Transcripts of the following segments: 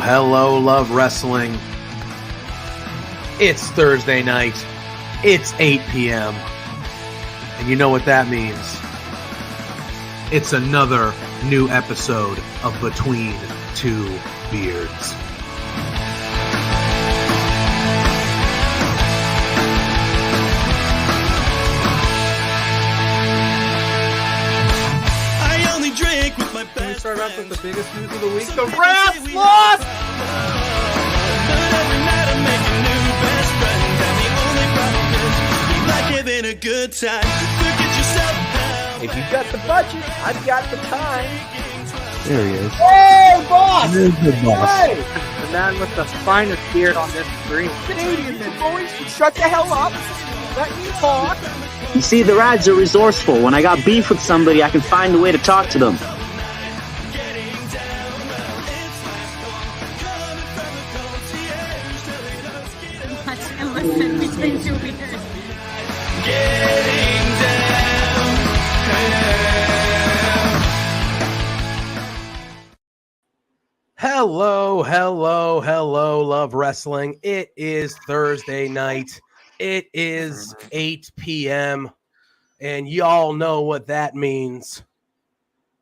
Hello, Love Wrestling. It's Thursday night. It's 8 p.m. And you know what that means. It's another new episode of Between Two Beards. Can we start off with the biggest news of the week? The Rats lost! If you got the budget, I've got the time. There he is. Hey, boss! There's the boss. Hey! The man with the finest beard on this screen. Canadian men, boys, shut the hell up. Let me talk. You see, the Rads are resourceful. When I got beef with somebody, I can find a way to talk to them. Listen between two beers. Hello, Love Wrestling. It is Thursday night. It is 8 p.m. And y'all know what that means.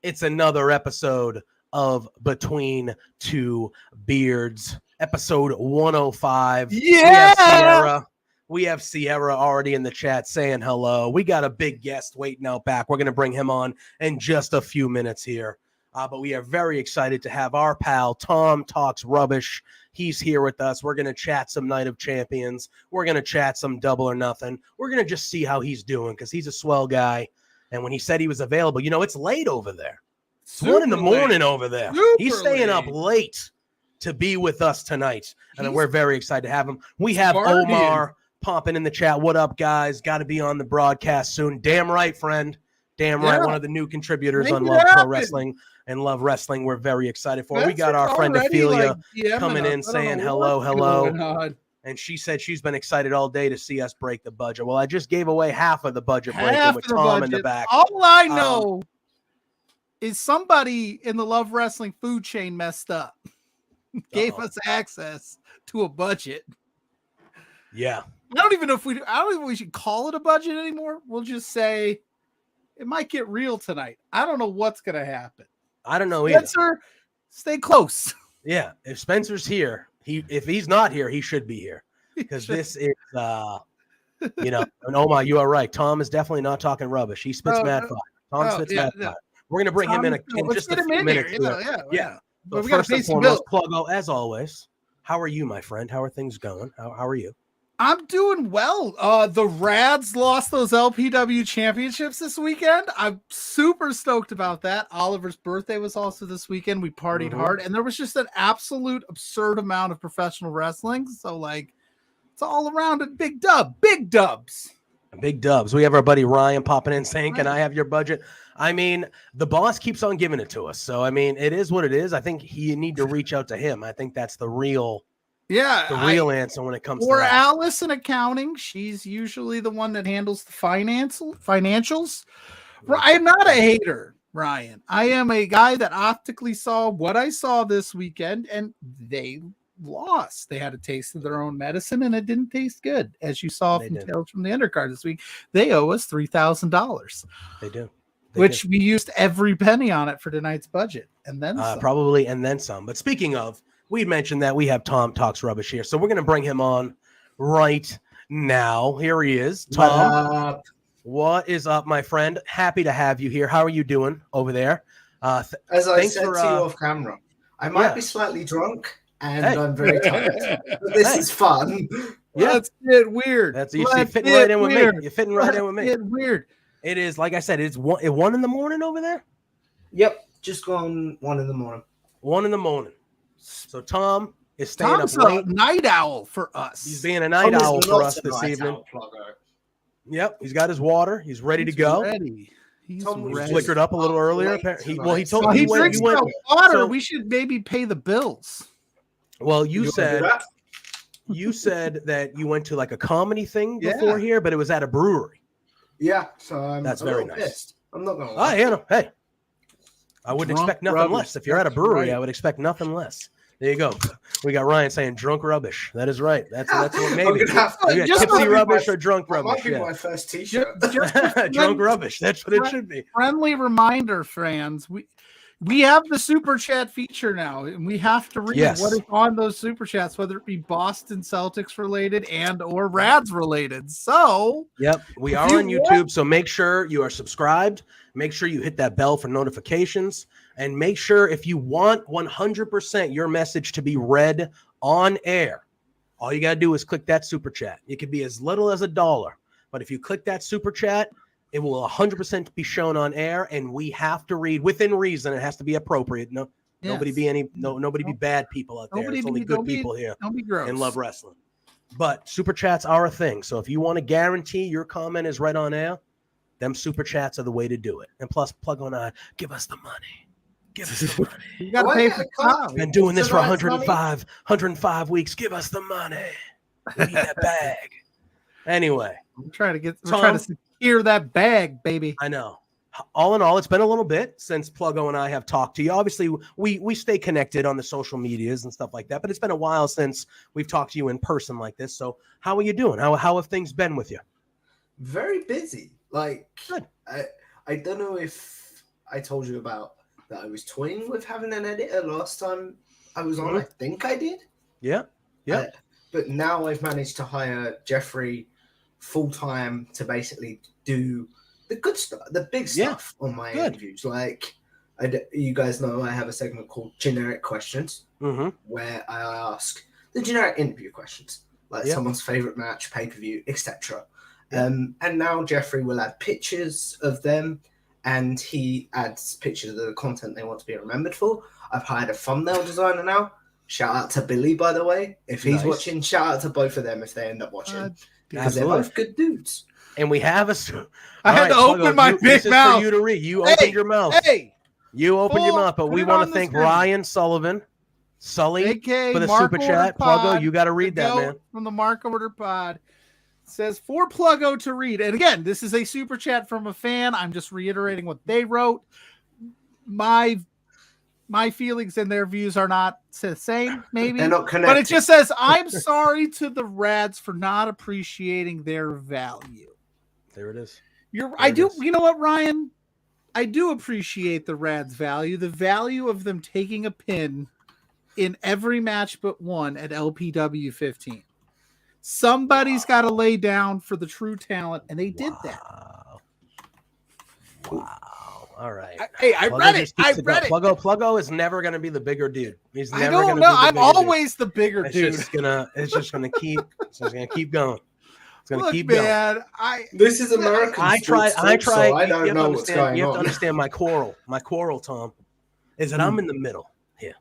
It's another episode of Between Two Beards. Episode 105. Yeah! We have Sierra already in the chat saying hello. We got a big guest waiting out back. We're going to bring him on in just a few minutes here. But we are very excited to have our pal, Tom Talks Rubbish. He's here with us. We're going to chat some Night of Champions. We're going to chat some Double or Nothing. We're going to just see how he's doing because he's a swell guy. And when he said he was available, you know, it's late over there. It's 1 in the morning over there. He's staying up late to be with us tonight, and we're very excited to have him. We have Omar popping in the chat. What up, guys? Got to be on the broadcast soon. Damn right, friend. Damn right. One of the new contributors on Love Pro Wrestling and Love Wrestling. We're very excited for. We got our friend Ophelia coming in saying hello. And she said she's been excited all day to see us break the budget. Well, I just gave away half of the budget breaking with Tom in the back. All I know is somebody in the Love Wrestling food chain messed up. Gave us access to a budget. Yeah. I don't even know if we should call it a budget anymore. We'll just say it might get real tonight. I don't know what's going to happen. I don't know Spencer, either. Stay close. Yeah. If Spencer's here, if he's not here, he should be here. Because this is, and Omar, you are right. Tom is definitely not talking rubbish. He spits mad fire. Tom spits mad fire. We're going to bring him in just a few minutes. Yeah. But we first and foremost, Pluggo, as always, how are you, my friend? How are things going? How are you? I'm doing well. The Rads lost those LPW championships this weekend. I'm super stoked about that. Oliver's birthday was also this weekend. We partied hard, and there was just an absolute absurd amount of professional wrestling. So, it's all around a big dubs. Big dubs. We have our buddy Ryan popping in saying, can I have your budget? I mean, the boss keeps on giving it to us. So, I mean, it is what it is. I think you need to reach out to him. I think that's the real answer when it comes to that. Or Alice in accounting. She's usually the one that handles the financials. I am not a hater, Ryan. I am a guy that optically saw what I saw this weekend, and they lost. They had a taste of their own medicine, and it didn't taste good. As you saw from Tales from the Undercard this week, they owe us $3,000. They do. Which we used every penny on it for tonight's budget. And then some. Probably, and then some. But speaking of, we mentioned that we have Tom Talks Rubbish here. So we're going to bring him on right now. Here he is. Tom, what is up, my friend? Happy to have you here. How are you doing over there? As I said to you off camera, I might be slightly drunk, and I'm very tired. But this is fun. Let's get weird. That's you fitting right in with me. You're fitting right in with me. Get weird. It is, like I said, it's 1 in the morning over there. Yep, just gone 1 in the morning. 1 in the morning. So Tom is staying Tom's up late. a night owl for us. He's being a night owl for us this evening. Owl, yep, he's got his water. He's ready to go. He's ready. Flickered up a little earlier. He told he he drinks went water. so, we should maybe pay the bills. Well, you said that you went to like a comedy thing before here, but it was at a brewery. Yeah, so I'm That's very nice. Pissed. I'm not gonna lie. Oh, yeah, no, hey, I wouldn't expect nothing less. If you're at a brewery, I would expect nothing less. There you go. We got Ryan saying drunk rubbish. That is right. That's what maybe. You got tipsy rubbish or drunk rubbish. That might be my first t-shirt. Drunk rubbish. That's what it should be. Friendly reminder, friends. We have the super chat feature now, and we have to read what is on those super chats, whether it be Boston Celtics related and or Rads related. So, yep, we are on YouTube. So make sure you are subscribed. Make sure you hit that bell for notifications, and make sure if you want 100% your message to be read on air, all you got to do is click that super chat. It could be as little as $1, but if you click that super chat, it will 100% be shown on air, and we have to read within reason. It has to be appropriate. Nobody be bad people out there. It's only good people here and love wrestling. But super chats are a thing. So if you want to guarantee your comment is right on air, them super chats are the way to do it. And plus, Pluggo and I, give us the money. Give us the money. You got to pay for time. Been doing this for 105 weeks. Give us the money. We need that bag. Anyway, we're trying to secure that bag, baby. I know. All in all, it's been a little bit since Pluggo and I have talked to you. Obviously, we stay connected on the social medias and stuff like that, but it's been a while since we've talked to you in person like this. So how are you doing? How have things been with you? Very busy. Like, good. I don't know if I told you about that I was toying with having an editor last time I was on. I think I did. Yeah. Yeah. But now I've managed to hire Jeffrey full-time to basically do the good stuff, the big stuff on my interviews. Like, you guys know I have a segment called Generic Questions, where I ask the generic interview questions, like someone's favorite match, pay-per-view, etc. And now Jeffrey will add pictures of them, and he adds pictures of the content they want to be remembered for. I've hired a thumbnail designer now. Shout out to Billy, by the way. If he's watching, shout out to both of them if they end up watching. Because they're both good dudes. And we have I had to open my big mouth. For you to read. You opened your mouth. You opened your mouth. But we want to thank Ryan Sullivan, Sully, for the super chat. Pluggo, you got to read that, man. From the Mark Order Pod. It says, for Pluggo to read. And again, this is a super chat from a fan. I'm just reiterating what they wrote. My feelings and their views are not the same, maybe. They're not connected. But it just says, I'm sorry to the Rads for not appreciating their value. There it is. You know what, Ryan? I do appreciate the Rads' value. The value of them taking a pin in every match but one at LPW 15. Somebody's got to lay down for the true talent, and they did that. Wow. All right. I read it. Pluggo is never going to be the bigger dude. He's never going to be I'm always the bigger dude. It's just going to keep going. It's going to keep going. This is American. I try. So I don't know what's going on. You have to understand my quarrel, Tom, is that I'm in the middle here.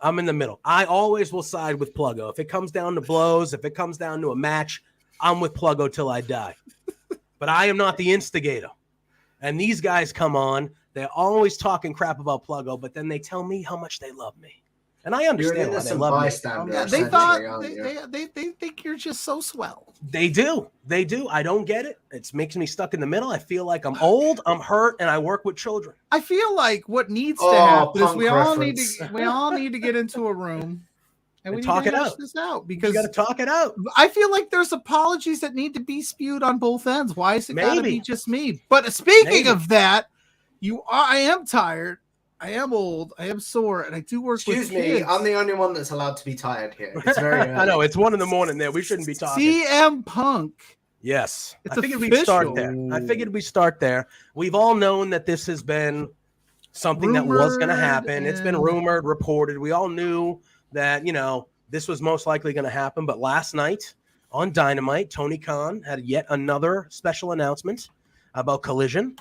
I'm in the middle. I always will side with Pluggo. If it comes down to blows, if it comes down to a match, I'm with Pluggo till I die. But I am not the instigator. And these guys come on, they're always talking crap about Pluggo, but then they tell me how much they love me. And I understand why they love me. They think you're just so swell. They do. I don't get it. It makes me stuck in the middle. I feel like I'm old, I'm hurt, and I work with children. I feel like what needs to happen is we all need to get into a room and we talk it out. This out because you got to talk it out. I feel like there's apologies that need to be spewed on both ends. Why is it got to be just me? But speaking of that, I am tired. I am old. I am sore, and I do work with kids. I'm the only one that's allowed to be tired here. It's very early. I know it's 1 a.m. there. We shouldn't be talking. CM Punk. Yes, I figured we'd start there. We've all known that this has been something that was going to happen. It's been rumored, reported. We all knew that, this was most likely going to happen. But last night on Dynamite, Tony Khan had yet another special announcement. about Collision,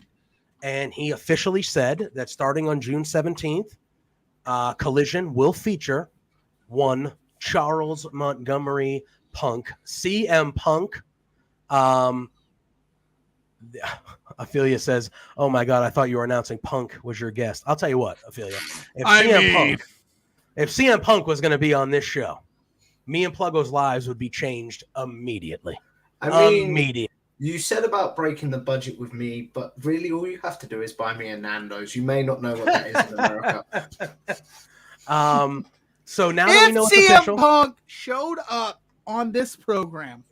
and he officially said that starting on June 17th, Collision will feature one Charles Montgomery Punk, CM Punk. Ophelia says, "Oh my God, I thought you were announcing Punk was your guest." I'll tell you what, Ophelia, if CM Punk was going to be on this show, me and Pluggo's lives would be changed immediately. Immediately. You said about breaking the budget with me, but really all you have to do is buy me a Nando's. You may not know what that is in America. So now that we know it's CM official, Punk showed up on this program,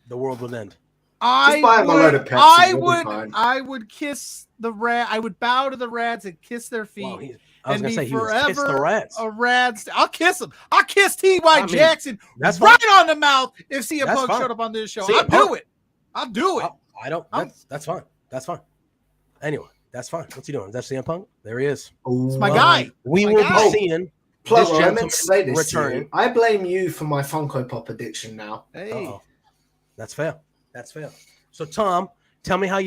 the world would end. I would kiss the rat. I would bow to the Rads and kiss their feet. Well, I was going to say he was forever kiss the Rads. A Rads. I'll kiss him. I'll kiss T.Y. Jackson that's right fine. on the mouth if CM Punk showed up on this show. I'll do it. I don't. That's fine. That's fine. Anyway, that's fine. What's he doing? Is that CM Punk? There he is. It's my guy. We will be seeing Pluggo, I meant to say this return. I blame you for my Funko Pop addiction now. Hey. Uh-oh. That's fair. That's fair. So, Tom, tell me how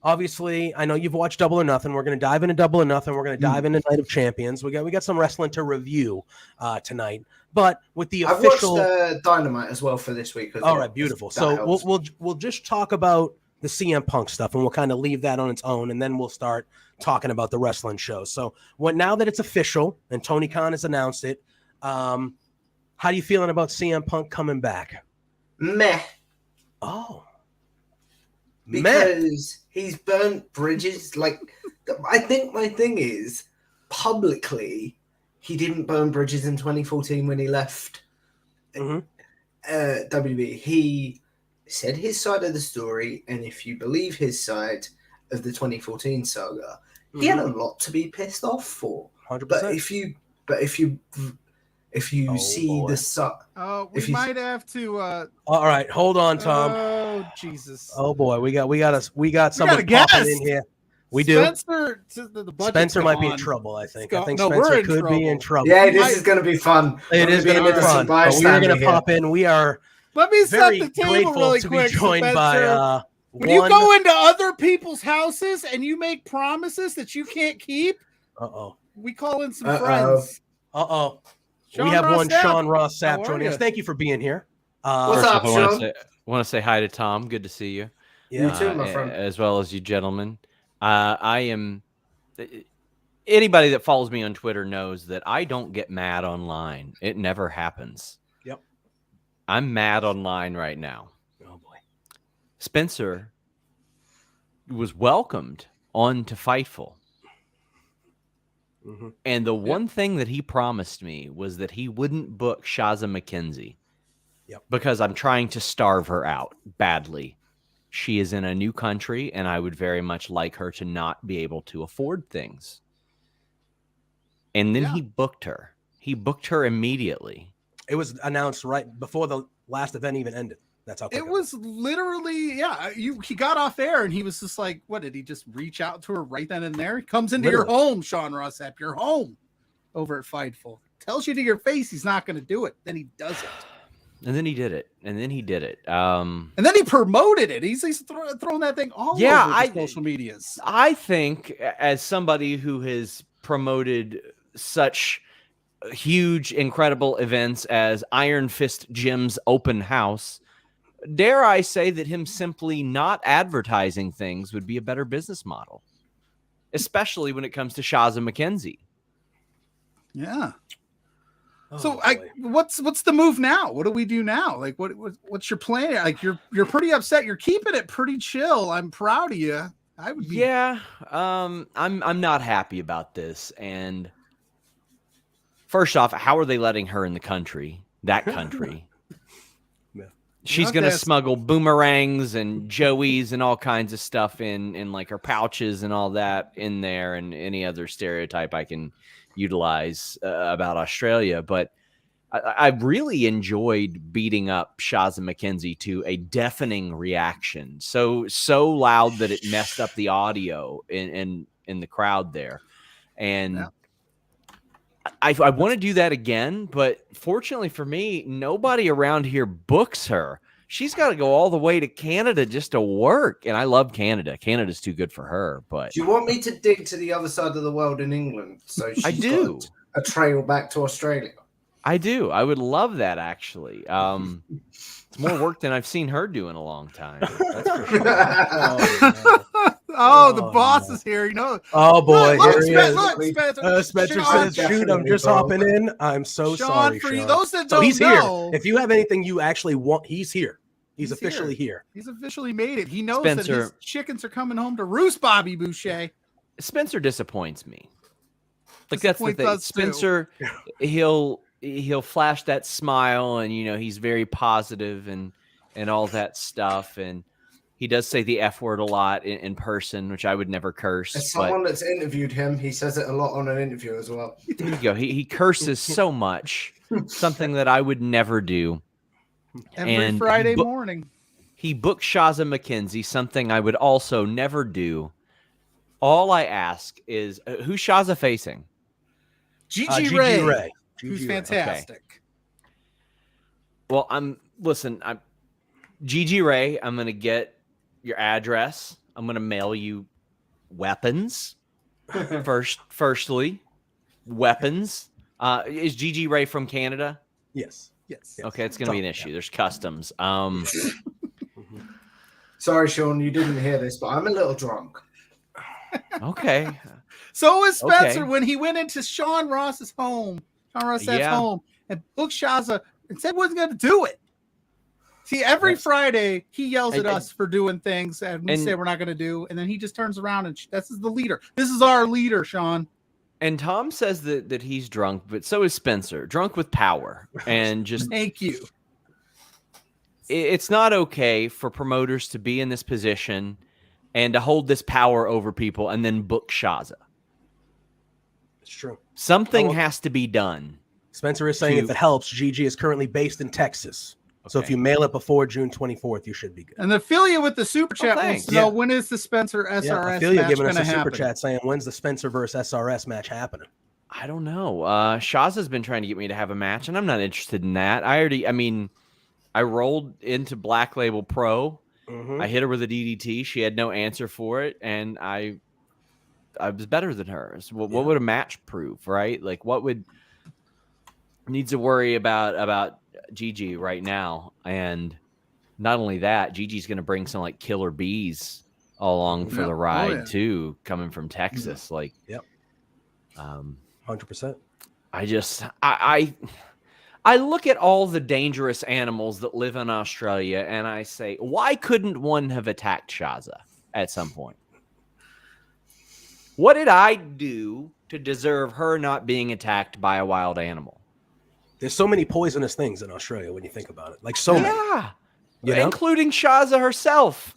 obviously, I know you've watched Double or Nothing. We're going to dive into Double or Nothing. We're going to dive into Night of Champions. We got some wrestling to review tonight. But with the official, I've watched Dynamite as well for this week. All right, beautiful. So we'll just talk about the CM Punk stuff, and we'll kind of leave that on its own, and then we'll start talking about the wrestling shows. So, now that it's official and Tony Khan has announced it, how are you feeling about CM Punk coming back? Meh. Oh. Because he's burnt bridges. Like, I think my thing is, publicly, he didn't burn bridges in 2014 when he left WWE. He said his side of the story, and if you believe his side of the 2014 saga, he had a lot to be pissed off for. 100%. But if you see the we might have to. All right, hold on, Tom. Oh Jesus! Oh boy, we got someone popping in here. We do. Spencer might be in trouble. I think Spencer could be in trouble. Yeah, this is going to be fun. It is going to be fun. But we are going to pop in. We are. Let me set very the table grateful really to quick, be joined Spencer. by. When you go into other people's houses and you make promises that you can't keep, we call in some friends. We have one Sean Ross Sapp joining us. Thank you for being here. What's up, Sean? I want to say hi to Tom. Good to see you. Yeah, you too, my friend. As well as you gentlemen. I am. Anybody that follows me on Twitter knows that I don't get mad online. It never happens. Yep. I'm mad online right now. Oh boy. Spencer was welcomed on to Fightful. And the one thing that he promised me was that he wouldn't book Shaza McKenzie because I'm trying to starve her out badly. She is in a new country, and I would very much like her to not be able to afford things. And then he booked her. He booked her immediately. It was announced right before the last event even ended. That's how quick it was. Literally, he got off air and he was just like, what, did he just reach out to her right then and there? He comes into your home, Sean Ross Sapp, your home over at Fightful. Tells you to your face he's not going to do it. Then he does it. And then he did it. And then he he promoted it. He's throwing that thing all over the social medias. I think as somebody who has promoted such huge, incredible events as Iron Fist Gym's open house, dare I say that him simply not advertising things would be a better business model, especially when it comes to Shaza McKenzie. Yeah. So what's the move now? What do we do now? Like what's your plan? Like you're pretty upset. You're keeping it pretty chill. I'm proud of you. I would be. Yeah. I'm not happy about this. And first off, how are they letting her in the country? That country. She's going to smuggle boomerangs and joeys and all kinds of stuff in like her pouches and all that in there, and any other stereotype I can utilize about Australia. But I really enjoyed beating up Shaza McKenzie to a deafening reaction. So loud that it messed up the audio in the crowd there. And I want to do that again, but fortunately for me, nobody around here books her. she's got to go all the way to Canada just to work. And I love Canada. Canada's too good for her. But do you want me to dig to the other side of the world in England? So I do. Got a trail back to Australia. I do. I would love that, actually. It's more work than I've seen her do in a long time. That's for sure. The boss is here. Oh boy, look, here he is. Spencer. Spencer Sean, says, "Shoot, I'm just hopping in. I'm so Sean, sorry, for Sean." you, those that So don't he's know, here. If you have anything you actually want, he's here. He's officially here. He's officially made it. He knows Spencer, that his chickens are coming home to roost, Bobby Boucher. Spencer disappoints me. Like that's the thing. Us Spencer, he'll flash that smile, and he's very positive and all that stuff, and he does say the F word a lot in person, which I would never curse. As someone that's interviewed him, he says it a lot on an interview as well. There you go. He curses so much, something that I would never do. Every Friday morning. He booked Shaza McKenzie, something I would also never do. All I ask is, who's Shaza facing? Gigi Ray. Who's fantastic. Okay. Well, I'm Gigi Ray. I'm going to get your address. I'm going to mail you weapons. Firstly, weapons. Is Gigi Ray from Canada? Yes. Okay, it's going to be an issue. There's customs. Sorry, Sean, you didn't hear this, but I'm a little drunk. Okay. So is Spencer when he went into Sean Ross's home. Sean Ross' home and booked Shaza and said wasn't going to do it. See, every Friday he yells at us for doing things and we say we're not going to do, and then he just turns around and this is the leader. This is our leader, Sean. And Tom says that he's drunk, but so is Spencer, drunk with power. And just thank you. It's not okay for promoters to be in this position and to hold this power over people and then book Shaza. It's true. Something has to be done. Spencer is saying if it helps, Gigi is currently based in Texas. Okay. So if you mail it before June 24th, you should be good. And the affiliate with the super chat wants to know when is the Spencer SRS match giving us a happen? super chat saying when's the Spencer versus SRS match happening? I don't know. Shaza's been trying to get me to have a match, and I'm not interested in that. I rolled into Black Label Pro. Mm-hmm. I hit her with a DDT. She had no answer for it, and I was better than her. So what would a match prove, right? Like, what would needs to worry about Gigi right now? And not only that, Gigi's going to bring some like killer bees along for the ride too, coming from Texas. Like, 100%. I look at all the dangerous animals that live in Australia, and I say, why couldn't one have attacked Shaza at some point? What did I do to deserve her not being attacked by a wild animal? There's so many poisonous things in Australia when you think about it. Like so many. Including Shaza herself.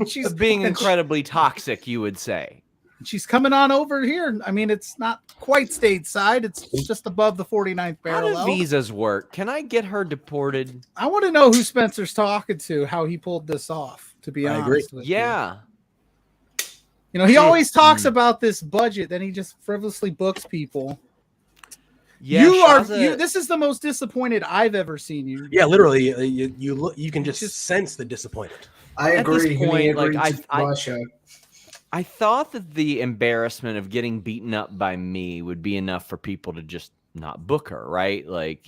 She's being incredibly toxic, you would say. She's coming on over here. I mean, it's not quite stateside. It's just above the 49th parallel. How do visas work? Can I get her deported? I want to know who Spencer's talking to, how he pulled this off, to be honest with you. He always talks about this budget, then he just frivolously books people. Yeah, this is the most disappointed I've ever seen you. Yeah, literally, you can just sense the disappointment. I agree. At this point, I thought that the embarrassment of getting beaten up by me would be enough for people to just not book her, right? Like,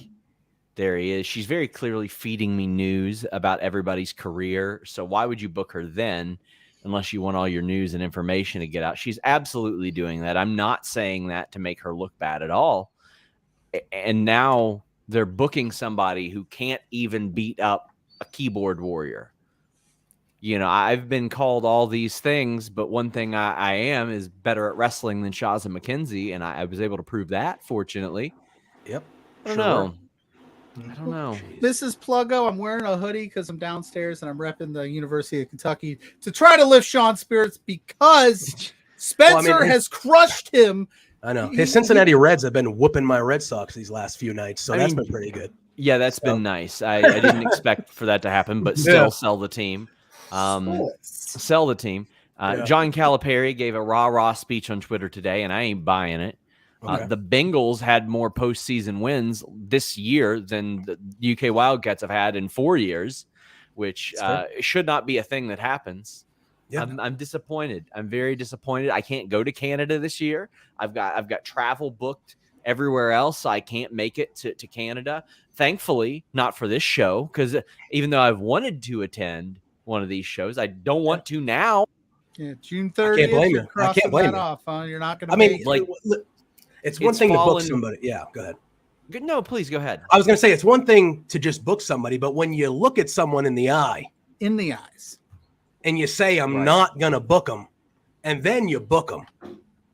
there he is. She's very clearly feeding me news about everybody's career. So why would you book her then unless you want all your news and information to get out? She's absolutely doing that. I'm not saying that to make her look bad at all. And now they're booking somebody who can't even beat up a keyboard warrior. I've been called all these things, but one thing I am is better at wrestling than Shaza McKenzie, and I was able to prove that, fortunately. Yep. I don't know. This is Pluggo. I'm wearing a hoodie because I'm downstairs and I'm repping the University of Kentucky to try to lift Sean's spirits because Spencer has crushed him. I know. His Cincinnati Reds have been whooping my Red Sox these last few nights, so that's been pretty good. Yeah, that's been nice. I didn't expect for that to happen, but still sell the team. Sell the team. John Calipari gave a rah-rah speech on Twitter today, and I ain't buying it. The Bengals had more postseason wins this year than the UK Wildcats have had in 4 years, which should not be a thing that happens. Yeah. I'm disappointed. I'm very disappointed. I can't go to Canada this year. I've got travel booked everywhere else. So I can't make it to Canada. Thankfully, not for this show, because even though I've wanted to attend one of these shows, I don't want to now. Yeah, June 30th. I can't blame you. I can't blame you. Off, huh? You're not going to. I mean, like, it's one thing to book somebody. Yeah, go ahead. No, please go ahead. I was going to say it's one thing to just book somebody, but when you look at someone in the eyes, and you say, I'm not going to book them, and then you book them,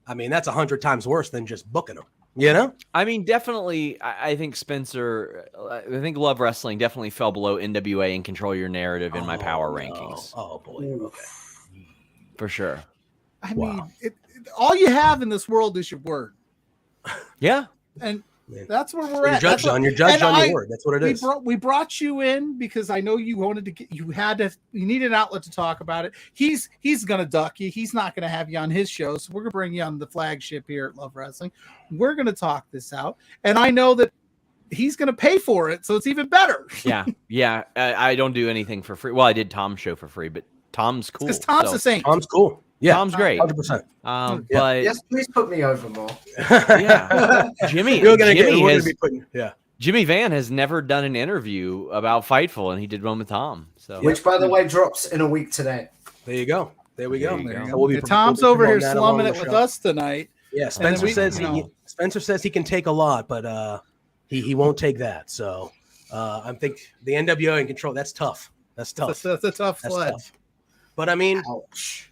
I mean, that's 100 times worse than just booking them, you know? I mean, definitely, I think Spencer, I think Love Wrestling definitely fell below NWA and Control Your Narrative in my power rankings. Oh, boy. Okay. For sure. I mean, all you have in this world is your word. Yeah. And that's where we're at. You're judged on your word. That's what it is. We brought you in because I know you wanted to get, you need an outlet to talk about it. He's going to duck you. He's not going to have you on his show. So we're going to bring you on the flagship here at Love Wrestling. We're going to talk this out. And I know that he's going to pay for it. So it's even better. Yeah. Yeah. I don't do anything for free. Well, I did Tom's show for free, but Tom's cool. Because Tom's the same. Tom's cool. Yeah, Tom's great. 100%. But yes, please put me over more. Yeah, Jimmy Van has never done an interview about Fightful, and he did one with Tom. So, which, by the way, drops in a week today. There you go. There we go. So Tom's over here slumming it with us tonight. Yeah, Spencer says he can take a lot, but he won't take that. So I think the NWO in Control. That's tough. That's tough. That's a tough sled. But I mean. Ouch.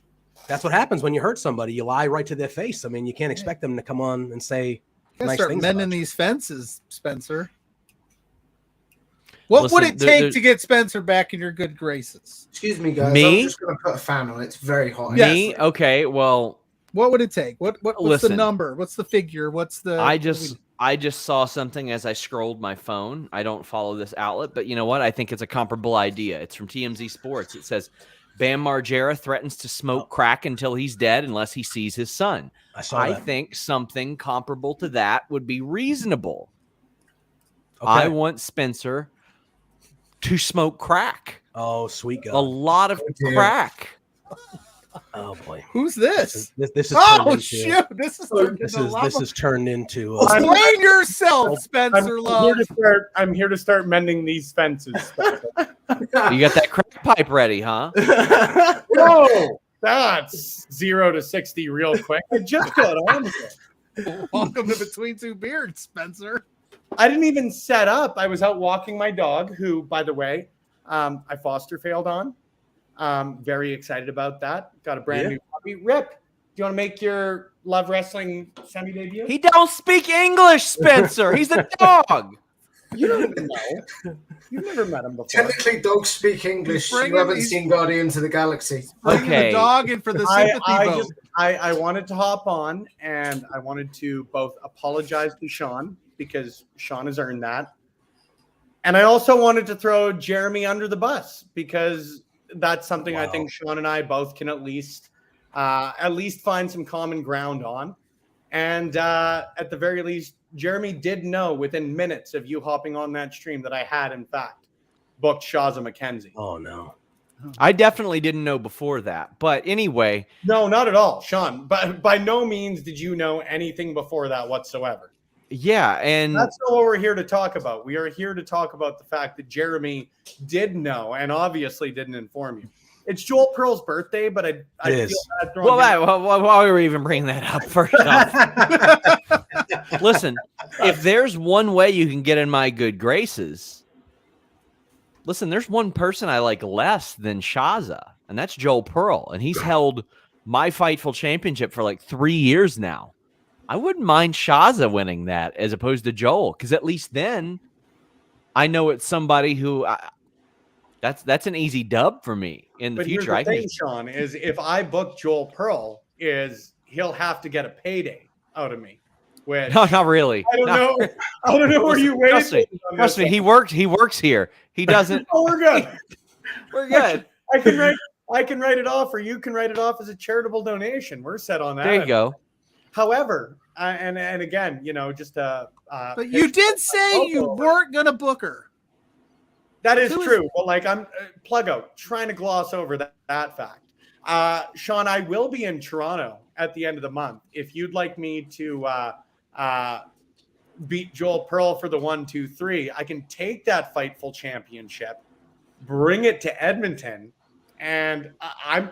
That's what happens when you hurt somebody. You lie right to their face. I mean, you can't expect them to come on and say nice start things. Mending these fences, Spencer. What would it take to get Spencer back in your good graces? Excuse me, guys. I'm just going to put a fan on. It's very hot. Me? Okay. Well, what would it take? What's the number? What's the figure? What's the? I just saw something as I scrolled my phone. I don't follow this outlet, but you know what? I think it's a comparable idea. It's from TMZ Sports. It says, Bam Margera threatens to smoke crack until he's dead unless he sees his son. I think something comparable to that would be reasonable. Okay. I want Spencer to smoke crack. Oh, sweet God. A lot of crack. Oh boy, who's this? This is shoot! This is turned into. Explain yourself, Spencer. I'm here to start mending these fences. You got that crack pipe ready, huh? Whoa, that's 0 to 60 real quick. It just got on here. Welcome to Between Two Beards, Spencer. I didn't even set up. I was out walking my dog, who, by the way, I foster failed on. Very excited about that. Got a brand new puppy. Rip, do you want to make your Love Wrestling semi-debut? He don't speak English, Spencer. He's a dog. You don't even know. You've never met him before. Technically, dogs speak English. You haven't seen Guardians of the Galaxy. Okay. The dog in for the sympathy vote. I wanted to hop on, and I wanted to both apologize to Sean, because Sean has earned that. And I also wanted to throw Jeremy under the bus, because that's something I think Sean and I both can at least find some common ground on. And at the very least, Jeremy did know within minutes of you hopping on that stream that I had, in fact, booked Shaza McKenzie. Oh, no. I definitely didn't know before that. But anyway. No, not at all, Sean. But by no means did you know anything before that whatsoever. Yeah, and that's not what we're here to talk about. We are here to talk about the fact that Jeremy did know and obviously didn't inform you. It's Joel Pearl's birthday, but I feel bad throwing why were we even bringing that up first off? Listen, if there's one way you can get in my good graces, listen, there's one person I like less than Shaza, and that's Joel Pearl, and he's held my Fightful championship for like 3 years now. I wouldn't mind Shaza winning that as opposed to Joel, because at least then I know it's somebody who that's an easy dub for me in the future. Here's the thing, Sean, is if I book Joel Pearl, he'll have to get a payday out of me. Which, no, not really. I don't know. I don't know where you wait. Trust me. He works here. He doesn't. Oh, we're good. We're good. I can write it off, or you can write it off as a charitable donation. We're set on that. There you go. However, and again, just but you did say you weren't gonna book her. That is true. Well, like I'm Pluggo trying to gloss over that fact. Sean, I will be in Toronto at the end of the month. If you'd like me to beat Joel Pearl for the 1, 2, 3, I can take that Fightful Championship, bring it to Edmonton, and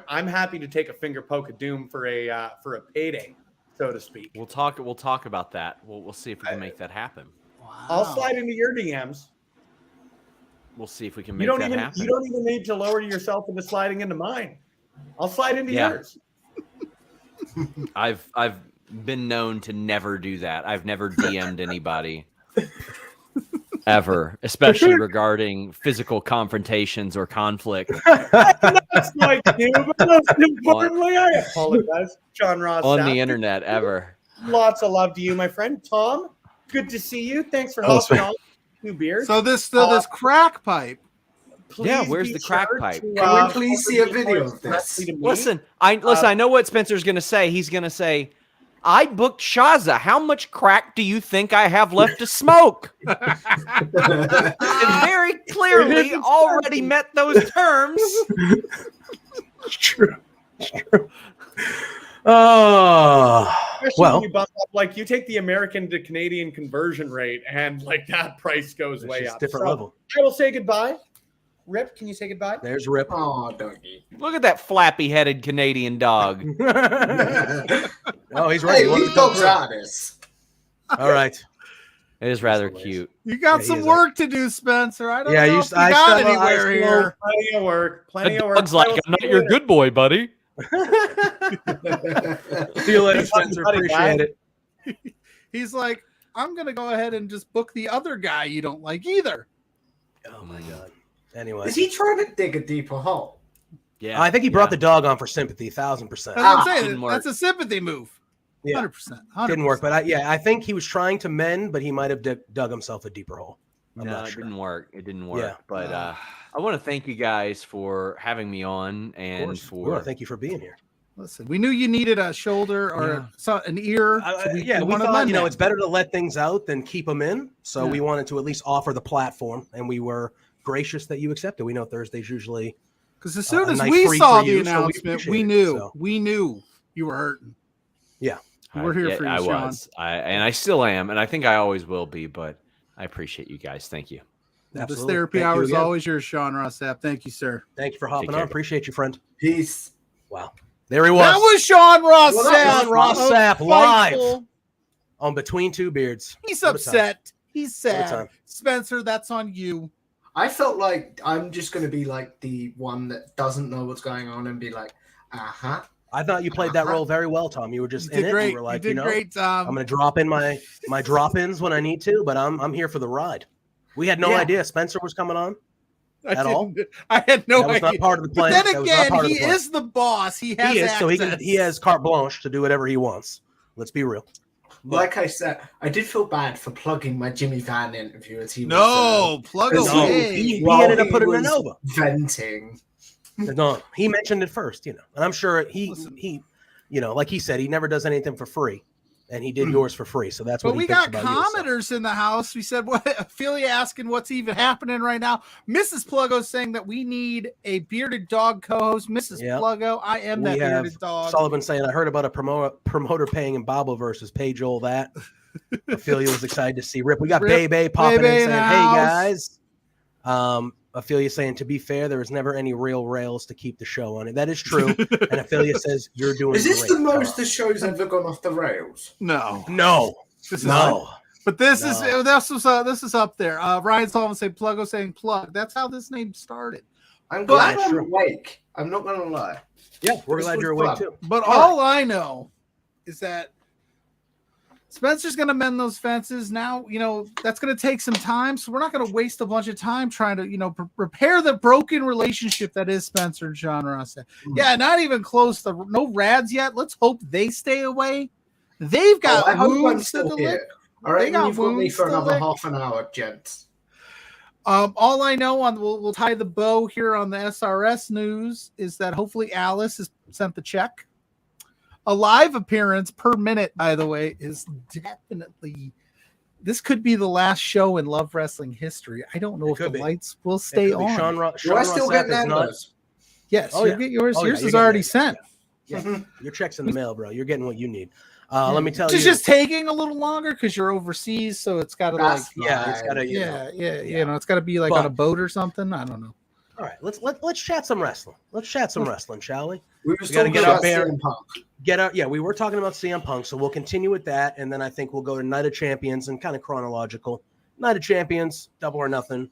I'm happy to take a finger poke of doom for a payday, so to speak. We'll talk about that. We'll see if we can make that happen. Wow. I'll slide into your DMs. We'll see if we can make that happen. You don't even need to lower yourself into sliding into mine. I'll slide into yours. I've been known to never do that. I've never DM'd anybody ever, especially regarding physical confrontations or conflict. That's like you, but most importantly, I apologize, John Ross. On the internet, ever. Lots of love to you, my friend. Tom, good to see you. Thanks for hopping on. 2 beers. So this crack pipe. Where's the crack pipe? Can we please see a video of this? Listen, I know what Spencer's going to say. He's going to say, I booked Shaza. How much crack do you think I have left to smoke? It very clearly already met those terms. It's true. Oh, well, you bump up, like you take the American to Canadian conversion rate, and like that price goes way up. Different level. I will say goodbye. Rip, can you say goodbye? There's Rip. Oh, doggy. Look at that flappy-headed Canadian dog. Oh, he's ready. Hey, these dogs are this. All right. It is rather cute. You got some work to do, Spencer. I don't know if you I got still- anywhere here. Plenty of work. Plenty of work. Dog's like, I'm not your good boy, buddy. See you later, Spencer. Appreciate it. He's like, I'm gonna go ahead and just book the other guy you don't like either. Oh my god. Anyway, Is he trying to dig a deeper hole? Yeah, I think he brought the dog on for sympathy, 1,000%. That's what I'm saying. didn't work. That's a sympathy move. Yeah. 100%. Didn't work, but I think he was trying to mend, but he might have dug himself a deeper hole. I'm No, not it sure. didn't work. It didn't work. Yeah. But I want to thank you guys for having me on Of and course. for Thank you for being here. Listen, we knew you needed a shoulder or an ear. So We wanted thought, to it's better to let things out than keep them in. So we wanted to at least offer the platform, and we were gracious that you accepted. We know Thursday's usually because as soon as night we free saw for the you, so we announcement, appreciate we it, knew so. we knew you were hurting. Yeah. We're here for you, I Sean. was. I still am, and I think I always will be, but I appreciate you guys. Thank you. This Absolutely. therapy Thank you hour is again. always yours, Sean Rossap. Thank you, sir. Thank you for hopping Take on. care. Appreciate you, friend. Peace. Wow. There he was. That was Sean Rossap. Well, that Sean Rossap of live Fightful. on Between Two Beards. He's What a time. upset. He's What a sad. time. Spencer, that's on you. I felt like I'm just going to be like the one that doesn't know what's going on and be like, uh-huh. I thought you played that role very well, Tom. You were just You in did it. great. You were like, you did great, Tom. I'm going to drop in my drop-ins when I need to, but I'm here for the ride. We had no idea Spencer was coming on at all. I had no That was idea. not part of the But plan. then That was not again, part of he the plan. is the boss. He has He is, so access. he has carte blanche to do whatever he wants. Let's be real. Like I said, I did feel bad for plugging my Jimmy Van interview as he was No, plug because away. He while ended up he putting a was Nova. venting. No, he mentioned it first, and I'm sure he like he said, he never does anything for free, and he did yours for free. So that's what But he we thinks got about you, so. commenters in the house. We said, "What?" Ophelia asking what's even happening right now. Mrs. Pluggo saying that we need a bearded dog co-host. Mrs. Yeah. Pluggo, I am that We have bearded dog. Sullivan saying, I heard about a promoter paying in Bobo versus pay Joel that. Ophelia was excited to see Rip. We got Rip, Bebe popping Bebe in in saying, the hey, house." guys. Ophelia saying, to be fair, there was never any real rails to keep the show on it. That is true. And Ophelia says, you're doing Is this great, the most Tom." the show's ever gone off the rails? No, No. this is No. But this No. this is up there. Ryan Sullivan saying Pluggo saying plug. That's how this name started. I'm But- glad That's I'm true. awake. I'm not going to lie. Yeah, we're This glad was you're awake, fun. too. But All all I know is that Spencer's going to mend those fences. Now, that's going to take some time. So we're not going to waste a bunch of time trying to, repair the broken relationship that is Spencer and Sean Ross. Yeah, not even close. No rads yet. Let's hope they stay away. They've got I hope I'm wounds to still lick. here. All right, They got you've got me wounds for to another lick. half an hour, gents. All I know we'll tie the bow here on the SRS news is that hopefully Alice has sent the check. A live appearance per minute, by the way, is definitely. This could be the last show in Love Wrestling history. I don't know if the lights will stay on. Sean Do I still get is not. Yes, Oh, you'll yeah. get yours. Oh, yeah, yours you're is getting already it. sent. Yeah. Your check's in the mail, bro. You're getting what you need. Let me tell It's you. just taking a little longer because you're overseas, so it's got to like it's got to you know, it's got to be like on a boat or something. I don't know. All right, let's chat some wrestling. Let's chat some wrestling, shall we? We got to get our our bear. CM Punk. We were talking about CM Punk, so we'll continue with that, and then I think we'll go to Night of Champions and kind of chronological. Night of Champions, Double or Nothing,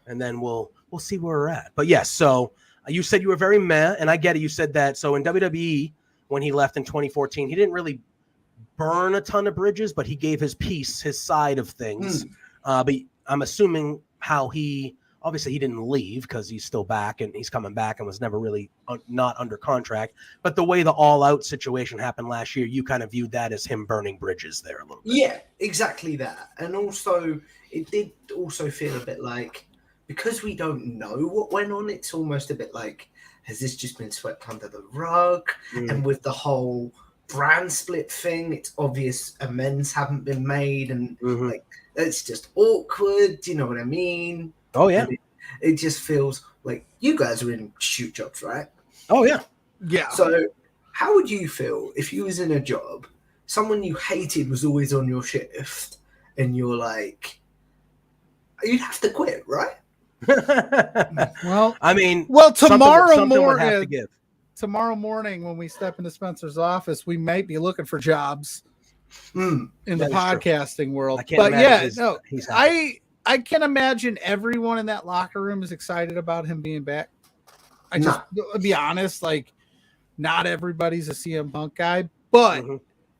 and then we'll see where we're at. But yes, so you said you were very meh, and I get it. You said that. So in WWE, when he left in 2014, he didn't really burn a ton of bridges, but he gave his piece, his side of things. But I'm assuming how he obviously he didn't leave because he's still back and he's coming back and was never really not under contract. But the way the All Out situation happened last year, you kind of viewed that as him burning bridges there a little bit. Yeah, exactly that. And also, it did also feel a bit like, because we don't know what went on, it's almost a bit like, has this just been swept under the rug? And with the whole brand split thing, it's obvious amends haven't been made, and like it's just awkward. Do you know what I mean? Oh yeah. It just feels like you guys are in shoot jobs, right? Oh yeah. Yeah. So how would you feel if you was in a job, someone you hated was always on your shift, and you're like, you'd have to quit, right? Well, I mean, tomorrow something would have to morning, give. tomorrow morning when we step into Spencer's office, we might be looking for jobs in the podcasting world. But yeah, no, I can imagine everyone in that locker room is excited about him being back. To be honest, like not everybody's a CM Punk guy, but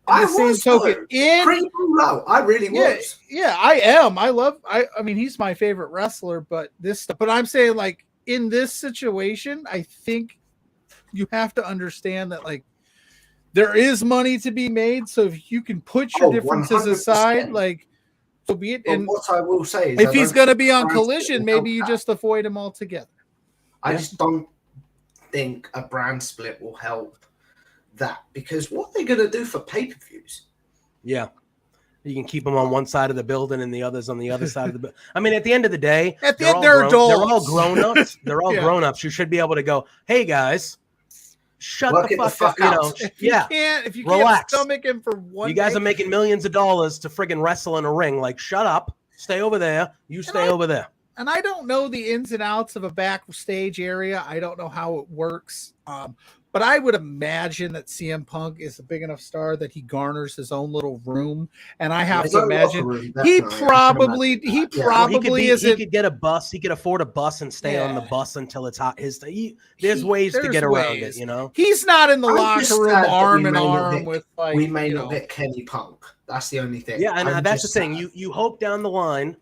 I was pretty low. I really was. Yeah, I am. I mean, he's my favorite wrestler, but I'm saying like in this situation, I think you have to understand that like there is money to be made. So if you can put your differences 100%. aside, like so be it. And what I will say is, if he's going to be on Collision, maybe you just avoid him altogether. I just don't think a brand split will help that, because what are they going to do for pay-per-views? Yeah. You can keep them on one side of the building and the others on the other side of the building. I mean, at the end of the day, they're all grown-ups. They're all grown-ups. You should be able to go, hey, guys, shut the fuck up. You know, if you relax. Can't stomach him for one You guys day. are making millions of dollars to friggin' wrestle in a ring. Like, shut up. Stay over there. You stay over there. And I don't know the ins and outs of a backstage area. I don't know how it works. But I would imagine that CM Punk is a big enough star that he garners his own little room. And I have to imagine he probably is. He could get a bus. He could afford a bus and stay on the bus until it's hot. There's ways to get around it, you know? He's not in the locker room arm in arm with like. We may not get Kenny Punk. That's the only thing. Yeah, and that's the thing. You hope down the line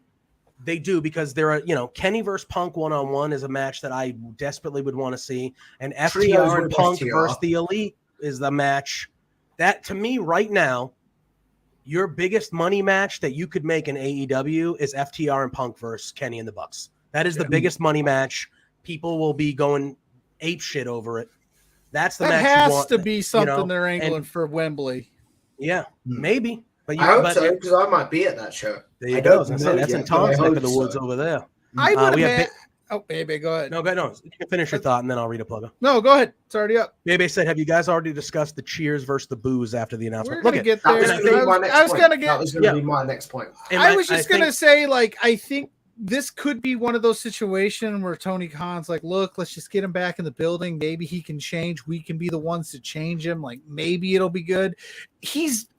they do, because there are, Kenny versus Punk one-on-one is a match that I desperately would want to see. And FTR and Punk versus the Elite is the match that, to me, right now, your biggest money match that you could make in AEW is FTR and Punk versus Kenny and the Bucks. That is the biggest money match. People will be going ape shit over it. That's the match. That has to be something they're angling for Wembley. Yeah, maybe. But I hope so, because I might be at that show. There you go. That's in Tom's neck of the woods over there. I would have. Oh, baby, go ahead. No, you can finish your thought, and then I'll read a plug. No, go ahead. It's already up. Baby said, "Have you guys already discussed the cheers versus the boos after the announcement?" We're gonna get there. That was going to be my next point. I was just gonna say, like, I think this could be one of those situations where Tony Khan's like, "Look, let's just get him back in the building. Maybe he can change. We can be the ones to change him. Like, maybe it'll be good." He's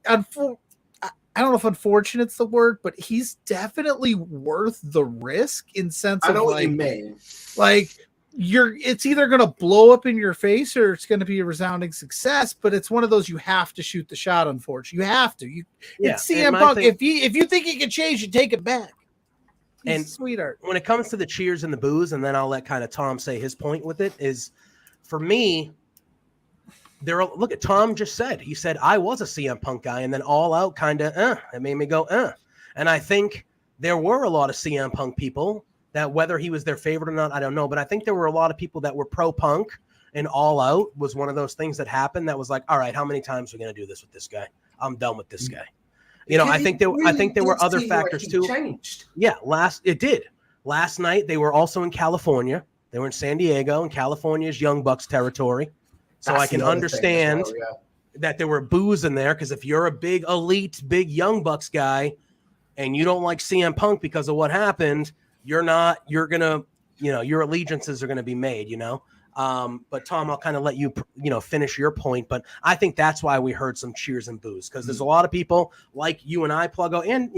I don't know if unfortunate's the word, but he's definitely worth the risk in sense of, I know what you mean. Like, it's either going to blow up in your face or it's going to be a resounding success, but it's one of those you have to shoot the shot, unfortunately. You have to. It's CM Punk. If you think he can change, you take it back. He's a sweetheart. When it comes to the cheers and the boos, and then I'll let kind of Tom say his point with it, is for me, look at Tom just said. He said, I was a CM Punk guy, and then All Out kind of, it made me go, And I think there were a lot of CM Punk people that, whether he was their favorite or not, I don't know, but I think there were a lot of people that were pro-Punk And All Out was one of those things that happened that was like, all right, how many times are we going to do this with this guy? I'm done with this guy. You know, I think there were other factors too. Changed. Yeah, it did. Last night they were also in California. They were in San Diego, and California's Young Bucks territory. So I can understand that there were boos in there, because if you're a big elite, big Young Bucks guy and you don't like CM Punk because of what happened, your allegiances are going to be made, you know? But Tom, I'll kind of let you, finish your point. But I think that's why we heard some cheers and boos, because there's a lot of people like you and I, Pluggo, and,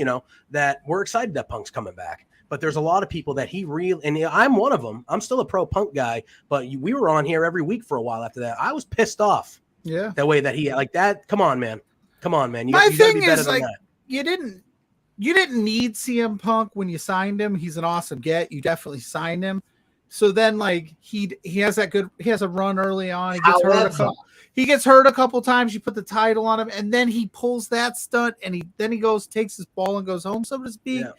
that we're excited that Punk's coming back. But there's a lot of people that and I'm one of them. I'm still a pro Punk guy, but we were on here every week for a while after that. I was pissed off. Yeah. That way that he like that. Come on, man. My thing is, like, you didn't need CM Punk when you signed him. He's an awesome get. You definitely signed him. So then, like, he has a run early on. He gets hurt a couple times. You put the title on him, and then he pulls that stunt, and he takes his ball and goes home, so to speak. Yeah.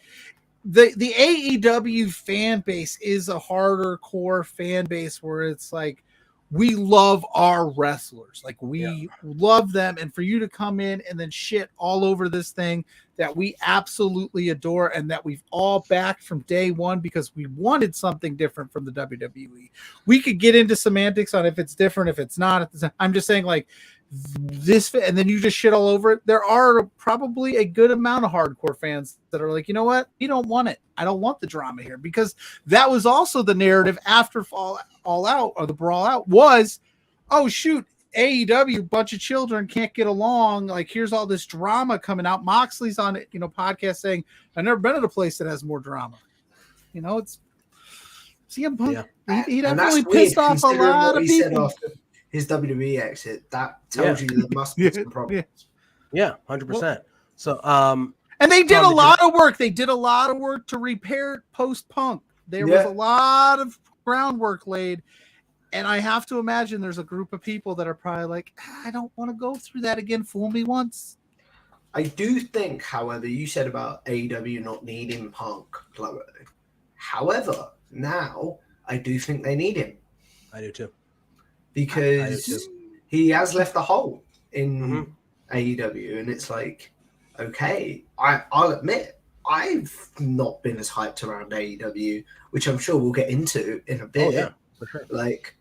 The AEW fan base is a harder core fan base where it's like, we love our wrestlers. Like, we love them. And for you to come in and then shit all over this thing that we absolutely adore and that we've all backed from day one because we wanted something different from the WWE. We could get into semantics on if it's different, if it's not. I'm just saying, like, this, and then you just shit all over it. There are probably a good amount of hardcore fans that are like, you know what? You don't want it. I don't want the drama here, because that was also the narrative after All Out, or the Brawl Out, was, oh shoot, AEW, bunch of children can't get along. Like, here's all this drama coming out. Moxley's on it, podcast saying, I've never been at a place that has more drama. It's CM Punk. Yeah. He definitely pissed off a lot of people. His WWE exit, that tells you there must be some problems. Yeah, 100%. So, and they did a lot of work. They did a lot of work to repair post Punk. There was a lot of groundwork laid, and I have to imagine there's a group of people that are probably like, I don't want to go through that again. Fool me once. I do think, however, you said about AEW not needing Punk. However, now I do think they need him. I do too. Because he has left a hole in AEW, and it's like, okay, I'll admit, I've not been as hyped around AEW, which I'm sure we'll get into in a bit. Oh, yeah, for sure. Like,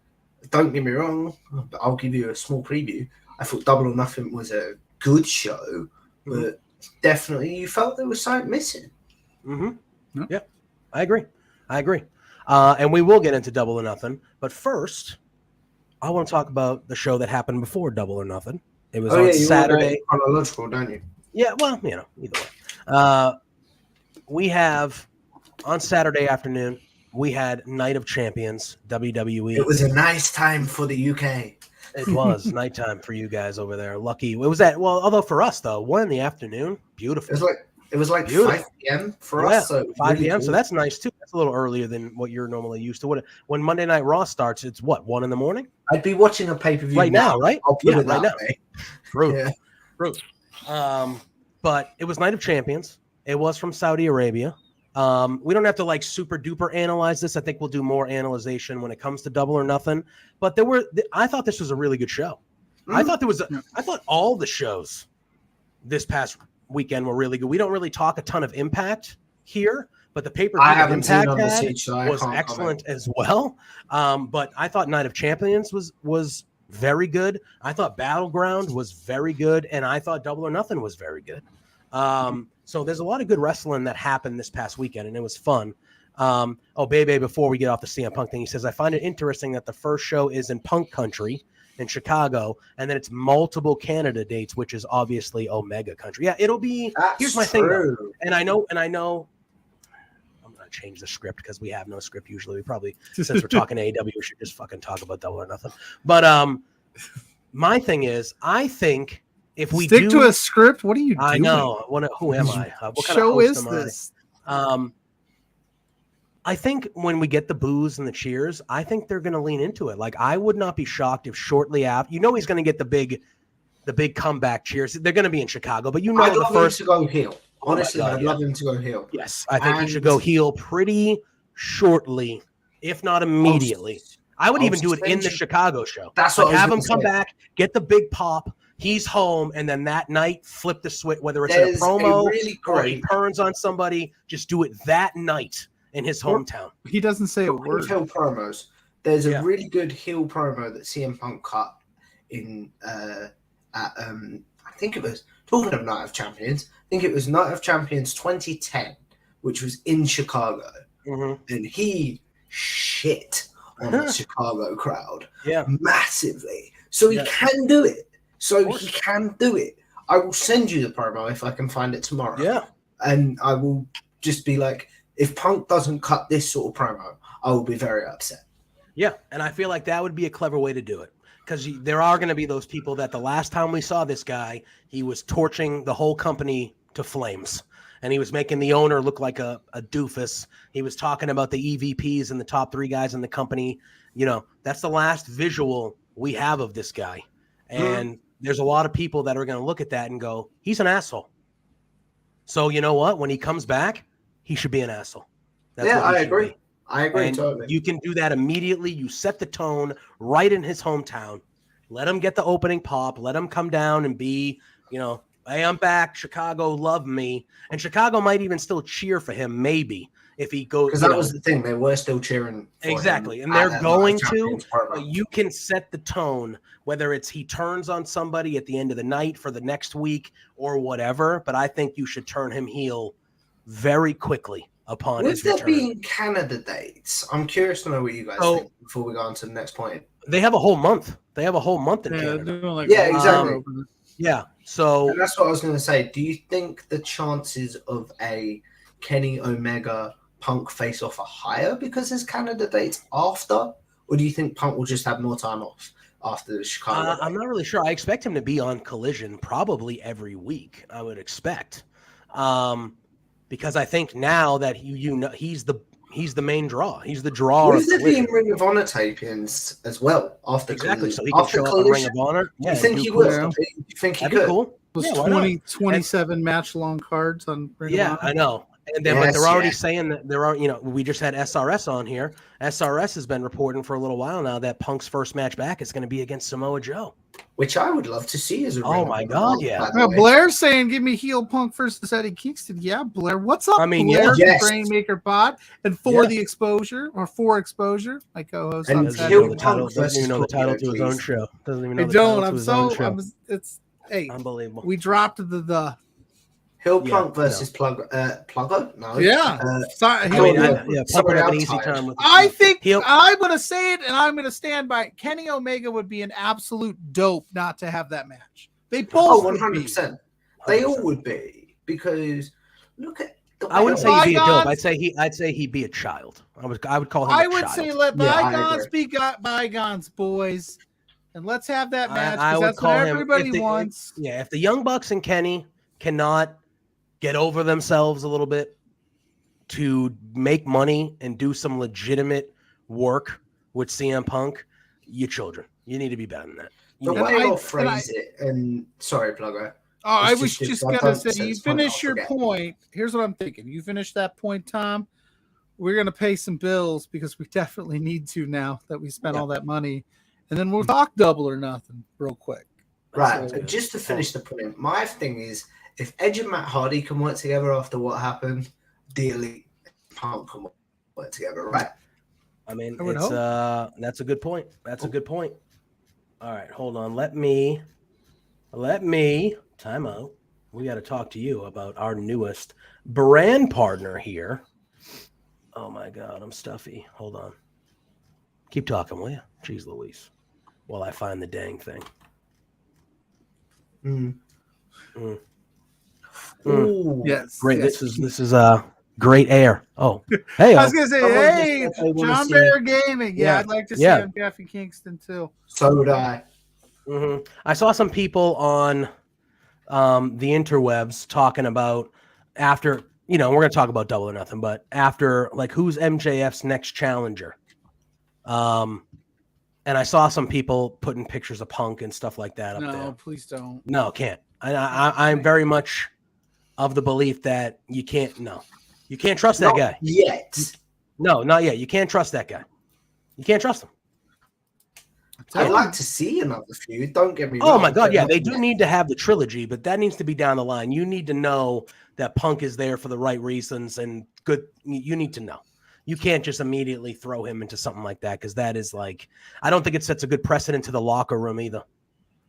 don't get me wrong, but I'll give you a small preview. I thought Double or Nothing was a good show, but definitely you felt there was something missing. Yeah, I agree. And we will get into Double or Nothing, but first, I want to talk about the show that happened before Double or Nothing. It was on Saturday. Chronological, don't you? Yeah, well, either way. We have, on Saturday afternoon, we had Night of Champions, WWE. It was a nice time for the UK. It was nighttime for you guys over there. Lucky. It was although for us, though, 1 in the afternoon, beautiful. It was like 5 p.m. for us. So 5 p.m. Cool. So that's nice, too. That's a little earlier than what you're normally used to. When Monday Night Raw starts, it's what, 1 in the morning? I'd be watching a pay-per-view right now, right? I'll put it right now. True. But it was Night of Champions. It was from Saudi Arabia. We don't have to like super duper analyze this. I think we'll do more analyzation when it comes to Double or Nothing. But I thought this was a really good show. I thought all the shows this past weekend were really good. We don't really talk a ton of Impact here, but the pay-per-view that Impact had was excellent as well. But I thought Night of Champions was very good. I thought Battleground was very good, and I thought Double or Nothing was very good. So there's a lot of good wrestling that happened this past weekend, and it was fun. Bebe, before we get off the CM Punk thing, he says, I find it interesting that the first show is in Punk country in Chicago, and then it's multiple Canada dates, which is obviously Omega country. Yeah, it'll be. Here's my thing, though. And I know. I'm gonna change the script because we have no script usually. We probably, since we're talking AEW, we should just fucking talk about Double or Nothing. But my thing is, I think if we stick to a script, what are you doing? I know. Who am I? What kind show of is this? I think when we get the boos and the cheers, I think they're going to lean into it. Like, I would not be shocked if shortly after, he's going to get the big comeback cheers. They're going to be in Chicago, but I'd love him to go heel. Honestly, I'd love him to go heel. Yes, I think he should go heel pretty shortly, if not immediately. I would I'll even do it in the send you- Chicago show. That's Like, what I was have him gonna come say. back, get the big pop. He's home, and then that night, flip the switch. Whether it's There's in a promo really or he great turns on somebody, just do it that night in his hometown. He doesn't say a word. heel promos. There's a Yeah. really good heel promo that CM Punk cut in I think it was talking of Night of Champions. I think it was Night of Champions 2010, which was in Chicago, and he shit on the Chicago crowd, massively. So he can do it. He can do it. I will send you the promo if I can find it tomorrow. Yeah, and I will just be like, if Punk doesn't cut this sort of promo, I will be very upset. Yeah, and I feel like that would be a clever way to do it, because there are going to be those people that the last time we saw this guy, he was torching the whole company to flames, and he was making the owner look like a doofus. He was talking about the EVPs and the top 3 guys in the company. You know, that's the last visual we have of this guy, and there's a lot of people that are going to look at that and go, he's an asshole. So you know what? When he comes back, he should be an asshole. That's what he I should agree. be. I agree And totally. you can do that immediately. You set the tone right in his hometown. Let him get the opening pop. Let him come down and be, you know, hey, I'm back. Chicago, love me. And Chicago might even still cheer for him, maybe, if he goes. Because that was the thing. They were still cheering. For Exactly. him And they're at going Night of to. Champions promo. But you can set the tone, whether it's he turns on somebody at the end of the night for the next week or whatever. But I think you should turn him heel very quickly upon With his there return. being Canada dates, I'm curious to know what you guys think before we go on to the next point. They have a whole month. They have a whole month in Yeah, Canada. they're doing like Yeah, exactly. Yeah. So And that's what I was going to say. Do you think the chances of a Kenny Omega Punk face off are higher because there's Canada dates after? Or do you think Punk will just have more time off after the Chicago? I'm not really sure. I expect him to be on Collision probably every week. I would expect, because I think now that you know he's the main draw. He's the draw. What of if there being Collision. Ring of Honor tapings as well after Exactly, so Collision? he can After show up in Ring Collision, of Honor. do you think he will? Do you think he That'd be could? cool. It was Yeah, why not? 27 match long cards on Ring of Yeah, Honor. I know. And then, but Yes, they're already yeah. saying that there are, you know, we just had SRS on here. SRS has been reporting for a little while now that Punk's first match back is going to be against Samoa Joe. Which I would love to see as a Oh Ring of my Honor God, belt, yeah. by the Yeah, way. Blair's saying, "Give me heel Punk versus Eddie Kingston." Yeah, Blair. What's up, I mean, Blair? yeah. from Yes. Brainmaker Pod and for Yeah. the exposure or for exposure, my co-host. And on Doesn't Saturday heel even know the morning. title. Punk Doesn't even know the versus title Claudio, to his own please. show. Doesn't even I know the don't. title to I'm his own so. show. It's hey. Unbelievable. We dropped the. Heel Yeah, Punk versus Pluggo? No. Yeah. Sorry. I heel mean, Punk. Punk Sorry, would have an I'm easy tired. time with. I think Heel- I'm going to say it, and I'm going to stand by it. Kenny Omega would be an absolute dope not to have that match. They Oh, both would be. 100%. They all would be because look at the I wouldn't say Bygones- he'd be a dope. I'd say he'd be a child. I would call him. I a would child. say let Yeah, I bygones be bygones, boys, and let's have that match I because would that's call what him- everybody if they- wants. Yeah, if the Young Bucks and Kenny cannot get over themselves a little bit to make money and do some legitimate work with CM Punk, you children, you need to be better than that. The You way need- I'll phrase it, and sorry, Pluggo. Oh, I It's was just just if I gonna don't say, say you this point, finish I'll your forget. point. Here's what I'm thinking. You finish that point, Tom. We're gonna pay some bills because we definitely need to now that we spent Yeah. all that money, and then we'll talk Double or Nothing real quick. Right, sounds but good. just to finish the point, my thing is if Edge and Matt Hardy can work together after what happened, the Elite and Punk can work together, right? I mean, I would it's hope. that's a good point. That's a good point. All right, hold on. Let me time out. We got to talk to you about our newest brand partner here. Oh my God, I'm stuffy. Hold on. Keep talking, will you? Jeez Louise. While I find the dang thing. Mm. Mm. Ooh, Yes, Great. yes. This is great air. Oh, hey. I was gonna say, Someone just hey, said they wanna John see- Bear Gaming. Yeah, Yeah, I'd like to see yeah. him, Jeff and Kingston too. So would I. I saw some people on the interwebs talking about after, we're going to talk about Double or Nothing, but after, like, who's MJF's next challenger? And I saw some people putting pictures of Punk and stuff like that up No, there. please don't. No, can't. I'm very much of the belief that you can't. No, you can't trust that Not guy. yet. No, not yet. You can't trust that guy. You can't trust him. I'd like to see another feud. Don't get me wrong. Oh my God, yeah, they do need to have the trilogy, but that needs to be down the line. You need to know that Punk is there for the right reasons and good. You need to know. You can't just immediately throw him into something like that because that is like, I don't think it sets a good precedent to the locker room either.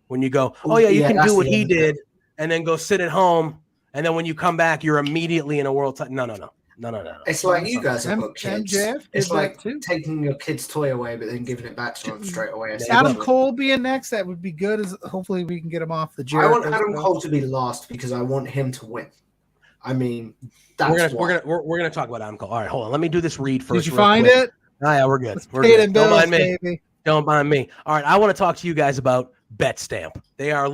When you go, oh yeah, you can do what he did, and then go sit at home, and then when you come back, you're immediately in a world title. No. It's like you guys have got kids. MJF it's like taking your kid's toy away, but then giving it back to him straight away. Adam Cole being next, that would be good. Hopefully we can get him off the Jericho. I want Adam Cole to be last because I want him to win. I mean, we're gonna talk about Adam Cole. All right, hold on. Let me do this read first. Did you find it? Oh, yeah, we're good. We're good. Don't mind me. Baby. Don't mind me. All right, I want to talk to you guys about BetStamp. They are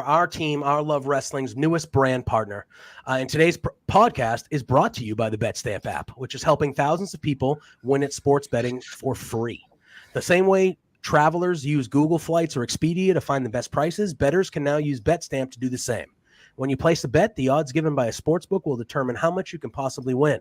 our team, our Love Wrestling's newest brand partner. And today's podcast is brought to you by the BetStamp app, which is helping thousands of people win at sports betting for free. The same way travelers use Google Flights or Expedia to find the best prices, bettors can now use BetStamp to do the same. When you place a bet, the odds given by a sportsbook will determine how much you can possibly win.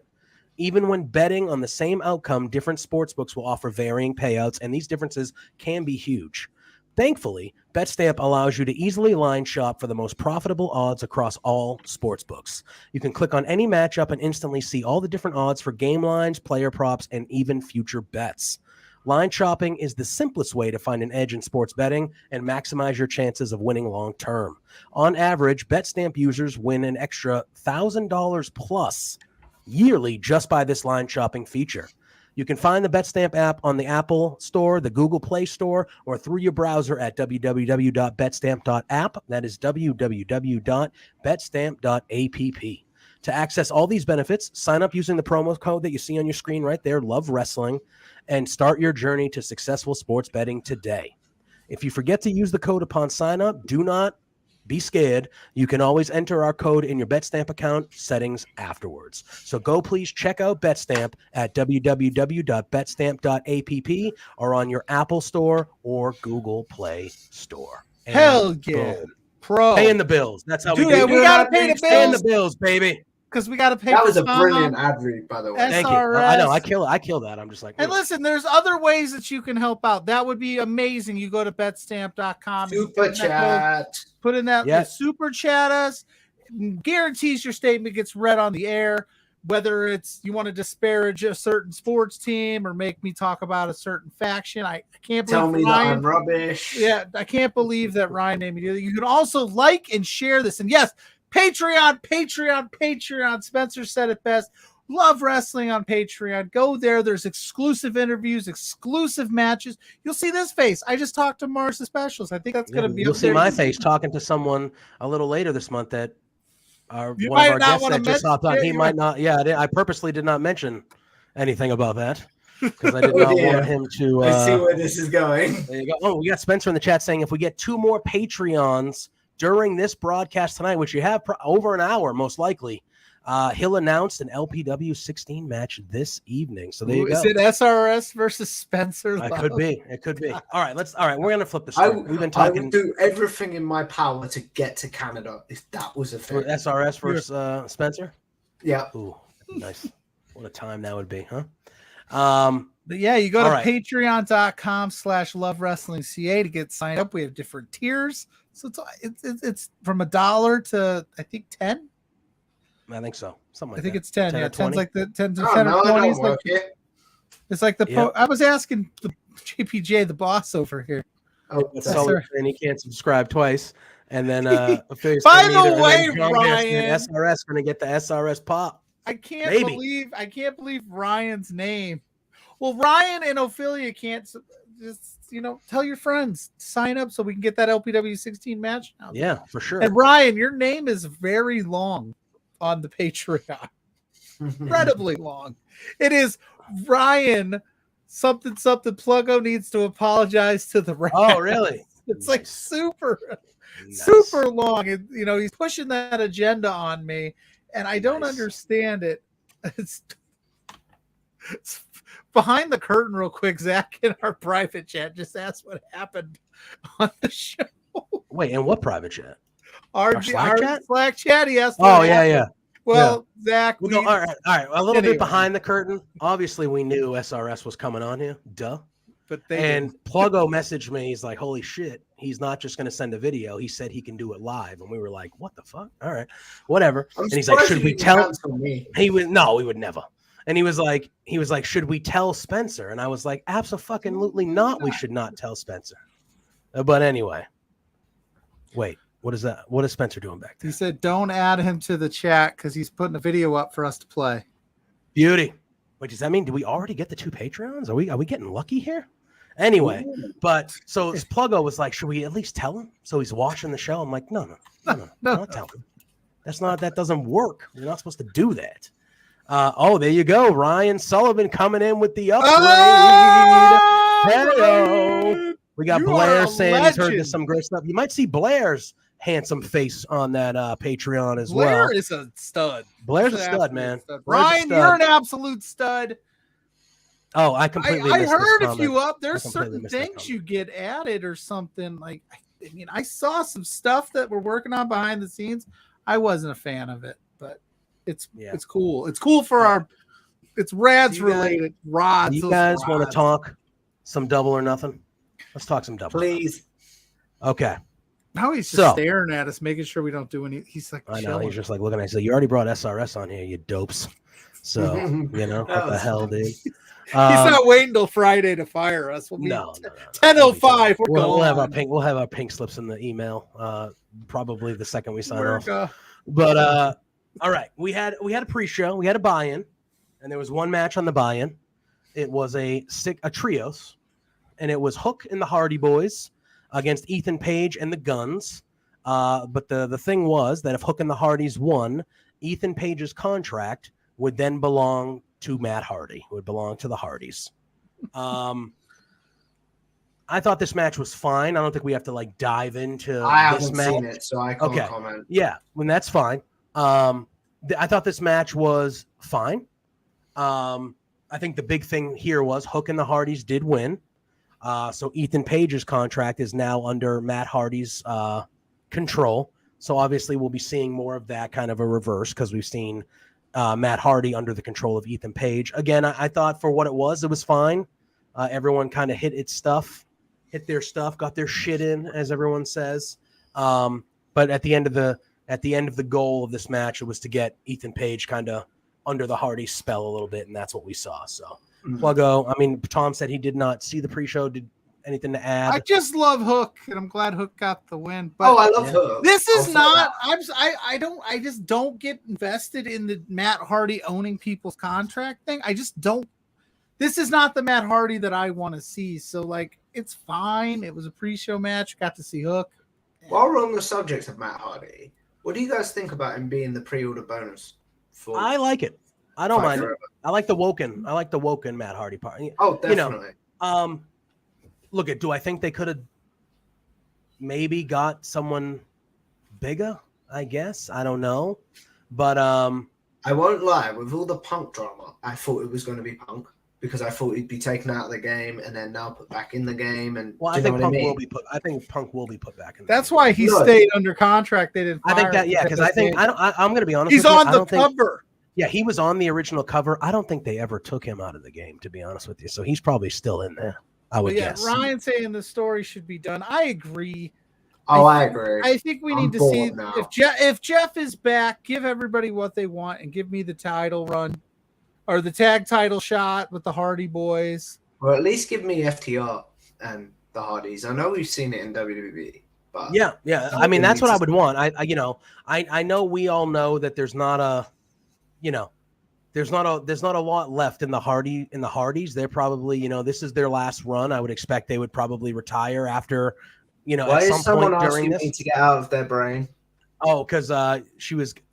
Even when betting on the same outcome, different sportsbooks will offer varying payouts, and these differences can be huge. Thankfully, BetStamp allows you to easily line shop for the most profitable odds across all sportsbooks. You can click on any matchup and instantly see all the different odds for game lines, player props, and even future bets. Line shopping is the simplest way to find an edge in sports betting and maximize your chances of winning long term. On average, BetStamp users win an extra $1,000 plus yearly just by this line shopping feature. You can find the BetStamp app on the Apple Store, the Google Play Store, or through your browser at www.betstamp.app. That is www.betstamp.app. To access all these benefits, sign up using the promo code that you see on your screen right there, Love Wrestling, and start your journey to successful sports betting today. If you forget to use the code upon sign up, do not be scared. You can always enter our code in your BetStamp account settings afterwards. So go please check out BetStamp at www.betstamp.app or on your Apple Store or Google Play Store. And hell yeah. Boom. Pro. Paying the bills. That's how we do it. We got to pay the bills. Paying the bills, baby. Because we got to pay. That was a brilliant ad read, by the way. Thank you. I know. I kill that. I'm just like. And listen, there's other ways that you can help out. That would be amazing. You go to betstamp.com. Super chat. Put in that super chat us. Guarantees your statement gets read on the air. Whether it's you want to disparage a certain sports team or make me talk about a certain faction, I can't believe tell me Ryan, that I'm rubbish. Yeah, I can't believe that Ryan named me. You can also like and share this. And yes, Patreon. Spencer said it best. Love Wrestling on Patreon. Go there. There's exclusive interviews, exclusive matches. You'll see this face. I just talked to Marcia Specials. I think that's going to be. You'll see my face talking to someone a little later this month that one of our guests that just hopped on. He might not. Yeah, I purposely did not mention anything about that because I did not want him to. I see where this is going. There you go. Oh, we got Spencer in the chat saying if we get 2 more Patreons during this broadcast tonight, which you have over an hour, most likely, he'll announce an LPW 16 match this evening. So there you go. Is it SRS versus Spencer? It could be. All right, we're gonna flip this. We've been talking. I would do everything in my power to get to Canada if that was a thing. For SRS versus Spencer. Yeah. Ooh, nice. What a time that would be, huh? But yeah, you go to patreon.com/lovewrestlingca to get signed up. We have different tiers. So it's from $1 to I think 10. I think so. Something like I think that. it's 10. 10 Yeah, or 20? 10's like the 10 to 10 or 20. It's like the I was asking the JPJ, the boss over here. Oh, and he can't subscribe twice. And then by the way, Ryan, SRS going to get the SRS pop. I can't believe Ryan's name. Well, Ryan and Ophelia can't just tell your friends, sign up so we can get that LPW 16 match now. Yeah, for sure. And Ryan, your name is very long on the Patreon. Incredibly long. It is Ryan something Pluggo needs to apologize to the rest. Oh, really? It's like super long. He's pushing that agenda on me, and I don't understand it. It's behind the curtain real quick. Zach in our private chat just asked what happened on the show. Wait, in what private chat? Our Slack chat. He asked. Oh, yeah. Well, Zach. All right. A little bit behind the curtain. Obviously, we knew SRS was coming on here. Duh. but they and Pluggo messaged me. He's like, "Holy shit! He's not just going to send a video. He said he can do it live." And we were like, "What the fuck? All right, whatever." And he's like, "Should we tell?" He was no, we would never. And he was like, "Should we tell Spencer?" And I was like, "Absolutely not. We should not tell Spencer." But anyway, wait, what is that? What is Spencer doing back there? He said, "Don't add him to the chat because he's putting a video up for us to play." Beauty. Wait, does that mean do we already get the 2 Patreons? Are we getting lucky here? Anyway, but so Pluggo was like, "Should we at least tell him?" So he's watching the show. I'm like, no, not tell him. That doesn't work. You're not supposed to do that. There you go. Ryan Sullivan coming in with the upgrade. Hello. We got Blair saying he's heard some great stuff. You might see Blair's handsome face on that Patreon as well. Blair is a stud. Blair's a stud, man. Ryan, you're an absolute stud. Oh, I completely I missed heard this if you comment. up, there's certain things you get added or something. Like, I mean, I saw some stuff that we're working on behind the scenes. I wasn't a fan of it, but it's cool. It's cool for it's Rads related. Rods. You guys want to talk some Double or Nothing? Let's talk some Double. Please. Okay. Now he's just staring at us, making sure we don't do any. He's like, I know. He's just like looking at us. So you already brought SRS on here, you dopes. So, you know, what the hell, dude? He's not waiting till Friday to fire us. We'll be 10:05. We'll have our pink slips in the email. Probably the second we sign off. But all right, we had a pre-show, we had a buy-in, and there was one match on the buy-in. It was a trios, and it was Hook and the Hardy Boys against Ethan Page and the Guns. But the thing was that if Hook and the Hardys won, Ethan Page's contract would then belong to Matt Hardy, would belong to the Hardys. I thought this match was fine. I don't think we have to like dive into this match. I haven't seen it, so I can't comment. Yeah, when that's fine. I thought this match was fine. I think the big thing here was Hook and the Hardys did win. So Ethan Page's contract is now under Matt Hardy's control. So obviously we'll be seeing more of that kind of a reverse because we've seen Matt Hardy under the control of Ethan Page. Again, I thought for what it was fine. Everyone kind of hit their stuff, got their shit in, as everyone says. But at the end of the goal of this match, it was to get Ethan Page kind of under the Hardy spell a little bit, and that's what we saw. So, Pluggo, I mean, Tom said he did not see the pre-show. Did anything to add? I just love Hook, and I'm glad Hook got the win. But I love Hook. This is not. I just don't get invested in the Matt Hardy owning people's contract thing. I just don't. This is not the Matt Hardy that I want to see. So, like, it's fine. It was a pre-show match. Got to see Hook. While we're on the subject of Matt Hardy, what do you guys think about him being the pre-order bonus? I like it. I don't mind it. I like the woken. Matt Hardy part. Oh, definitely. Look at. Do I think they could have maybe got someone bigger? I guess I don't know, but I won't lie. With all the Punk drama, I thought it was going to be Punk because I thought he'd be taken out of the game and then now put back in the game. And I think Punk will be put. I think Punk will be put back in. That's why he stayed under contract. They didn't. I think that because I think I'm going to be honest. He's on the cover. Yeah, he was on the original cover. I don't think they ever took him out of the game, to be honest with you. So he's probably still in there. I would guess. Ryan saying the story should be done. I agree. I agree. I think we need to see if Jeff is back, give everybody what they want and give me the title run or the tag title shot with the Hardy Boys. Or at least give me FTR and the Hardys. I know we've seen it in WWE. But yeah. I mean, that's what I would want. I know we all know that there's not a there's not a lot left in the Hardys. They're probably, this is their last run. I would expect they would probably retire after, why at some point during this. Me to get out of their brain? Oh, because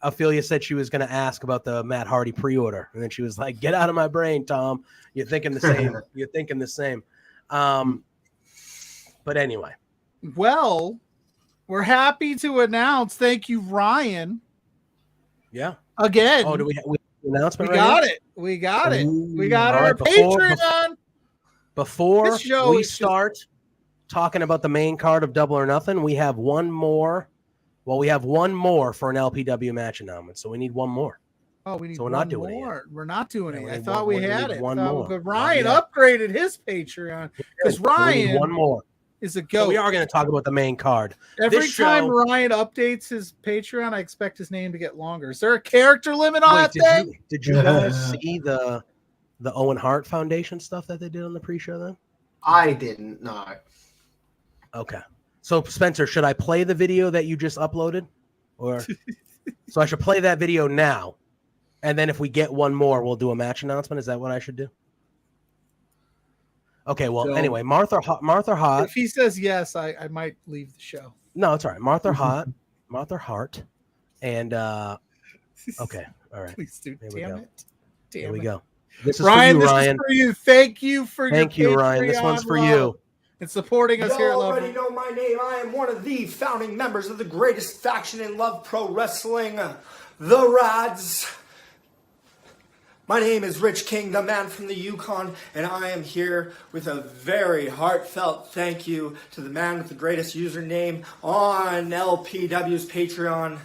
Ophelia said she was going to ask about the Matt Hardy pre-order, and then she was like, "Get out of my brain, Tom. You're thinking the same. You're thinking the same." But anyway, well, we're happy to announce. Thank you, Ryan. Yeah. Again. Oh, do we announcement? We got it. We got it. We got our Patreon. Before we start talking about the main card of Double or Nothing, we have one more. Well, we have one more for an LPW match announcement, so we need one more. Oh, we need So we're one not doing it yet. more. We're not doing Yeah, it. we I need thought one- we we had need it. one I thought- more. But Not Ryan yet. upgraded his Patreon because So we need Ryan one more. is a So goat. we are going to talk about the main card. Every This time show- Ryan updates his Patreon, I expect his name to get longer. Is there a character limit on that thing? Did you guys see the Owen Hart Foundation stuff that they did on the pre-show then? I didn't know. Okay. So Spencer, should I play the video that you just uploaded? Or so I should play that video now. And then if we get one more, we'll do a match announcement. Is that what I should do? Okay, well, So- anyway, Martha Hart. If he says yes, I might leave the show. No, it's all right. Martha Hart. And okay, all right. Please do. Here we Damn go. it. Damn Here we it. go. This is Ryan, for you, this Ryan. is for you. Thank you for Thank your you, Ryan. This Patreon one's for love you. and supporting us You here at already Love. know my name. I am one of the founding members of the greatest faction in Love Pro Wrestling, the Rads. My name is Rich King, the man from the Yukon, and I am here with a very heartfelt thank you to the man with the greatest username on LPW's Patreon.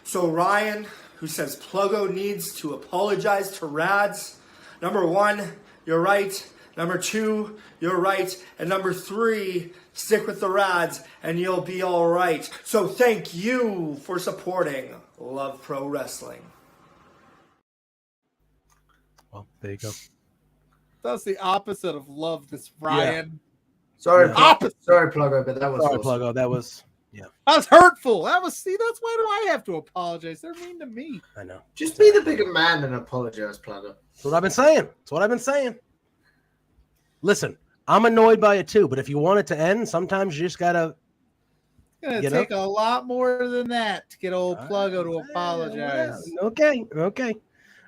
So Ryan, who says Pluggo needs to apologize to Rads. Number 1, you're right. Number 2, you're right. And number 3, stick with the Rads and you'll be all right. So thank you for supporting Love Pro Wrestling. Well, there you go. That's the opposite of love, this Ryan. Sorry, Yeah. sorry, Pluggo, but that was Sorry, awesome. Pluggo. That was That was hurtful. See, that's why do I have to apologize? They're mean to me. I know. Just be the bigger man and apologize, Pluggo. That's what I've been saying. Listen, I'm annoyed by it too, but if you want it to end, sometimes you just gotta. It's going to Get take a lot more than that to get old Pluggo to apologize. Okay.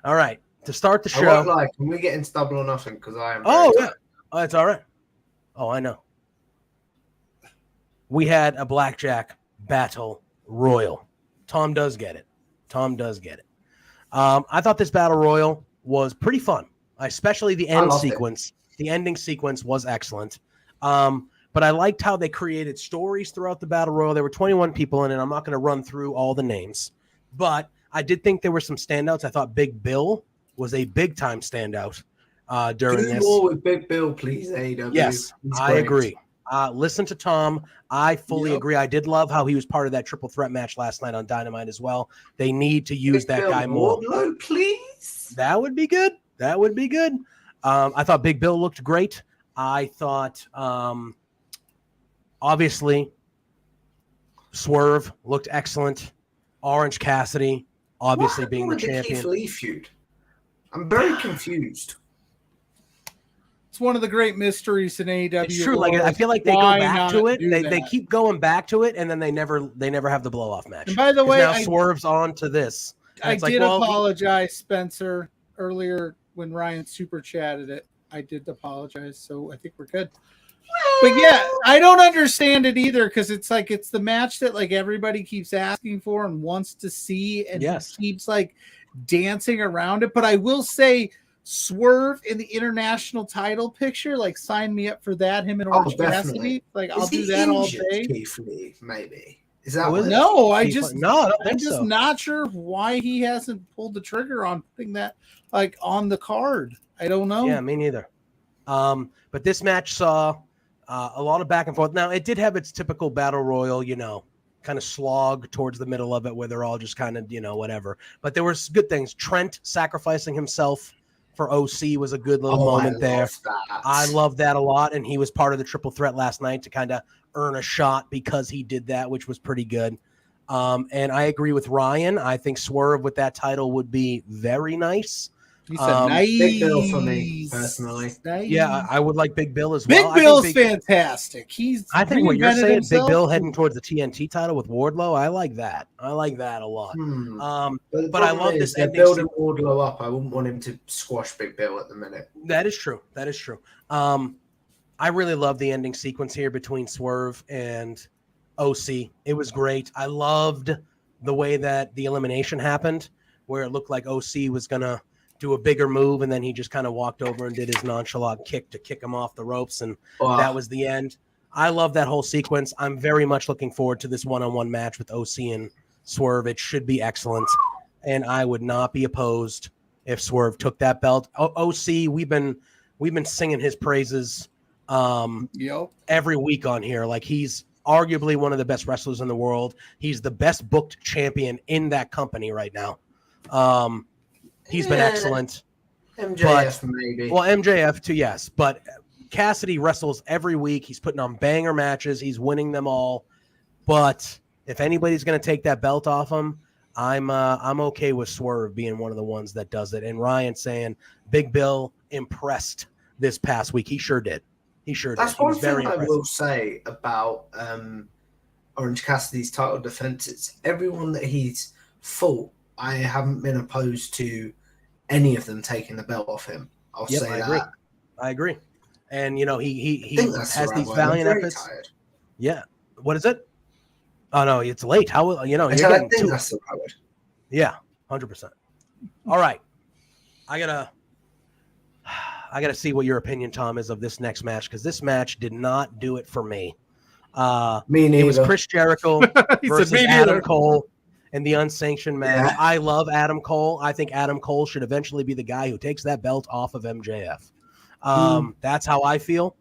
All right. To start the I won't show. lie, can we get in Double or Nothing? Because I am. Oh, very yeah. Oh, it's all right. Oh, I know. We had a blackjack battle royal. Tom does get it. I thought this battle royal was pretty fun, especially the end loved it. sequence. The ending sequence was excellent. But I liked how they created stories throughout the battle royal. There were 21 people in it. I'm not going to run through all the names, but I did think there were some standouts. I thought Big Bill was a big time standout during Do this. more with Big Bill, please, AEW. Yes, He's I great. agree. Listen to Tom. I fully Yep. agree. I did love how he was part of that triple threat match last night on Dynamite as well. They need to use Big that Bill guy more. Wardlow, please. That would be good. I thought Big Bill looked great. I thought, obviously, Swerve looked excellent. Orange Cassidy, obviously What being the happened with champion. Keith Lee feud? I'm very confused. It's one of the great mysteries in AEW. It's true. Like I feel like they go Why back not to it. do They that? keep going back to it, and then they never have the blow off match. And by the 'Cause way, now I Swerve's on to this. And I it's like, did well, apologize, Spencer, earlier when Ryan super chatted it. I did apologize, so I think we're good. But yeah, I don't understand it either because it's like it's the match that like everybody keeps asking for and wants to see, and Yes. he keeps like dancing around it. But I will say, Swerve in the international title picture, like sign me up for that. Him and Orange definitely. Cassidy, like Is I'll he do that all injured, day. Keith Lee, maybe. Is that Who what is it it? No, I Keith just Lee. No, I don't I'm think just so. not sure why he hasn't pulled the trigger on putting that like on the card. I don't know. Yeah, me neither. But this match saw a lot of back and forth. Now, it did have its typical battle royal, kind of slog towards the middle of it where they're all just kind of, whatever. But there was good things. Trent sacrificing himself for OC was a good little moment there. I love that a lot. And he was part of the triple threat last night to kind of earn a shot because he did that, which was pretty good. And I agree with Ryan. I think Swerve with that title would be very nice. He said nice. Big Bill for me, personally. Nice. Yeah, I would like Big Bill as Big well. I think Bill's fantastic. I think what you're reinvented saying, himself. Big Bill heading towards the TNT title with Wardlow, I like that. I like that a lot. the But I problem love is this they're ending building Wardlow up. I wouldn't want him to squash Big Bill at the minute. That is true. I really love the ending sequence here between Swerve and OC. It was great. I loved the way that the elimination happened, where it looked like OC was going to do a bigger move, and then he just kind of walked over and did his nonchalant kick to kick him off the ropes, and that was the end. I love that whole sequence. I'm very much looking forward to this one-on-one match with OC and Swerve. It should be excellent. and I would not be opposed if Swerve took that belt. OC, we've been singing his praises every week on here. Like, he's arguably one of the best wrestlers in the world. He's the best booked champion in that company right now. He's been excellent. MJF maybe. Well, MJF too, yes. But Cassidy wrestles every week. He's putting on banger matches. He's winning them all. But if anybody's going to take that belt off him, I'm okay with Swerve being one of the ones that does it. And Ryan saying Big Bill impressed this past week. He sure did. He sure did. That's one thing I will say about Orange Cassidy's title defenses. Everyone that he's fought, I haven't been opposed to any of them taking the belt off him. I'll say that. I agree. And, you know, he has these valiant efforts. Tired. Yeah. What is it? Oh, no, it's late. How, you know, I think that's the right word. Yeah, 100%. All right. I gotta see what your opinion, Tom, is of this next match, because this match did not do it for me. Me neither. It was Chris Jericho versus Adam Cole in the unsanctioned match. Yeah. I love Adam Cole. I think Adam Cole should eventually be the guy who takes that belt off of MJF. That's how I feel.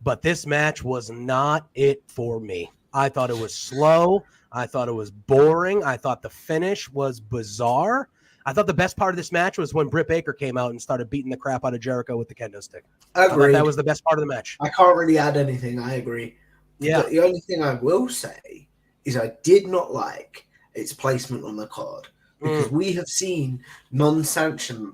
But this match was not it for me. I thought it was slow. I thought it was boring. I thought the finish was bizarre. I thought the best part of this match was when Britt Baker came out and started beating the crap out of Jericho with the kendo stick. I thought that was the best part of the match. I can't really add anything. I agree. Yeah. But the only thing I will say is I did not like its placement on the card, because we have seen non-sanctioned,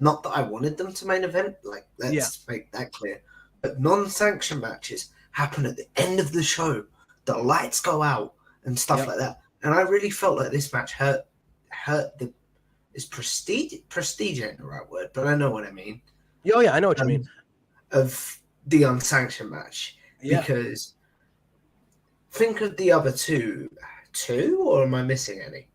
not that I wanted them to main event, like, let's make that clear, but non-sanctioned matches happen at the end of the show. The lights go out and stuff like that. And I really felt like this match hurt is prestige ain't the right word, but I know what I mean. Oh yeah, I know what you mean. Of the unsanctioned match. Because think of the other two, or am I missing any?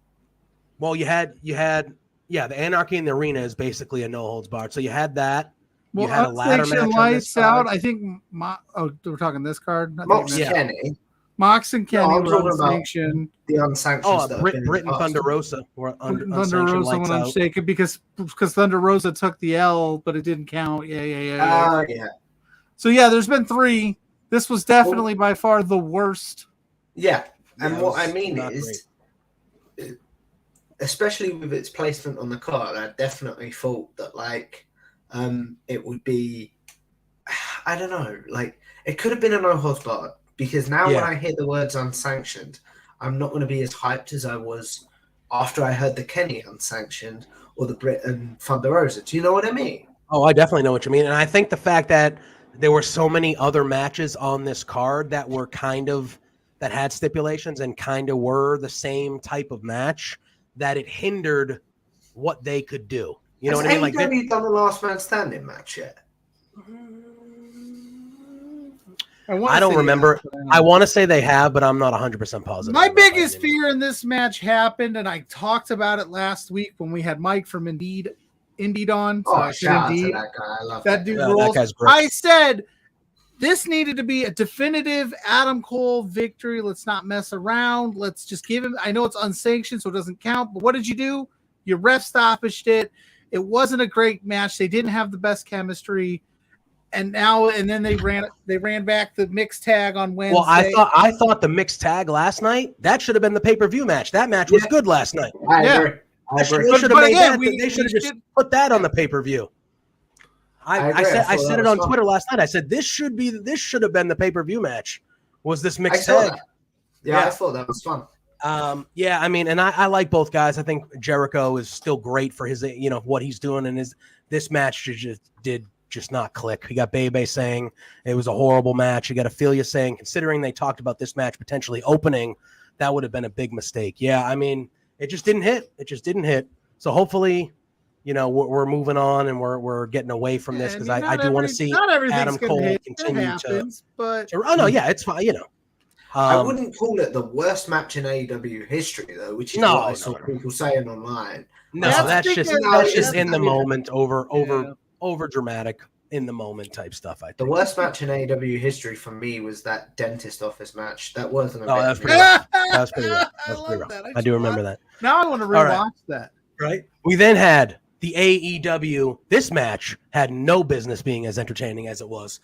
Well, you had the Anarchy in the Arena is basically a no holds barred. So you had that. Well, you had a ladder match lights out. I think we're talking this card. Kenny. Mox and Kenny were unsanctioned. The unsanctioned stuff. Britt and Thunder Rosa were Thunder Rosa when I'm shaken because Thunder Rosa took the L, but it didn't count. Yeah. So there's been 3. This was definitely by far the worst. Yeah, and what I mean is, especially with its placement on the card, I definitely thought that it would be, I don't know, like it could have been a no holds barred. Because now when I hear the words unsanctioned, I'm not going to be as hyped as I was after I heard the Kenny unsanctioned or the Britt and Thunder Rosa. Do you know what I mean? Oh, I definitely know what you mean. And I think the fact that there were so many other matches on this card that were that had stipulations and kind of were the same type of match, that it hindered what they could do. You know what I mean? Like, have you done the last man standing match yet? I don't remember. I want to say they have, but I'm not 100% positive. My biggest fear in this match happened, and I talked about it last week when we had Mike from Indeed on. So shout out to that guy. I love that dude. Rules. That guy's great. I said this needed to be a definitive Adam Cole victory. Let's not mess around. Let's just give him. I know it's unsanctioned, so it doesn't count. But what did you do? You ref stoppaged it. It wasn't a great match. They didn't have the best chemistry. And then they ran back the mixed tag on Wednesday. Well, I thought the mixed tag last night, that should have been the pay-per-view match. That match was good last night. I agree. They should have just put that on the pay-per-view. I said it on Twitter last night. I said this should have been the pay-per-view match. Was this mixed tag? I thought that was fun. I mean, and I like both guys. I think Jericho is still great for his, what he's doing, and this match did not click. You got Bebe saying it was a horrible match. You got Ophelia saying, considering they talked about this match potentially opening, that would have been a big mistake. Yeah, I mean, it just didn't hit. So hopefully, we're moving on and we're getting away from this, because I do want to see Adam Cole continue but it's fine. I wouldn't call it the worst match in AEW history, though, which is what I saw people saying online. No, that's just in the moment, over dramatic in the moment type stuff. I think the worst match in AEW history for me was that dentist office match. That wasn't a that was pretty rough. That was pretty rough. I do remember that. Now I want to rewatch that. Right. We then had the AEW. This match had no business being as entertaining as it was.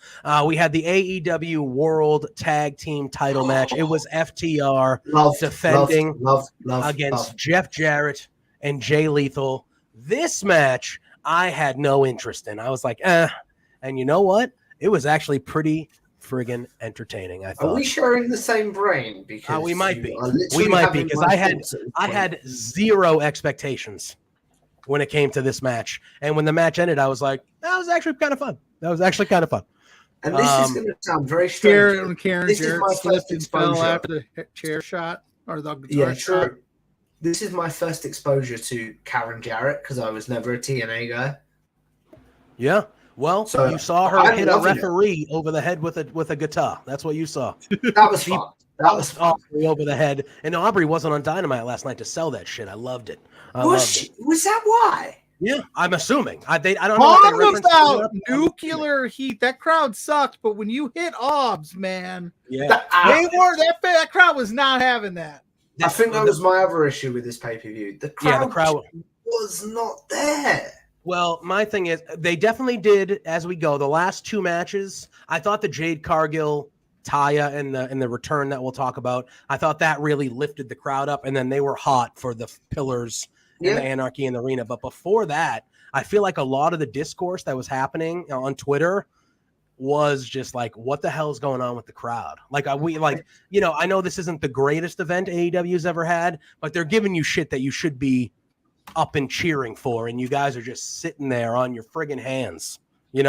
We had the AEW World Tag Team Title match. It was FTR defending against Jeff Jarrett and Jay Lethal. This match I had no interest in. I was like, eh. And you know what? It was actually pretty friggin' entertaining. I thought. Are we sharing the same brain? Because we might be. We might be because I had zero expectations when it came to this match, and when the match ended, I was like, "That was actually kind of fun." And this is going to sound very strange. Karen this Jarrett is my slipped first and fell exposure. after the chair shot or the guitar shot. True. This is my first exposure to Karen Jarrett because I was never a TNA guy. Yeah. Well, so you saw her hit a referee over the head with a guitar. That's what you saw. That was fun. That was fun. Over the head. And Aubrey wasn't on Dynamite last night to sell that shit. I loved it. Was that why? Yeah, I'm assuming. I don't know. Talk about nuclear heat. That crowd sucked, but when you hit Obs, man, that crowd was not having that. I think that was my other issue with this pay-per-view. The crowd was not there. Well, my thing is, they definitely did as we go. The last two matches, I thought the Jade Cargill, Taya, and the return that we'll talk about, I thought that really lifted the crowd up, and then they were hot for the Pillars and the Anarchy in the Arena. But before that, I feel like a lot of the discourse that was happening on Twitter was just like, what the hell is going on with the crowd? Like, I know this isn't the greatest event AEW's ever had, but they're giving you shit that you should be up and cheering for, and you guys are just sitting there on your friggin' hands. What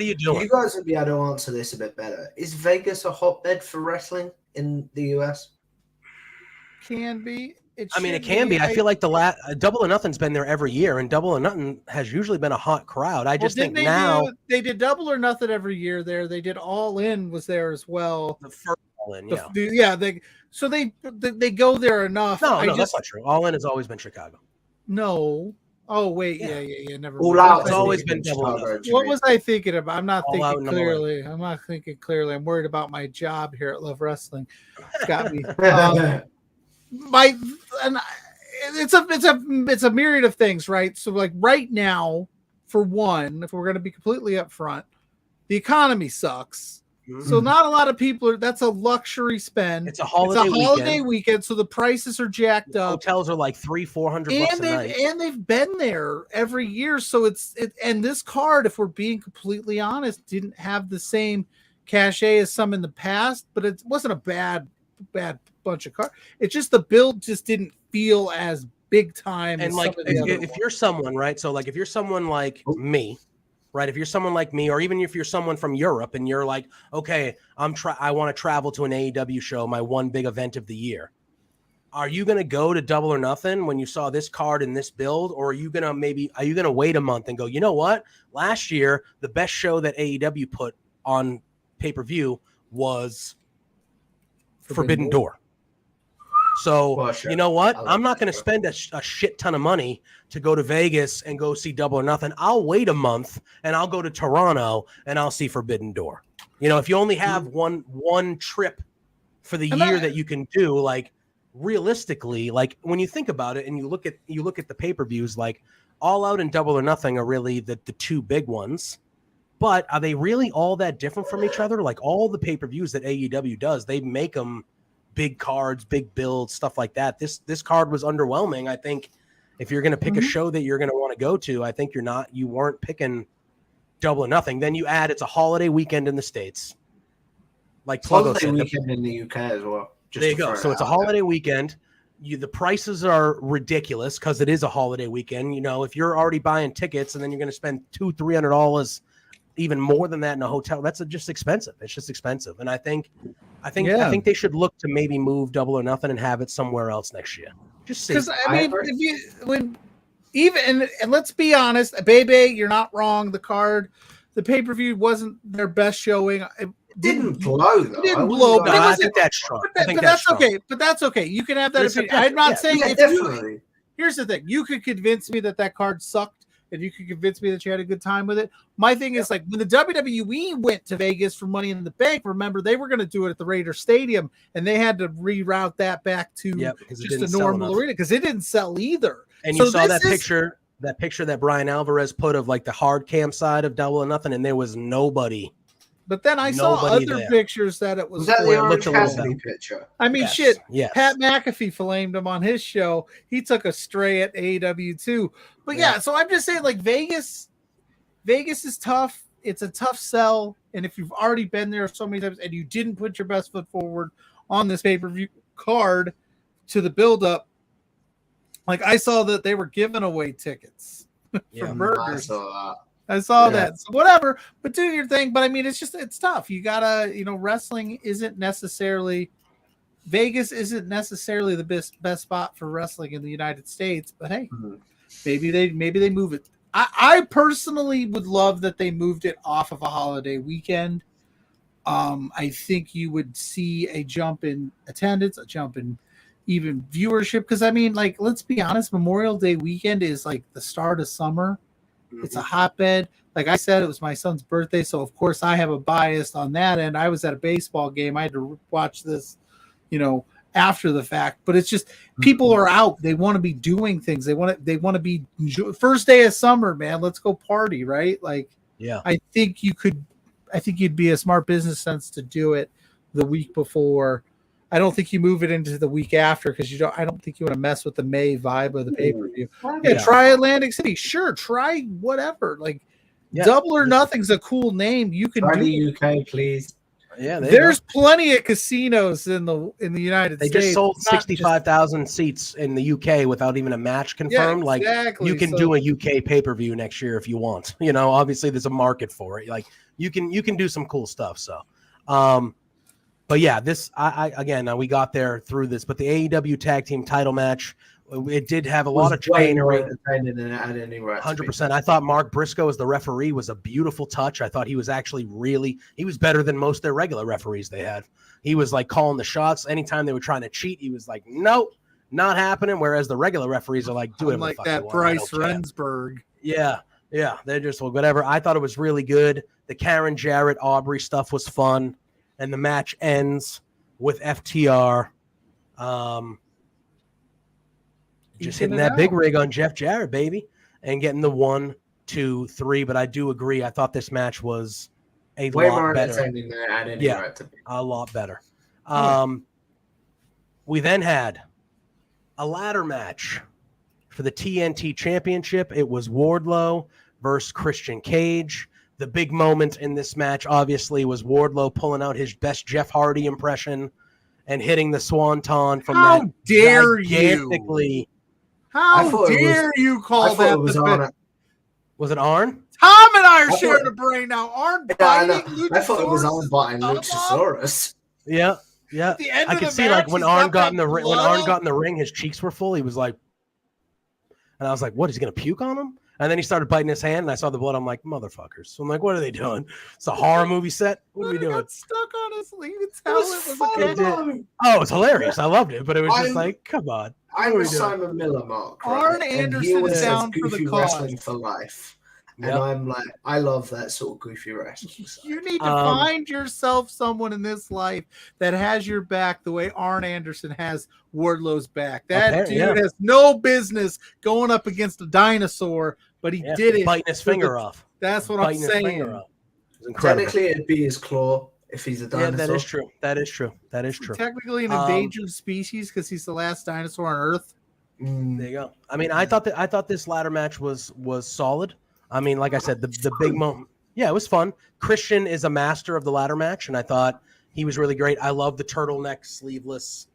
are you doing? You guys would be able to answer this a bit better. Is Vegas a hotbed for wrestling in the US? Can be. It can be. I feel like the Double or Nothing's been there every year, and Double or Nothing has usually been a hot crowd. I just think now they did Double or Nothing every year there. They did All In was there as well. The first All In, they go there enough. No, that's not true. All In has always been Chicago. No. Oh wait, yeah. Never. It's always been Double or Nothing. What was I thinking about? I'm not thinking clearly. I'm worried about my job here at Love Wrestling. It's got me. It's a myriad of things, right? So like right now, for one, if we're going to be completely upfront, the economy sucks. Mm-hmm. So not a lot of people that's a luxury spend. It's a holiday weekend, so the prices are jacked up. Hotels are like $300-$400 a night. And they've been there every year. So and this card, if we're being completely honest, didn't have the same cachet as some in the past, but it wasn't a bad bunch of cards. It's just the build just didn't feel as big time. And like if you're someone, right? So like if you're someone like me, right? If you're someone like me, or even if you're someone from Europe and you're like, okay, I want to travel to an AEW show, my one big event of the year. Are you going to go to Double or Nothing when you saw this card and this build? Or are you going to wait a month and go, you know what? Last year, the best show that AEW put on pay-per-view was Forbidden Door. So, you know what? I'm not going to spend a shit ton of money to go to Vegas and go see Double or Nothing. I'll wait a month and I'll go to Toronto and I'll see Forbidden Door. If you only have one trip for the year that you can do, like realistically, like when you think about it and you look at the pay-per-views, like All Out and Double or Nothing are really the two big ones. But are they really all that different from each other? Like all the pay-per-views that AEW does, they make them big cards, big builds, stuff like that. This card was underwhelming. I think if you're going to pick a show that you're going to want to go to, I think you weren't picking Double or Nothing. Then you add it's a holiday weekend in the States. Like Pluggo said, weekend in the UK as well. There you go. So it's a holiday weekend. The prices are ridiculous because it is a holiday weekend. If you're already buying tickets and then you're going to spend $200-$300 even more than that in a hotel, that's just expensive. It's just expensive. And I think they should look to maybe move Double or Nothing and have it somewhere else next year. Just because and let's be honest, baby, you're not wrong. The pay-per-view wasn't their best showing. It didn't blow though. It didn't blow, but I think that's strong. But that's okay. But that's okay. You can have that opinion. I'm not saying. Here's the thing: you could convince me that card sucked and you could convince me that you had a good time with it. My thing is like when the WWE went to Vegas for Money in the Bank, remember they were going to do it at the Raider Stadium, and they had to reroute that back to just a normal arena because it didn't sell either. And you saw that picture that Brian Alvarez put of like the hard cam side of Double or Nothing, and there was nobody. But then I saw other pictures that it was. Was that the Orange Cassidy picture? I mean, shit. Yes. Pat McAfee flamed him on his show. He took a stray at AEW too. But yeah, so I'm just saying, like Vegas is tough. It's a tough sell, and if you've already been there so many times and you didn't put your best foot forward on this pay-per-view card to the build-up, like I saw that they were giving away tickets for burgers. I saw that. So whatever, but do your thing. But I mean, it's tough. You gotta, wrestling isn't necessarily Vegas isn't necessarily the best spot for wrestling in the United States. But hey, maybe they move it. I personally would love that they moved it off of a holiday weekend. I think you would see a jump in attendance, a jump in even viewership. Because I mean, like, let's be honest, Memorial Day weekend is like the start of summer. It's a hotbed. Like I said, it was my son's birthday, so of course I have a bias on that end. I was at a baseball game. I had to watch this, after the fact. But it's just people are out. They want to be doing things. They want to be first day of summer, man. Let's go party, right? Like, I think you'd be a smart business sense to do it the week before. I don't think you move it into the week after because I don't think you want to mess with the May vibe of the pay-per-view. Try Atlantic City. Sure, try whatever. Like Double or Nothing's a cool name. You can do the UK, please. Yeah, there's plenty of casinos in the United States. They just sold 65,000 seats in the UK without even a match confirmed. Yeah, exactly. Like you can do a UK pay-per-view next year if you want. Obviously there's a market for it. Like you can do some cool stuff. So but yeah, we got there through this, but the AEW tag team title match, it did have a lot of chicanery. 100%. I thought Mark Briscoe as the referee was a beautiful touch. I thought he was actually he was better than most of their regular referees they had. He was like calling the shots. Anytime they were trying to cheat, he was like, nope, not happening. Whereas the regular referees are like, do it like that Bryce Rensburg. Yeah. They're just whatever. I thought it was really good. The Karen Jarrett Aubrey stuff was fun. And the match ends with FTR just hitting that big rig on Jeff Jarrett, baby, and getting the 1, 2, 3. But I do agree. I thought this match was a lot better. A lot better. We then had a ladder match for the TNT Championship. It was Wardlow versus Christian Cage. The big moment in this match, obviously, was Wardlow pulling out his best Jeff Hardy impression and hitting the swanton from How that dare gigantically. You? How dare you call that the Was it Arn? Tom and I are sharing a brain now. Arn biting Luchasaurus. I thought it was Arn biting Luchasaurus. Yeah. I could see like when Arn got in the ring, his cheeks were full. He was like, and I was like, what, is he gonna puke on him? And then he started biting his hand, and I saw the blood. I'm like, motherfuckers. So I'm like, what are they doing? It's a horror movie set. What are we doing? Got stuck on his leg. Oh, it's hilarious. I loved it, but it was just like, come on. I'm a Simon Miller mark. Arn Anderson is down for the cause. Wrestling for life. And I'm like, I love that sort of goofy wrestling. You need to find yourself someone in this life that has your back the way Arn Anderson has Wardlow's back. That dude has no business going up against a dinosaur, but he did it. Biting his finger off. That's what I'm saying. Technically, it'd be his claw if he's a dinosaur. Yeah, that is true. Technically an endangered species because he's the last dinosaur on Earth. There you go. I mean, I thought this ladder match was solid. I mean, like I said, the big moment. Yeah, it was fun. Christian is a master of the ladder match, and I thought he was really great. I love the turtleneck sleeveless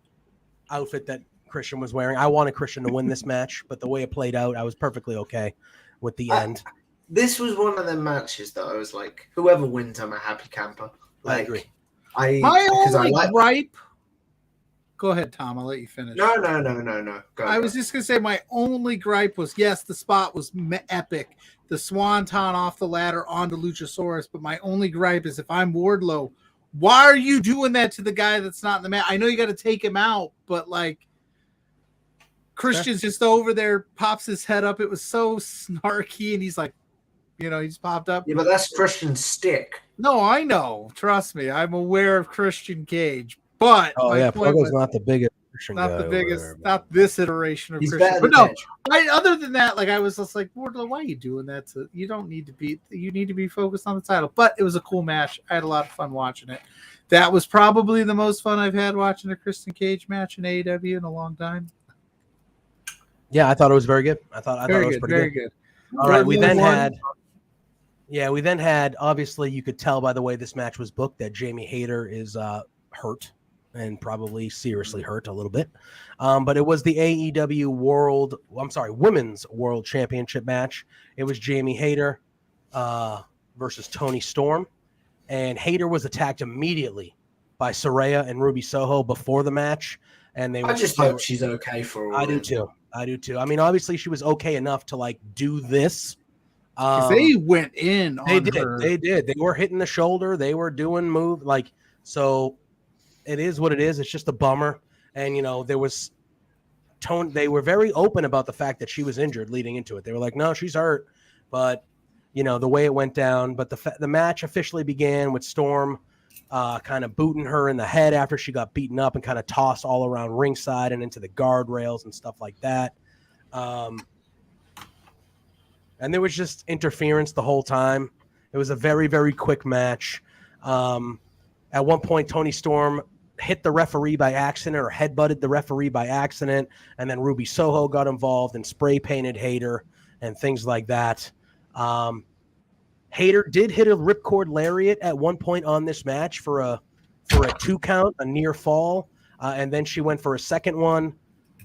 outfit that Christian was wearing. I wanted Christian to win this match, but the way it played out, I was perfectly okay with the end. This was one of the matches that I was like, whoever wins, I'm a happy camper. Like, I agree. My only gripe. Go ahead, Tom. I'll let you finish. No. I was just going to say my only gripe was, yes, the spot was epic. The swanton off the ladder onto Luchasaurus. But my only gripe is if I'm Wardlow, why are you doing that to the guy that's not in the match? I know you got to take him out, but like, Christian's just over there, pops his head up. It was so snarky, and he's like, he just popped up. Yeah, but that's Christian's stick. No, I know. Trust me, I'm aware of Christian Cage. But Pluggo's not the biggest Christian not guy the biggest, there, not this iteration of He's Christian. better But than no, other than that, like I was just like, Wardlow, why are you doing that? You don't need to be. You need to be focused on the title. But it was a cool match. I had a lot of fun watching it. That was probably the most fun I've had watching a Christian Cage match in AEW in a long time. Yeah, I thought it was very good. I thought it was pretty very good. All right, we then had, obviously you could tell by the way this match was booked that Jamie Hayter is hurt and probably seriously hurt a little bit. But it was the AEW Women's World Championship match. It was Jamie Hayter versus Toni Storm. And Hayter was attacked immediately by Saraya and Ruby Soho before the match. And I just hope she's okay for all. I do too. I mean, obviously she was okay enough to like do this. They went in on her. They did. They were hitting the shoulder. They were doing move so it is what it is. It's just a bummer. And there was they were very open about the fact that she was injured leading into it. They were like, no, she's hurt. But the way it went down, but the match officially began with Storm kind of booting her in the head after she got beaten up and kind of tossed all around ringside and into the guardrails and stuff like that. And there was just interference the whole time. It was a very, very quick match. At one point, Toni Storm hit the referee by accident or headbutted the referee by accident, and then Ruby Soho got involved and spray painted Hayter and things like that. Hayter did hit a ripcord lariat at one point on this match for a 2 count, a near fall, and then she went for a second one,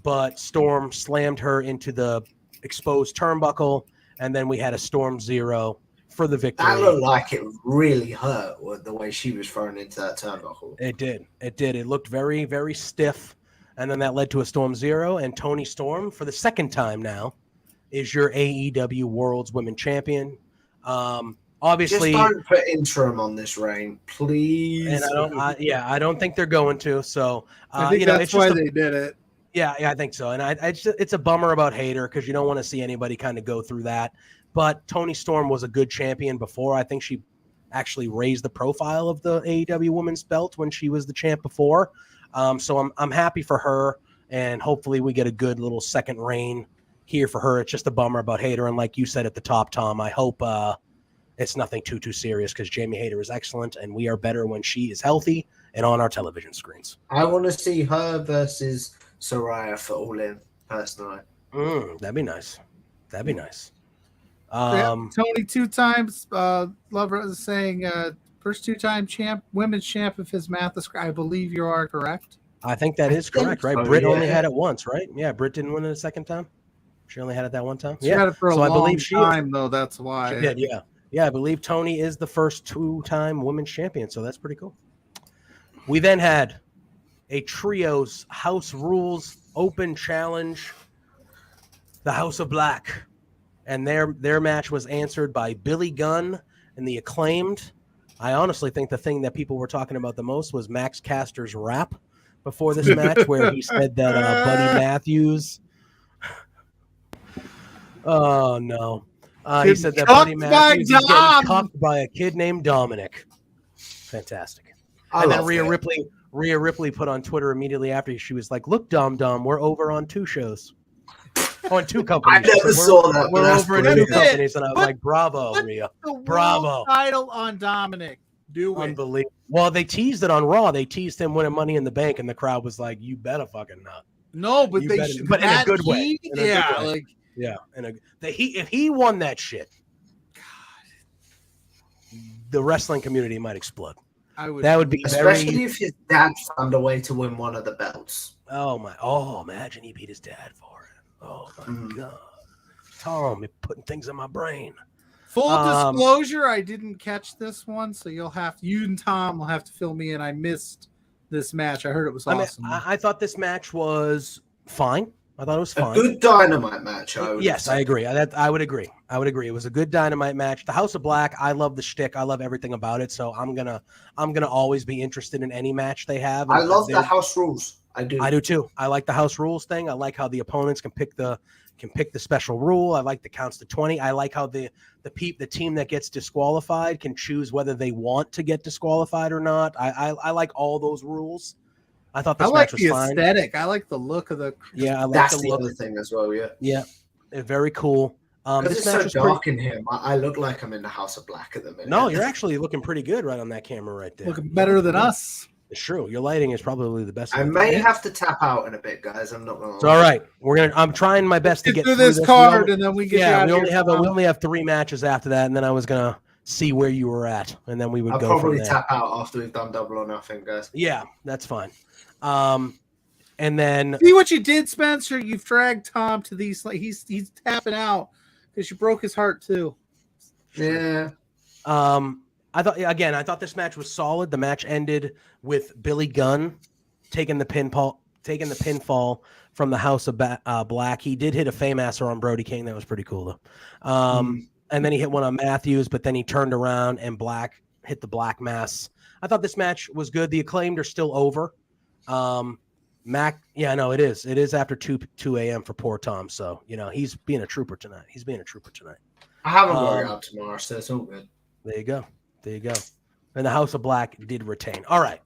but Storm slammed her into the exposed turnbuckle, and then we had a Storm Zero for the victory. That looked like it really hurt with the way she was thrown into that turnbuckle. It did. It looked very, very stiff, and then that led to a Storm Zero, and Toni Storm, for the second time now, is your AEW World's Women Champion. Obviously, just don't put interim on this reign, please. And I don't think they're going to. So I think that's why they did it. Yeah, I think so. And it's a bummer about Hayter because you don't want to see anybody kind of go through that. But Toni Storm was a good champion before. I think she actually raised the profile of the AEW Women's Belt when she was the champ before. So I'm happy for her, and hopefully we get a good little second reign here for her. It's just a bummer about Hayter, and like you said at the top, Tom, I hope it's nothing too serious because Jamie Hayter is excellent, and we are better when she is healthy and on our television screens. I want to see her versus Saraya for All In, personally. That'd be nice. Tony 2 times. Lover is saying first 2-time champ, women's champ. If his math is correct, I believe you are correct. I think that is correct, right? Britt only had it once, right? Yeah, Britt didn't win it a second time. She only had it that one time. She had it for a long time, though. That's why. She did, yeah. Yeah, I believe Toni is the first 2-time women's champion, so that's pretty cool. We then had a trios House Rules Open Challenge, the House of Black, and their match was answered by Billy Gunn and the Acclaimed. I honestly think the thing that people were talking about the most was Max Caster's rap before this match, where he said that Buddy Matthews. Oh no. He said that Buddy Matthews is getting cuffed by a kid named Dominic. Fantastic. And then Rhea Ripley put on Twitter immediately after she was like, "Look, Dom, we're over on 2 shows, on 2 companies." I never saw that. We're over in 2 companies, and I was like, "Bravo, Rhea! Bravo!" Title on Dominic. Do it. Unbelievable. Well, they teased it on Raw. They teased him winning Money in the Bank, and the crowd was like, "You better fucking not." No, but but in a good way. Yeah, if he won that shit, the wrestling community might explode. That would be especially if his dad found a way to win one of the belts. Imagine he beat his dad for it. Oh my God. Tom, you're putting things in my brain. Full disclosure, I didn't catch this one, so you and Tom will have to fill me in. I missed this match. I heard it was awesome. I thought this match was fine. I thought it was fine. A good Dynamite match. Yes, I agree. I would agree. It was a good Dynamite match. The House of Black, I love the shtick. I love everything about it. So I'm gonna always be interested in any match they have. I love the House Rules. I do. I do too. I like the house rules thing. I like how the opponents can pick the special rule. I like the counts to 20. I like how the team that gets disqualified can choose whether they want to get disqualified or not. I like all those rules. I thought this match was fine. Aesthetic. I like the look of the. Yeah, I like That's the look. other thing as well. Yeah. Yeah, very cool. Because This it's match so was dark in here. I look like I'm in the House of Black at the minute. No, you're actually looking pretty good right on that camera right there. Looking better than us. It's true. Your lighting is probably the best. I may have to tap out in a bit, guys. I'm not gonna. It's all right. I'm trying my best to get through through this card, and then we get. Yeah, we only have 3 matches after that, and then I was gonna see where you were at, and then we would go. I'll probably from there. tap out after we've done Double or Nothing, guys. Yeah, that's fine. And then see what you did, Spencer. You've dragged Tom to these. Like he's tapping out because you broke his heart too. Yeah. I thought this match was solid. The match ended with Billy Gunn taking the pinfall from the House of Black. He did hit a Fameasser on Brody King. That was pretty cool though. And then he hit one on Matthews, but then he turned around and Black hit the Black Mass. I thought this match was good. The Acclaimed are still over. Mac, yeah, no, it is. It is after 2 a.m. for poor Tom. So, he's being a trooper tonight. I haven't worked out tomorrow, so it's all good. There you go. And the House of Black did retain. All right.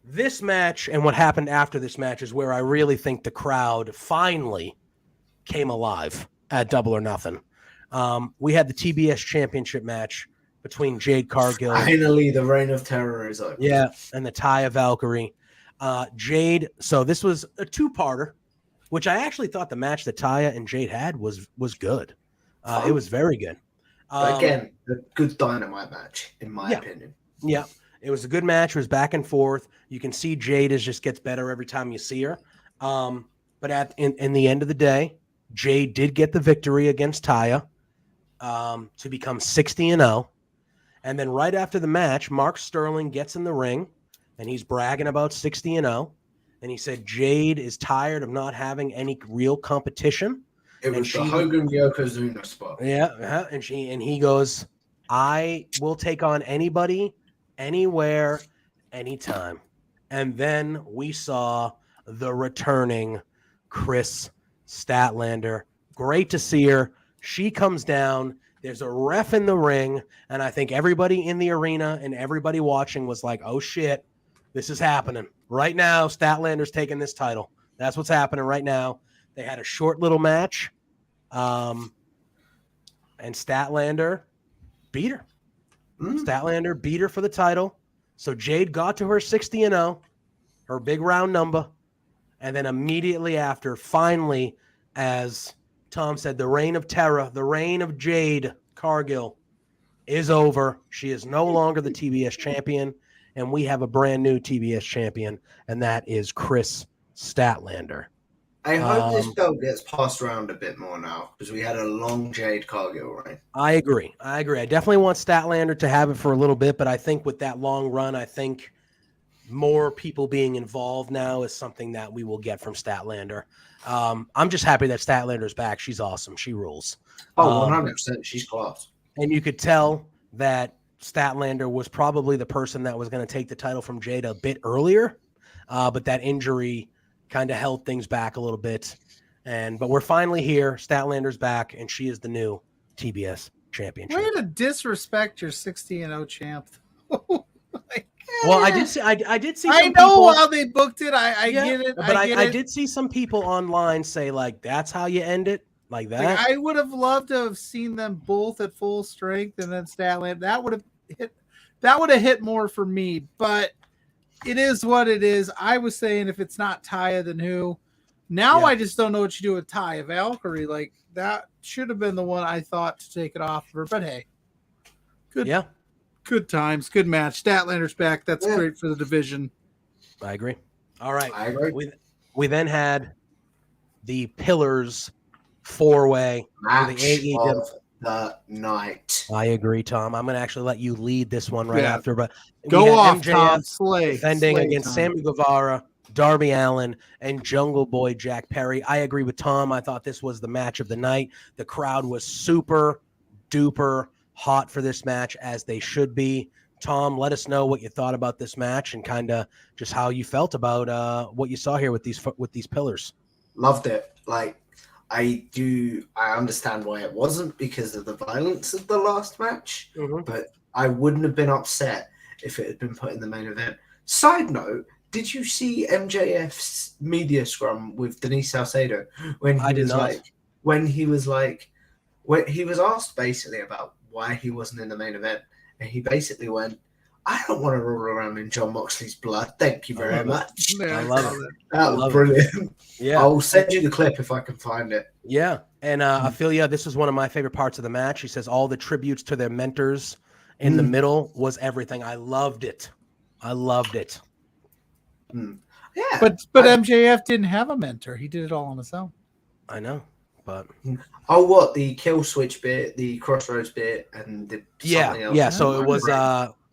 This match and what happened after this match is where I really think the crowd finally came alive at Double or Nothing. We had the TBS Championship match between Jade Cargill. Finally, the Reign of Terror is over. Yeah, and the Taya Valkyrie. Jade, so this was a 2-parter, which I actually thought the match that Taya and Jade had was good. It was very good. Again, a good Dynamite match, in my opinion. Yeah, it was a good match. It was back and forth. You can see Jade just gets better every time you see her. But in the end of the day, Jade did get the victory against Taya to become 60-0. And then right after the match, Mark Sterling gets in the ring, and he's bragging about 60-0. And he said Jade is tired of not having any real competition. It was the Hogan Yokozuna spot. Yeah, and he goes, I will take on anybody, anywhere, anytime. And then we saw the returning Chris Statlander. Great to see her. She comes down. There's a ref in the ring, and I think everybody in the arena and everybody watching was like, oh, shit, this is happening. Right now, Statlander's taking this title. That's what's happening right now. They had a short little match, and Statlander beat her. Statlander beat her for the title. So Jade got to her 60-0, her big round number, and then immediately after, finally, as Tom said, the reign of terror, the reign of Jade Cargill is over. She is no longer the TBS champion, and we have a brand new TBS champion, and that is Chris Statlander. I hope this belt gets passed around a bit more now because we had a long Jade Cargill reign. I agree. I definitely want Statlander to have it for a little bit, but I think with that long run, I think more people being involved now is something that we will get from Statlander. I'm just happy that Statlander's back. She's awesome. She rules. Oh, 100%. She's class. And you could tell that Statlander was probably the person that was going to take the title from Jade a bit earlier, but that injury kind of held things back a little bit. But we're finally here. Statlander's back, and she is the new TBS champion. Way to disrespect your 60-0 champ. Well, I did see. I did see. I know how they booked it. I get it. But I did see some people online say like, "That's how you end it." Like that. Like, I would have loved to have seen them both at full strength, and then Statlander. That would have hit more for me. But it is what it is. I was saying if it's not Taya, then who? Now I just don't know what you do with Taya Valkyrie. Like that should have been the one I thought to take it off of her. But hey, good. Yeah. Good times, good match. Statlander's back. That's great for the division. I agree. All right. I agree. We then had the Pillars 4-way match of the night. I agree, Tom. I'm going to actually let you lead this one right after. But go off, MJF Tom. Slay. Defending Slay, against Tom. Sammy Guevara, Darby Allin, and Jungle Boy Jack Perry. I agree with Tom. I thought this was the match of the night. The crowd was super duper hot for this match, as they should be. Tom, let us know what you thought about this match and kind of just how you felt about what you saw here with these pillars. Loved it. Like, I understand why it wasn't because of the violence of the last match, but I wouldn't have been upset if it had been put in the main event. Side note, did you see MJF's media scrum with Denise Salcedo when he was asked basically about why he wasn't in the main event, and he basically went, "I don't want to roll around in John Moxley's blood. Thank you very much." I love it. That was brilliant. Yeah, I'll send you the clip if I can find it. Yeah, and Ophelia, this is one of my favorite parts of the match. He says all the tributes to their mentors in the middle was everything. I loved it. Yeah, but MJF didn't have a mentor. He did it all on his own. I know, but what, the kill switch bit, the crossroads bit, and the something else? Yeah. So it was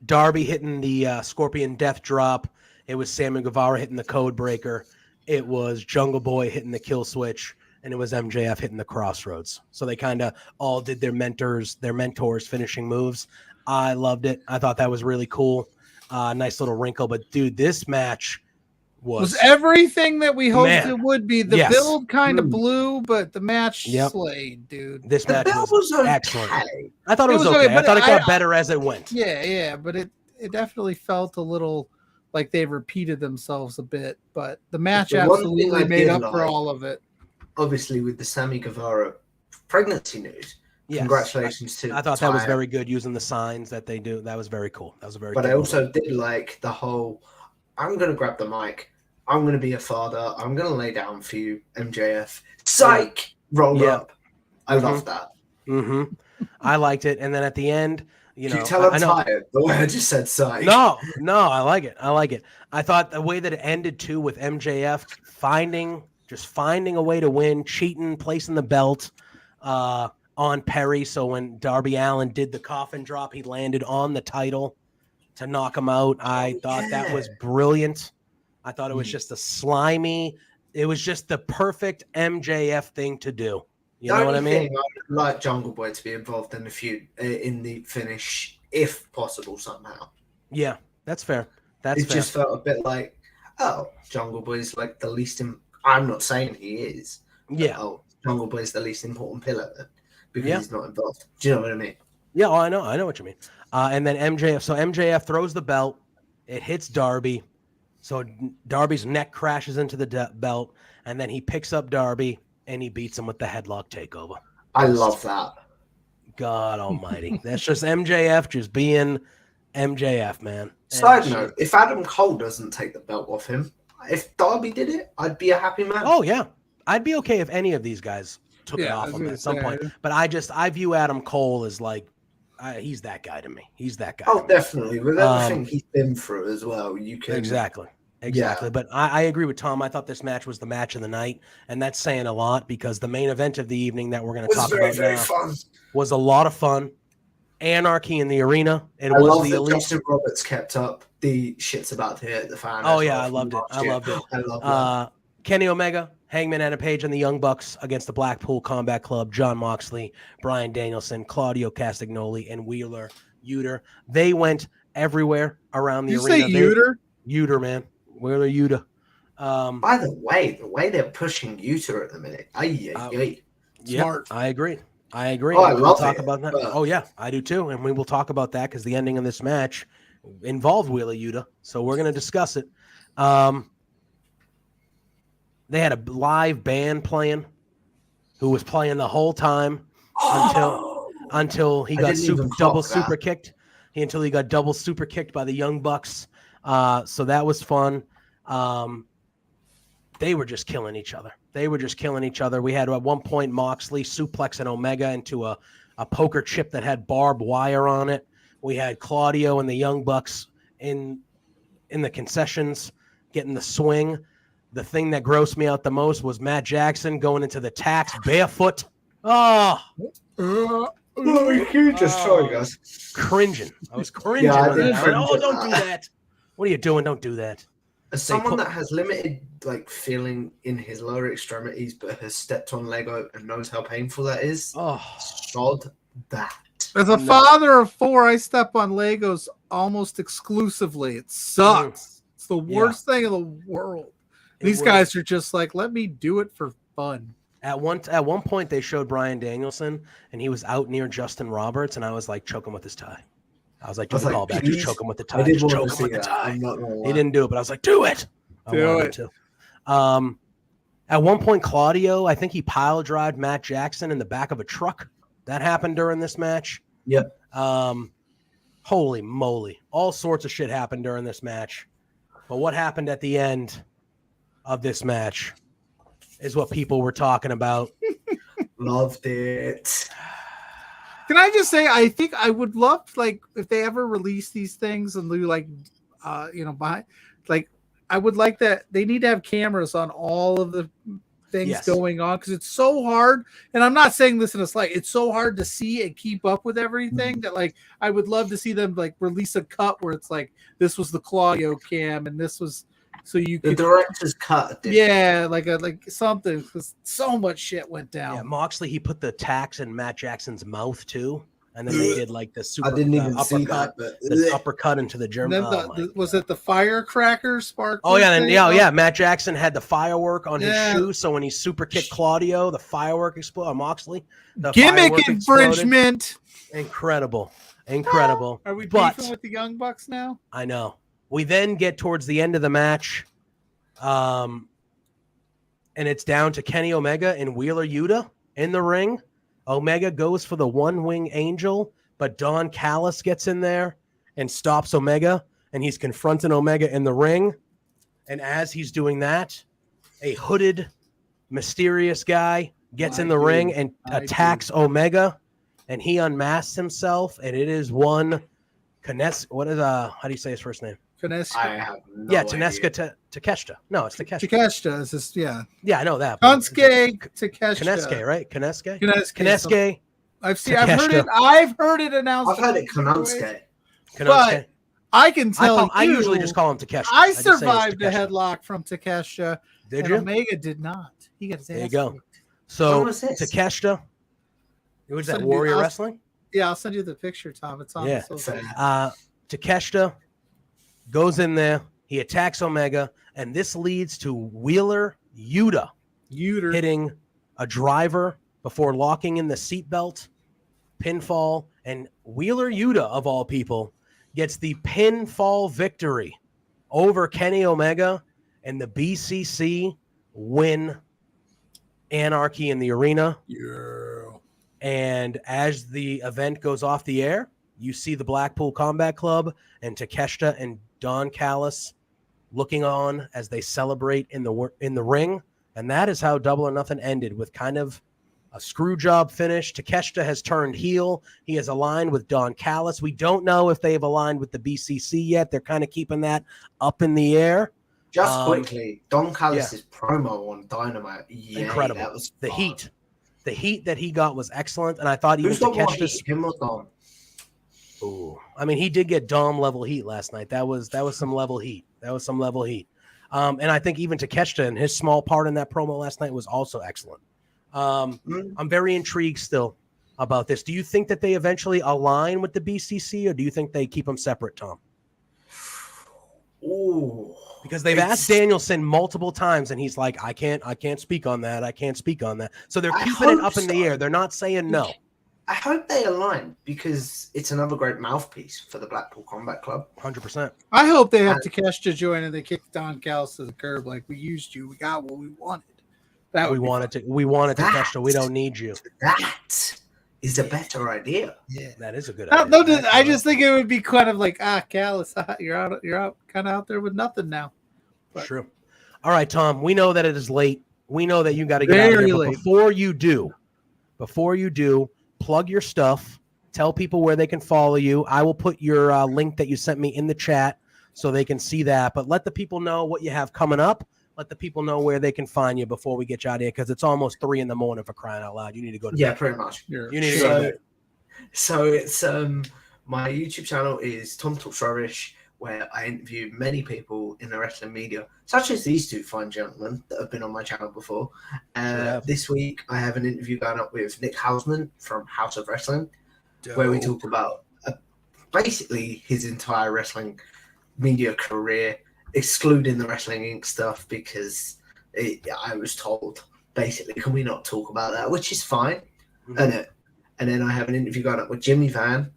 Darby hitting the Scorpion Death Drop. It was Sammy Guevara hitting the Code Breaker. It was Jungle Boy hitting the kill switch, and it was MJF hitting the crossroads. So they kind of all did their mentors' finishing moves. I loved it. I thought that was really cool. Nice little wrinkle. But dude, this match was everything that we hoped it would be. The build kind of blew, but the match slayed, dude. This match was excellent. I thought it was okay. I thought it got better as it went. Yeah, but it definitely felt a little like they repeated themselves a bit, but the match absolutely made up for all of it. Obviously, with the Sammy Guevara pregnancy news, congratulations to. I thought that was very good using the signs that they do. That was very cool. That was a very. But I also did like the whole. I'm gonna grab the mic. I'm gonna be a father. I'm gonna lay down for you, MJF. Psych, roll up. I love that. I liked it, and then at the end. You know, tell I'm tired. The way I just said psych. No, I like it. I thought the way that it ended too with MJF finding a way to win, cheating, placing the belt on Perry. So when Darby Allin did the coffin drop, he landed on the title to knock him out. I thought that was brilliant. I thought it was just it was just the perfect MJF thing to do. You know what I mean? I would like Jungle Boy to be involved in the feud, in the finish, if possible somehow. Yeah, that's fair. It just felt a bit like, Jungle Boy's like the least. I'm not saying he is. Yeah. Jungle Boy's the least important pillar because he's not involved. Do you know what I mean? Yeah, I know what you mean. And then MJF throws the belt. It hits Darby. So Darby's neck crashes into the belt, and then he picks up Darby. And he beats him with the headlock takeover. I love that. God almighty. That's just MJF just being MJF, man. Side note, if Adam Cole doesn't take the belt off him, if Darby did it, I'd be a happy man. Oh, yeah. I'd be okay if any of these guys took it off him at some point. But I view Adam Cole as like, he's that guy to me. He's that guy. Oh, definitely. With everything he's been through as well, you can... Exactly. But I agree with Tom. I thought this match was the match of the night, and that's saying a lot because the main event of the evening that we're going to talk about now was a lot of fun. Anarchy in the arena. I love the elite. Justin Roberts kept up the shit's about to hit the fan. Oh yeah, I loved it. I loved it. Kenny Omega, Hangman Adam Page, and the Young Bucks against the Blackpool Combat Club. John Moxley, Bryan Danielson, Claudio Castagnoli, and Wheeler Yuta. They went everywhere around the arena. You say Yuta? Yuta, man. Wheeler Yuta. By the way they're pushing Yuta at the minute. Smart. I agree. Oh, I love talk about that. Oh yeah, I do too, and we will talk about that because the ending of this match involved Wheeler Yuta, so we're going to discuss it. They had a live band playing, who was playing the whole time until he got double super kicked by the Young Bucks. So that was fun. They were just killing each other. We had at one point Moxley suplexing Omega into a poker chip that had barbed wire on it. We had Claudio and the Young Bucks in the concessions getting the swing. The thing that grossed me out the most was Matt Jackson going into the tax barefoot. Oh, you just showing us. Cringing. I was cringing. Don't do that. What are you doing? Don't do that. As someone that has limited feeling in his lower extremities, but has stepped on Lego and knows how painful that is, sod that. As a father of 4, I step on Legos almost exclusively. It sucks. It's the worst thing in the world. These guys are just like, let me do it for fun. At one point, they showed Bryan Danielson, and he was out near Justin Roberts, and I was like, choke him with his tie. I was like, do the call back. Just choke him with the tie. Just choke him with the tie. He didn't do it, but I was like, do it. I wanted to. At one point, Claudio, I think he pile drived Matt Jackson in the back of a truck. That happened during this match. Yep. Holy moly. All sorts of shit happened during this match. But what happened at the end of this match is what people were talking about. Loved it. Can I just say, I think I would love, like, if they ever release these things and do, like, behind, like, I would like that. They need to have cameras on all of the things going on, because it's so hard. And I'm not saying this in a slight. It's so hard to see and keep up with everything that, like, I would love to see them, like, release a cut where it's like, this was the Claudio cam and this was, so you could, the director's cut. like something, because so much shit went down. Yeah, Moxley, he put the tacks in Matt Jackson's mouth too, and then they did like the super. I didn't even uppercut, see that, but the uppercut into the German. Was it the firecracker spark? Oh yeah, and Matt Jackson had the firework on his shoe, so when he super kicked Claudio, the firework exploded. Moxley, the gimmick infringement. Incredible. Are we beefing with the Young Bucks now? I know. We then get towards the end of the match, and it's down to Kenny Omega and Wheeler Yuta in the ring. Omega goes for the one-wing angel, but Don Callis gets in there and stops Omega, and he's confronting Omega in the ring. And as he's doing that, a hooded, mysterious guy gets in the ring and attacks Omega, and he unmasks himself, and it is one how do you say his first name? Taneska. I have no idea. Taneska Takeshita. No, it's Takeshita. Takeshita is this, Yeah, I know that. Kansuke Takeshita. Kaneske, right? Kaneske? Kaneske. I've heard it announced. I've heard it Kansuke. But I can tell I usually just call him Takeshita. I survived a headlock from Takeshita. Did you? Omega did not. He got his ass. There you go. kicked. So Takeshita. Was that Warrior Wrestling? Yeah, I'll send you the picture, Tom. It's on. Takeshita goes in there. He attacks Omega, and this leads to Wheeler Yuta hitting a driver before locking in the seatbelt, pinfall, and Wheeler Yuta, of all people, gets the pinfall victory over Kenny Omega, and the BCC win Anarchy in the Arena. Yeah. And as the event goes off the air, you see the Blackpool Combat Club and Takeshita and Don Callis looking on as they celebrate in the ring. And that is how Double or Nothing ended, with kind of a screw job finish. Takeshita has turned heel. He has aligned with Don Callis. We don't know if they have aligned with the BCC yet. They're kind of keeping that up in the air. Just quickly, Don Callis' promo on Dynamite. Yeah, incredible. That was the fun. heat. The heat that he got was excellent. And I thought even Who's got more Takeshita's heat, him or Dom? Ooh, I mean, he did get Dom level heat last night. That was some level heat. And I think even Takeshita and his small part in that promo last night was also excellent. I'm very intrigued still about this. Do you think that they eventually align with the BCC, or do you think they keep them separate, Tom? Ooh, because they've asked Danielson multiple times, and he's like, I can't speak on that. I can't speak on that. So they're keeping it up in the air. They're not saying no. I hope they align, because it's another great mouthpiece for the Blackpool Combat Club. 100%. I hope they have Takeshita join and they kick Don Callis to the curb. Like, we used you. We got what we wanted. We wanted Takeshita. We don't need you. That is a better idea. Yeah, that is a good idea. No, I just think it would be kind of like, Callis, you're out kind of out there with nothing now. But. True. All right, Tom, we know that it is late. We know that you got to get out of here. But before you do, plug your stuff. Tell people where they can follow you. I will put your link that you sent me in the chat so they can see that. But let the people know what you have coming up. Let the people know where they can find you before we get you out of here, because it's almost 3 a.m. for crying out loud. You need to go to bed. Yeah, pretty much. You need to go to bed. So it's my YouTube channel is Tom Talks Rubbish, where I interview many people in the wrestling media, such as these two fine gentlemen that have been on my channel before. This week, I have an interview going up with Nick Hausman from House of Wrestling. where we talk about basically his entire wrestling media career, excluding the Wrestling Inc. stuff, because I was told, basically, can we not talk about that? Which is fine. And then I have an interview going up with Jimmy Van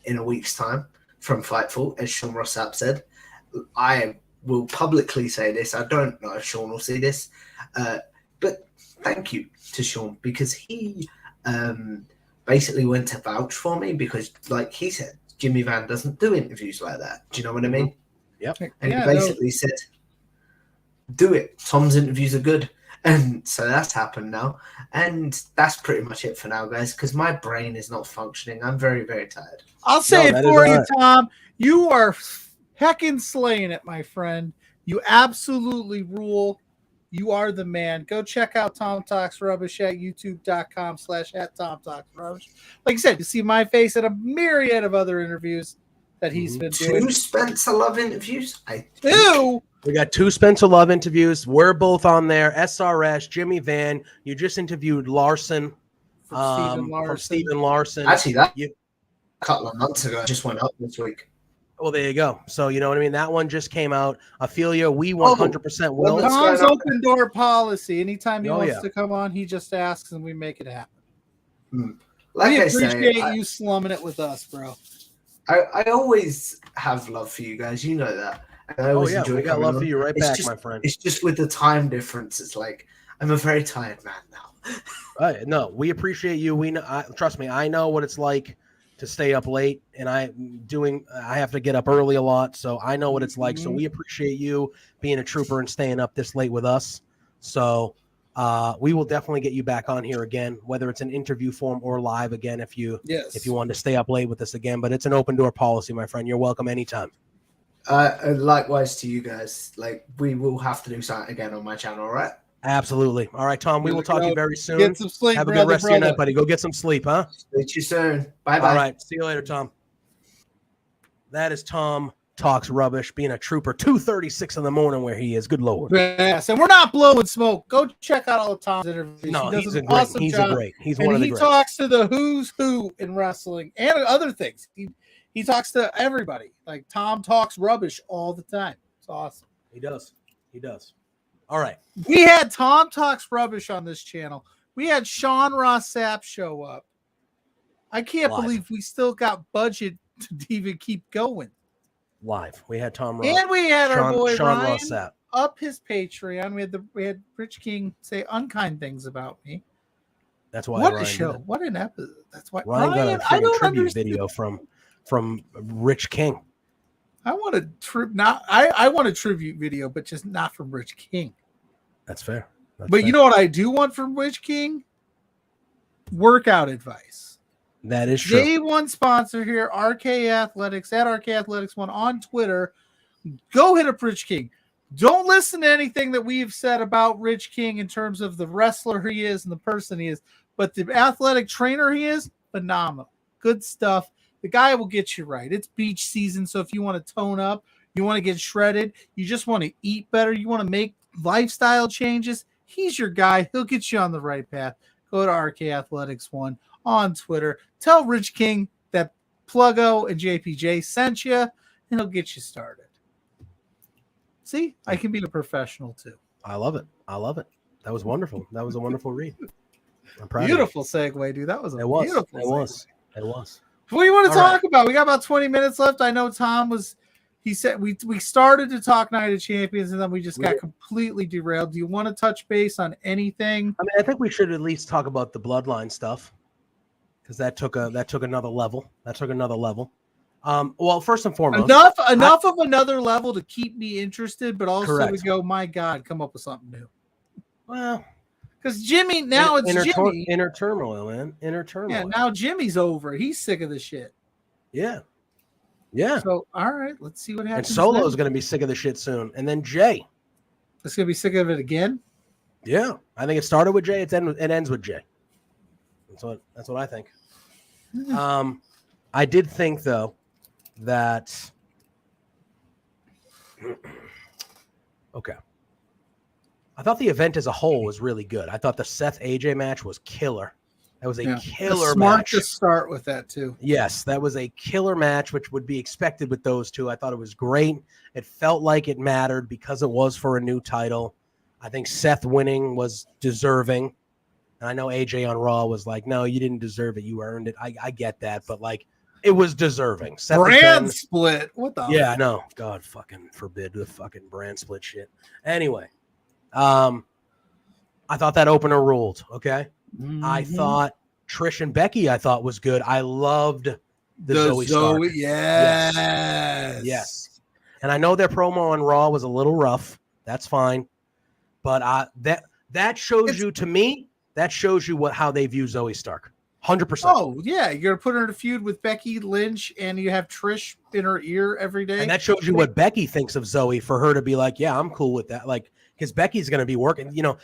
in a week's time from Fightful, as Sean Ross Sapp said. I will publicly say this. I don't know if Sean will see this, but thank you to Sean, because he basically went to vouch for me, because, like he said, Jimmy Van doesn't do interviews like that. Do you know what I mean? Yep. And he basically said, do it. Tom's interviews are good. And so that's happened now. And that's pretty much it for now, guys, because my brain is not functioning. I'm very, very tired. I'll say it for you, Tom. You are heckin' slaying it, my friend. You absolutely rule. You are the man. Go check out Tom Talks Rubbish at youtube.com/@TomTalksRubbish. Like I said, you see my face at a myriad of other interviews that he's been doing. 2 Spencer Love interviews? Two? We got 2 Spencer Love interviews. We're both on there. SRS, Jimmy Van. You just interviewed Larson. From Stephen Larson. Actually, that a couple of months ago just went up this week. Well, there you go. So, you know what I mean? That one just came out. Ophelia, we 100% will. Tom's open door policy. Anytime he wants to come on, he just asks and we make it happen. Like we I appreciate say, you slumming it with us, bro. I always have love for you guys. You know that. And I always enjoy we got love on. for you right It's back, just, my friend. It's just with the time difference. It's like, I'm a very tired man now. No, we appreciate you. We know, trust me, I know what it's like to stay up late, and I have to get up early a lot, so I know what it's like. So we appreciate you being a trooper and staying up this late with us. So we will definitely get you back on here again, whether it's an interview form or live again, if you want to stay up late with us again. But it's an open door policy, my friend. You're welcome anytime. Likewise to you guys. Like, we will have to do something again on my channel, all right? Absolutely. All right, Tom, we will talk to you very soon. Get some sleep, have a good rest of your night, buddy. Go get some sleep, huh? Speak to you soon. Bye-bye. All right. See you later, Tom. That is Tom Talks Rubbish, being a trooper, 2:36 in the morning where he is. Good Lord. Yes, and we're not blowing smoke. Go check out all of Tom's interviews. No, he does he's an a great. awesome He's job. a great. He's one of the greats. He talks to the who's who in wrestling and other things. He talks to everybody. Like, Tom talks rubbish all the time. It's awesome. He does. He does. All right. We had Tom Talks Rubbish on this channel. We had Sean Ross Sapp show up. I can't believe we still got budget to even keep going. Live. We had Tom Ross. And we had our boy Sean Ryan Ross Sapp up his Patreon. We had Rich King say unkind things about me. That's why. What Ryan a show! did it. What an episode! That's why Ryan Ryan, got a I don't tribute understand. video from Rich King. I want a I want a tribute video, but just not from Rich King. That's fair. But you know what I do want from Rich King? Workout advice. That is true. Day one sponsor here, RK Athletics, at RK Athletics 1 on Twitter. Go hit up Rich King. Don't listen to anything that we've said about Rich King in terms of the wrestler he is and the person he is, but the athletic trainer he is, phenomenal. Good stuff. The guy will get you right. It's beach season, so if you want to tone up, you want to get shredded, you just want to eat better, you want to make lifestyle changes, he's your guy. He'll get you on the right path. Go to RK Athletics 1 on Twitter. Tell Rich King that Pluggo and JPJ sent you, and he'll get you started. See, I can be a professional too. I love it. I love it. That was wonderful. That was a wonderful read. I'm proud beautiful segue, dude. That was beautiful segue. It was. What do you want to talk about? We got about 20 minutes left. I know Tom was. He said we started to talk Night of Champions and then we just got completely derailed. Do you want to touch base on anything? I mean, I think we should at least talk about the Bloodline stuff because that took another level. Well, first and foremost, enough of another level to keep me interested, but also to go, my God, come up with something new. Well, because Jimmy now it's Jimmy. Inner turmoil, man. Inner turmoil. Yeah, now Jimmy's over. He's sick of the shit. Yeah. Yeah. So, all right, let's see what happens. And Solo's going to be sick of the shit soon. And then Jay. It's going to be sick of it again? Yeah. I think it started with Jay. It ends with Jay. That's what I think. I did think, though, that... Okay. I thought the event as a whole was really good. I thought the Seth AJ match was killer. That was a killer smart match. to start with that too. Yes, that was a killer match, which would be expected with those two. I thought it was great. It felt like it mattered because it was for a new title. I think Seth winning was deserving. And I know AJ on Raw was like, no, you didn't deserve it. You earned it. I get that. But, like, it was deserving. Seth brand split. What the? Yeah, no. God fucking forbid the fucking brand split shit. Anyway, I thought that opener ruled, okay? Mm-hmm. I thought Trish and Becky, I thought was good. I loved the Zoe Stark. Yes. And I know their promo on Raw was a little rough. That's fine. But that shows you, to me, that shows you how they view Zoe Stark. 100%. Oh, yeah. You're going to put her in a feud with Becky Lynch and you have Trish in her ear every day. And that shows you what Becky thinks of Zoe for her to be like, yeah, I'm cool with that. Like, because Becky's going to be working, Zoe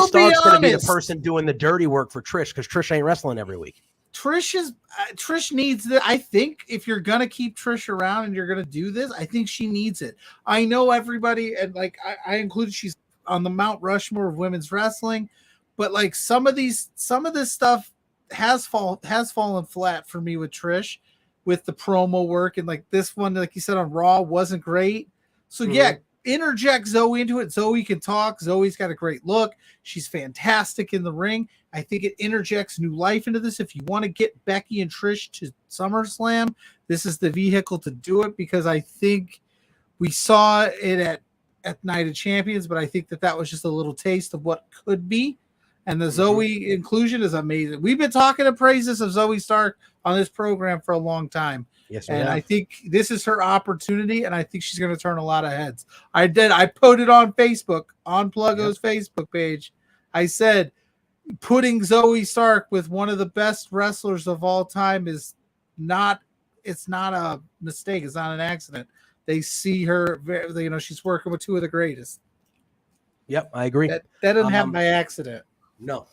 Stark's going to be the person doing the dirty work for Trish because Trish ain't wrestling every week. Trish needs that. I think if you're going to keep Trish around and you're going to do this, I think she needs it. I know everybody, and like I included, she's on the Mount Rushmore of women's wrestling, but like some of this stuff has fallen flat for me with Trish, with the promo work, and like this one, like you said on Raw, wasn't great. So yeah, interject Zoe into it. Zoe can talk. Zoe's got a great look. She's fantastic in the ring. I think it interjects new life into this. If you want to get Becky and Trish to SummerSlam, this is the vehicle to do it, because I think we saw it at Night of Champions, but I think that was just a little taste of what could be. And the Zoe inclusion is amazing. We've been talking to praises of Zoe Stark on this program for a long time. Yes, and I think this is her opportunity, and I think she's going to turn a lot of heads. I put it on Facebook, on Pluggo's Facebook page. I said, putting Zoe Stark with one of the best wrestlers of all time it's not a mistake. It's not an accident. They see her, she's working with two of the greatest. Yep, I agree. That didn't happen by accident. No.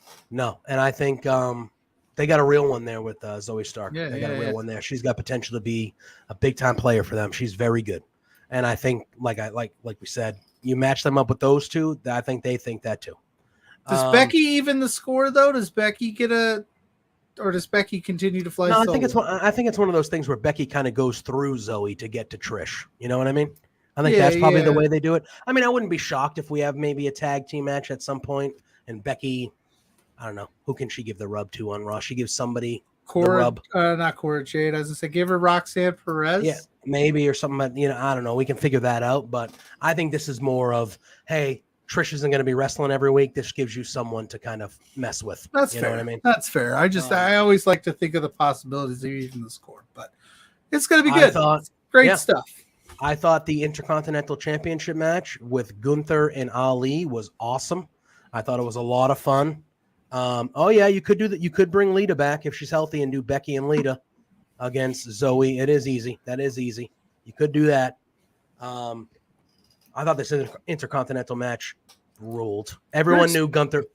And I think they got a real one there with Zoe Stark. Yeah, they got a real one there. She's got potential to be a big time player for them. She's very good. And I think, like we said, you match them up with those two, I think they think that too. Does Becky even the score though? Does Becky or does Becky continue to fly? No, I think it's one of those things where Becky kind of goes through Zoe to get to Trish. You know what I mean? I think that's probably the way they do it. I mean, I wouldn't be shocked if we have maybe a tag team match at some point, and Becky, I don't know, who can she give the rub to on Raw? She gives somebody the rub. Not Cora Jade. I was going to say, give her Roxanne Perez. Yeah, maybe, or something. I don't know. We can figure that out. But I think this is more of, hey, Trish isn't going to be wrestling every week. This gives you someone to kind of mess with. That's fair. Know what I mean? That's fair. I always like to think of the possibilities of even the score, but it's going to be good. Great stuff. I thought the Intercontinental Championship match with Gunther and Ali was awesome. I thought it was a lot of fun. You could do that. You could bring Lita back if she's healthy and do Becky and Lita against Zoe. It is easy. That is easy. You could do that. I thought this Intercontinental match ruled. Everyone knew Gunther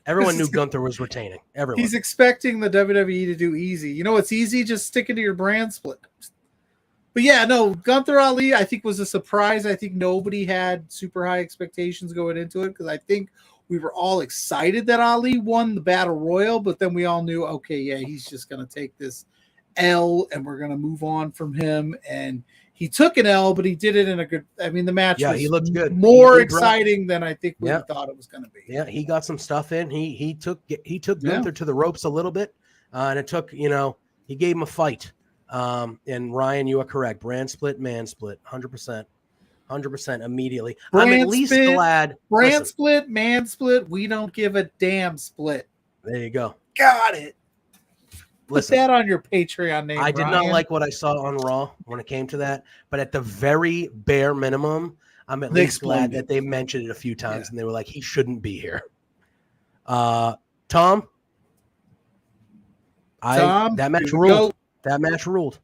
was retaining. Everyone. He's expecting the WWE to do easy. You know what's easy? Just sticking to your brand split. But yeah, no, Gunther Ali, I think, was a surprise. I think nobody had super high expectations going into it, because I think we were all excited that Ali won the Battle Royal, but then we all knew, okay, yeah, he's just going to take this L and we're going to move on from him. And he took an L, but he did it in a good, the match was he looked good. More exciting than I think we thought it was going to be. Yeah, he got some stuff in. He took Gunther to the ropes a little bit, and it took, he gave him a fight. And Ryan, you are correct. Brand split, man split, 100%. 100% immediately. I'm at least glad. Brand split, man split. We don't give a damn split. There you go. Got it. Put that on your Patreon name. I did not like what I saw on Raw when it came to that, but at the very bare minimum, I'm at least glad that they mentioned it a few times, and they were like, he shouldn't be here. Tom, that match ruled. That match ruled.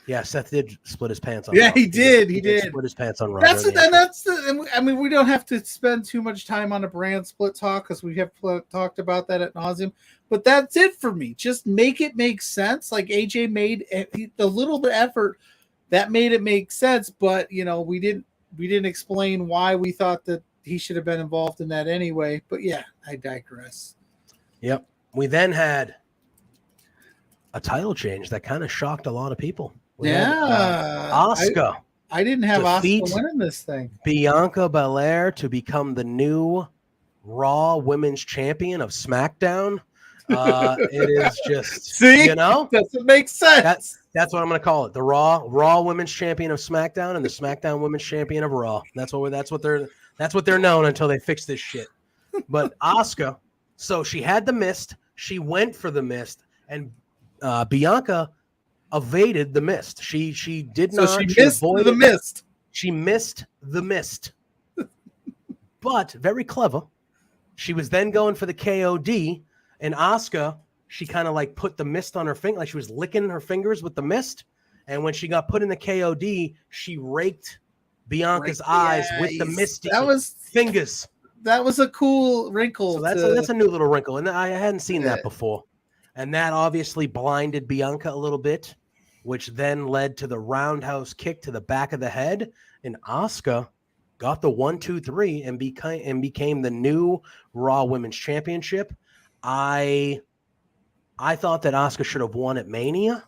Yeah, Seth did split his pants on Raw. He did. He did split his pants on Raw. We don't have to spend too much time on a brand split talk, because we have talked about that at nauseum. But that's it for me. Just make it make sense. Like AJ made a little bit of effort that made it make sense, but we didn't explain why we thought that he should have been involved in that anyway. But yeah, I digress. Yep. We then had a title change that kind of shocked a lot of people. We had, Asuka. I didn't have defeat Asuka winning this thing. Bianca Belair to become the new Raw Women's Champion of SmackDown. It is just, See, you know, doesn't make sense. That's what I'm going to call it: the Raw Women's Champion of SmackDown and the SmackDown Women's Champion of Raw. That's what they're known until they fix this shit. But Asuka, so she had the mist, she went for the mist, and Bianca evaded the mist. She did not. So she missed the mist. She missed the mist. But very clever. She was then going for the KOD, and Asuka, she kind of like put the mist on her finger, like she was licking her fingers with the mist. And when she got put in the KOD, she raked Bianca's eyes with the misty fingers. That was a cool wrinkle. So that's a new little wrinkle, and I hadn't seen that before. And that obviously blinded Bianca a little bit, which then led to the roundhouse kick to the back of the head. And Asuka got the 1-2-3 and became the new Raw Women's Championship. I thought that Asuka should have won at Mania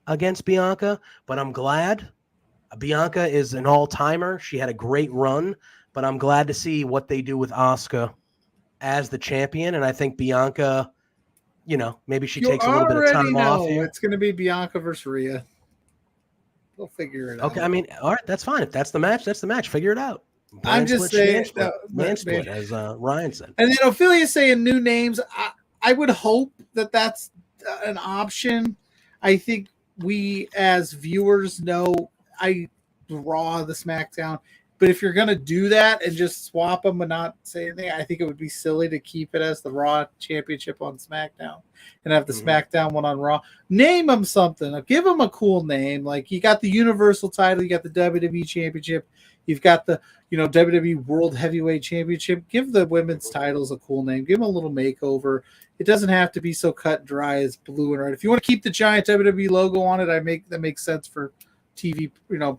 against Bianca, but I'm glad. Bianca is an all-timer. She had a great run, but I'm glad to see what they do with Asuka as the champion. And I think Bianca, you know, maybe she takes a little bit of time off here. It's going to be Bianca versus Rhea. We'll figure it out. Okay, I mean, all right, that's fine. If that's the match, that's the match. Figure it out. I'm just saying, man split, as Ryan said. And then Ophelia's saying new names. I would hope that that's an option. I think we as viewers know Raw, the SmackDown. But if you're going to do that and just swap them and not say anything, I think it would be silly to keep it as the Raw Championship on SmackDown and have the SmackDown one on Raw. Name them something. Give them a cool name. Like you got the Universal title, you got the WWE Championship, you've got the WWE World Heavyweight Championship. Give the women's titles a cool name. Give them a little makeover. It doesn't have to be so cut and dry as blue and red. If you want to keep the giant WWE logo on it, that makes sense for TV,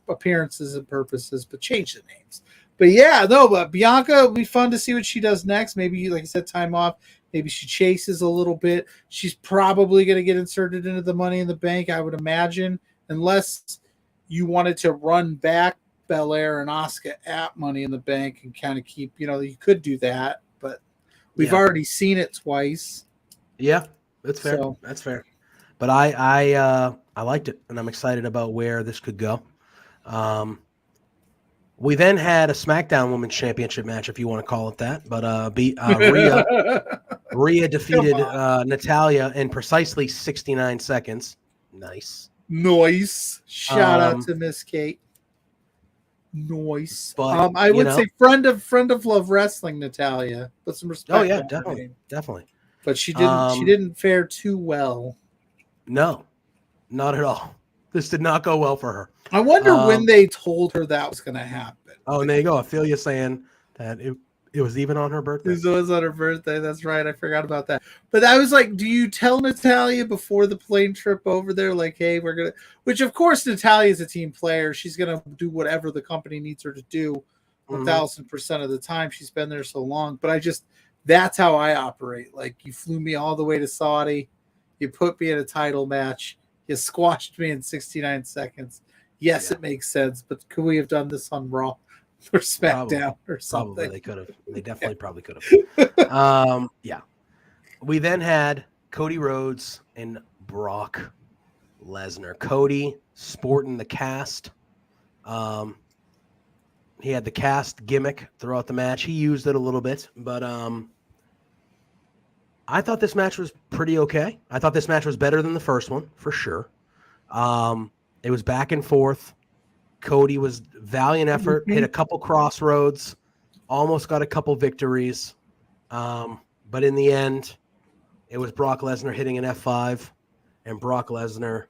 appearances and purposes, but change the names. But yeah, no, but Bianca, it'll be fun to see what she does next. Maybe, like I said, time off. Maybe she chases a little bit. She's probably going to get inserted into the Money in the Bank, I would imagine, unless you wanted to run back Belair and Asuka at Money in the Bank and kind of keep, you could do that, but we've already seen it twice. Yeah, that's fair. So, that's fair. But I liked it, and I'm excited about where this could go. We then had a SmackDown Women's Championship match, if you want to call it that. But Rhea defeated Natalya in precisely 69 seconds. Nice. Shout out to Miss Kate. Nice. But, I would say friend of Love Wrestling, Natalya. Put some respect. Oh yeah, definitely. But she didn't fare too well. No, not at all. This did not go well for her. I wonder when they told her that was going to happen. Oh, and there you go. Ophelia saying that it was even on her birthday. It was on her birthday. That's right. I forgot about that. But I was like, do you tell Natalya before the plane trip over there? Like, hey, we're going to... Which, of course, Natalya is a team player. She's going to do whatever the company needs her to do 1,000% of the time. She's been there so long. But that's how I operate. Like, you flew me all the way to Saudi. You put me in a title match. You squashed me in 69 seconds. Yes, it makes sense. But could we have done this on Raw or SmackDown or something? Probably they could have. They definitely probably could have. Yeah. We then had Cody Rhodes and Brock Lesnar. Cody sporting the cast. He had the cast gimmick throughout the match. He used it a little bit, but I thought this match was pretty okay. I thought this match was better than the first one, for sure. It was back and forth. Cody was valiant effort, hit a couple crossroads, almost got a couple victories. But in the end, it was Brock Lesnar hitting an F5 and Brock Lesnar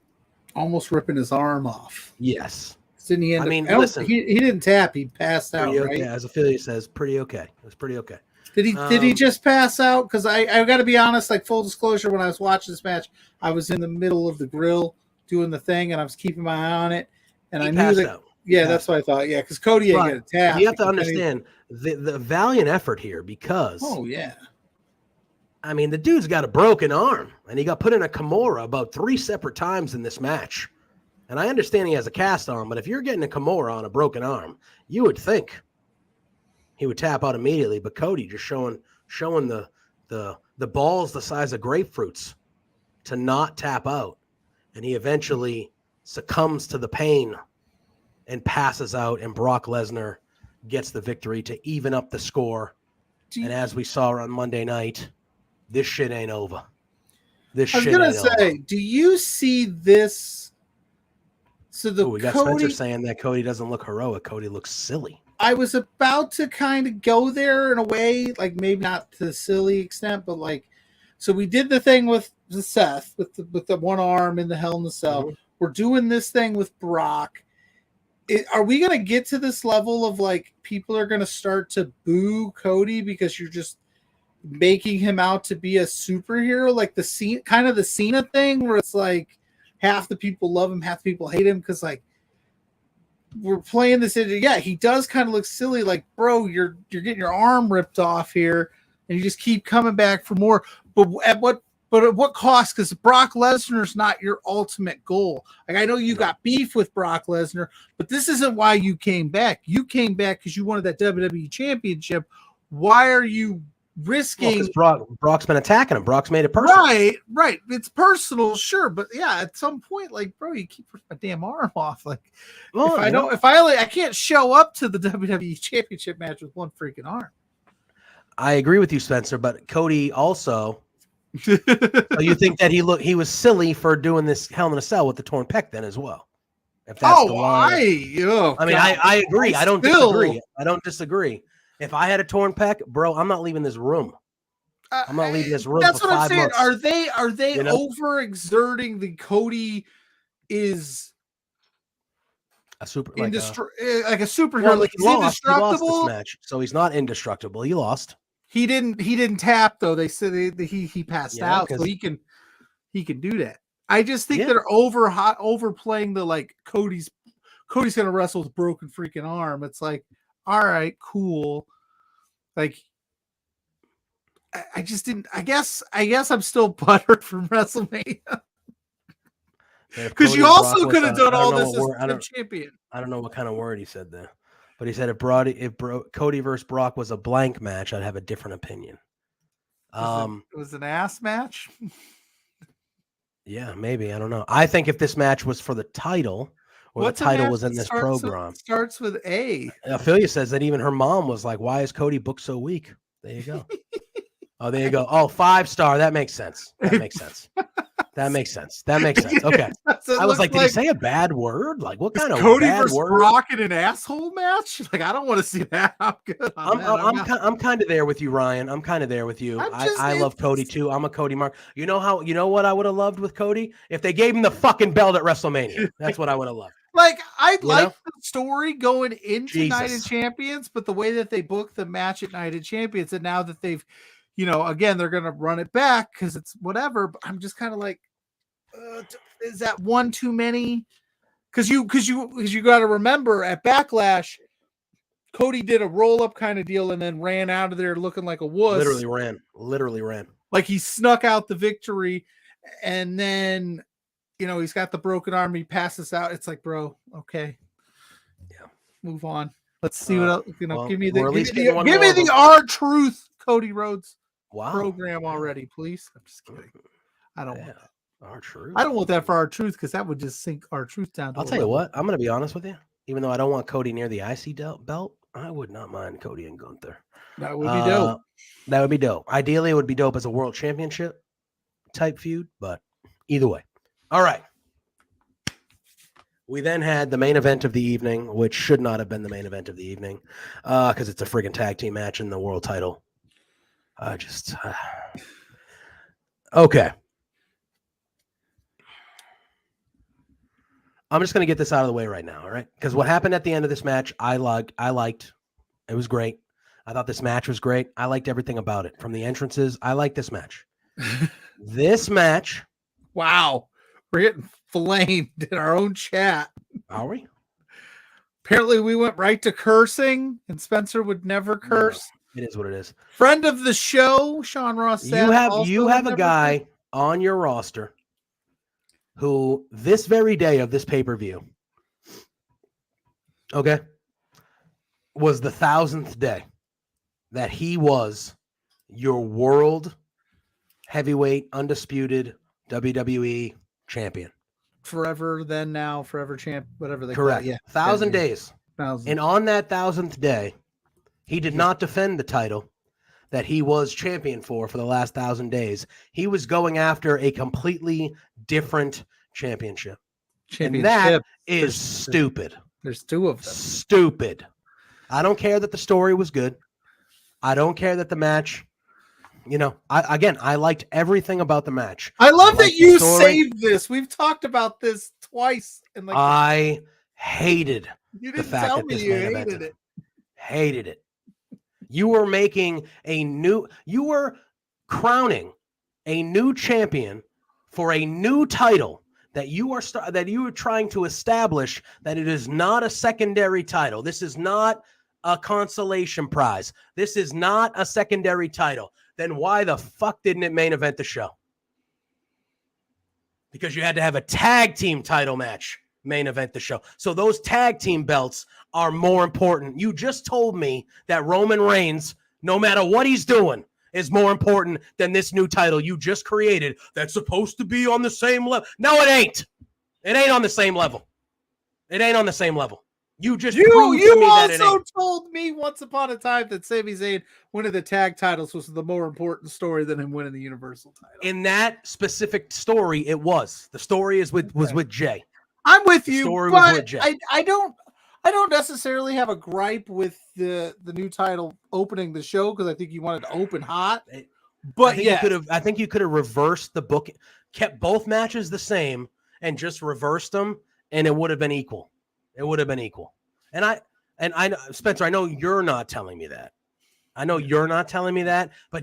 almost ripping his arm off. Yes. Didn't he listen. He didn't tap. He passed out, okay, right? As Ophelia says, pretty okay. It was pretty okay. Did he just pass out? Because I got to be honest, like full disclosure, when I was watching this match, I was in the middle of the grill doing the thing, and I was keeping my eye on it, and I knew that. Yeah, that's what I thought. Yeah, because Cody ain't gonna tap. You have to understand the valiant effort here, because I mean, the dude's got a broken arm, and he got put in a Kimura about 3 separate times in this match. And I understand he has a cast arm, but if you're getting a Kimura on a broken arm, you would think he would tap out immediately. But Cody just showing the balls the size of grapefruits to not tap out. And he eventually succumbs to the pain and passes out, and Brock Lesnar gets the victory to even up the score. And as we saw on Monday night, this shit ain't over. I was gonna say, do you see this? So we got Spencer saying that Cody doesn't look heroic. Cody looks silly. I was about to kind of go there in a way, like maybe not to the silly extent, but like, so we did the thing with Seth with the one arm in the Hell in the Cell. Mm-hmm. We're doing this thing with Brock. Are we going to get to this level of like people are going to start to boo Cody because you're just making him out to be a superhero, like the Cena thing, where it's like half the people love him, half the people hate him because like we're playing this. Yeah, he does kind of look silly. Like, bro, you're getting your arm ripped off here, and you just keep coming back for more. But at what cost? Because Brock Lesnar's not your ultimate goal. Like, I know you got beef with Brock Lesnar, but this isn't why you came back. You came back because you wanted that WWE Championship. Why are you risking? Brock's been attacking him. Brock's made it personal. Right. It's personal, sure, but yeah, at some point, like, bro, you keep my damn arm off. Like, I can't show up to the WWE Championship match with one freaking arm. I agree with you, Spencer, but Cody also. So you think that he was silly for doing this Hell in a Cell with the torn pec then as well? If that's the line. I agree. I don't disagree. If I had a torn pec, bro, I'm not leaving this room. I'm not leaving this room. That's for what I'm 5 saying. months. Are they overexerting the Cody is a super like a superhero? Well, like he's indestructible. He lost this match, so he's not indestructible. He lost. He didn't tap though. They said he passed out, so he can do that. I just think they're overplaying the like Cody's gonna wrestle with a broken freaking arm. It's like, all right, cool. Like, I just didn't. I guess I'm still buttered from WrestleMania because you also could have done all this as the champion. I don't know what kind of word he said there, but he said if Cody versus Brock was a blank match, I'd have a different opinion. It was an ass match. Yeah, maybe, I don't know. I think if this match was for the title. Or the title was in this program. Starts with A. Ophelia says that even her mom was like, "Why is Cody booked so weak?" There you go. Oh, there you go. Oh, 5-star. That makes sense. Okay. So I was like, did he say a bad word? Like, what kind of Cody bad versus word? Brock in an asshole match? Like, I don't want to see that. I'm good. I'm kind of there with you, Ryan. I'm kind of there with you. I love Cody too. I'm a Cody mark. You know what I would have loved with Cody? If they gave him the fucking belt at WrestleMania. That's what I would have loved. Like, I like the story going into Night of Champions, but the way that they booked the match at Night of Champions, and now that they've, again, they're going to run it back because it's whatever. But I'm just kind of like, is that one too many? Because you got to remember at Backlash, Cody did a roll up kind of deal and then ran out of there looking like a wuss. Literally ran. Like he snuck out the victory, and then. He's got the broken arm. He passes out. It's like, bro, okay, yeah, move on. Let's see what else. Give me the R-Truth Cody Rhodes program already, please. I'm just kidding. I don't want that. R-Truth. I don't want that for R-Truth because that would just sink R-Truth down. I'll tell you what. I'm going to be honest with you. Even though I don't want Cody near the IC belt, I would not mind Cody and Gunther. That would be dope. That would be dope. Ideally, it would be dope as a world championship type feud, but either way. All right. We then had the main event of the evening, which should not have been the main event of the evening because it's a friggin' tag team match in the world title. Okay. I'm just going to get this out of the way right now, all right? Because what happened at the end of this match, I liked. It was great. I thought this match was great. I liked everything about it. From the entrances, I liked this match. This match. Wow. We're getting flamed in our own chat. Are we? Apparently we went right to cursing and Spencer would never curse. It is what it is. Friend of the show, Sean Ross. You have a guy on your roster who this very day of this pay-per-view, okay, was the 1,000th day that he was your world heavyweight undisputed WWE champion. Forever, then, now, forever champ, whatever they Correct. call it. Yeah. 1,000 days. 1,000. And on that 1,000th day, he did not defend the title that he was champion for the last 1,000 days. He was going after a completely different championship. And that is stupid. There's two of them. Stupid. I don't care that the story was good. I don't care that the match, I liked everything about the match. I love that you saved this. We've talked about this twice. I hated you the didn't fact tell that me this you main hated event. it. Hated it. You were crowning a new champion for a new title that you are trying to establish that it is not a secondary title. This is not a consolation prize. This is not a secondary title. Then why the fuck didn't it main event the show? Because you had to have a tag team title match main event the show. So those tag team belts are more important. You just told me that Roman Reigns, no matter what he's doing, is more important than this new title you just created that's supposed to be on the same level. No, it ain't. It ain't on the same level. It ain't on the same level. You just proved to me that it also ain't. told me once upon a time that Sami Zayn winning the tag titles was the more important story than him winning the Universal title. In that specific story, it was. The story was with Jay. I'm with The you, story was but with Jay. I don't necessarily have a gripe with the new title opening the show because I think you wanted to open hot. But I think you could have reversed the book, kept both matches the same, and just reversed them, and it would have been equal. It would have been equal. And I know, Spencer, I know you're not telling me that. But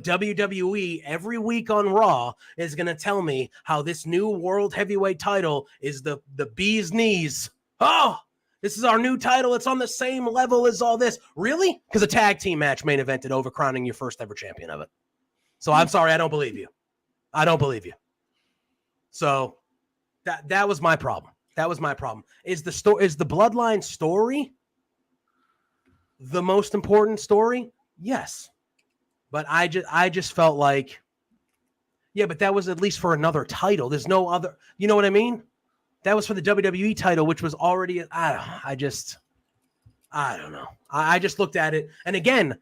WWE every week on Raw is going to tell me how this new world heavyweight title is the bee's knees. Oh, this is our new title. It's on the same level as all this. Really? Because a tag team match main evented over crowning your first ever champion of it. So I'm sorry, I don't believe you. So that was my problem. Is the Bloodline story the most important story? Yes. But I just felt like, yeah, but that was at least for another title. There's no other, you know what I mean? That was for the WWE title, which was already, I don't know. I just looked at it. And again,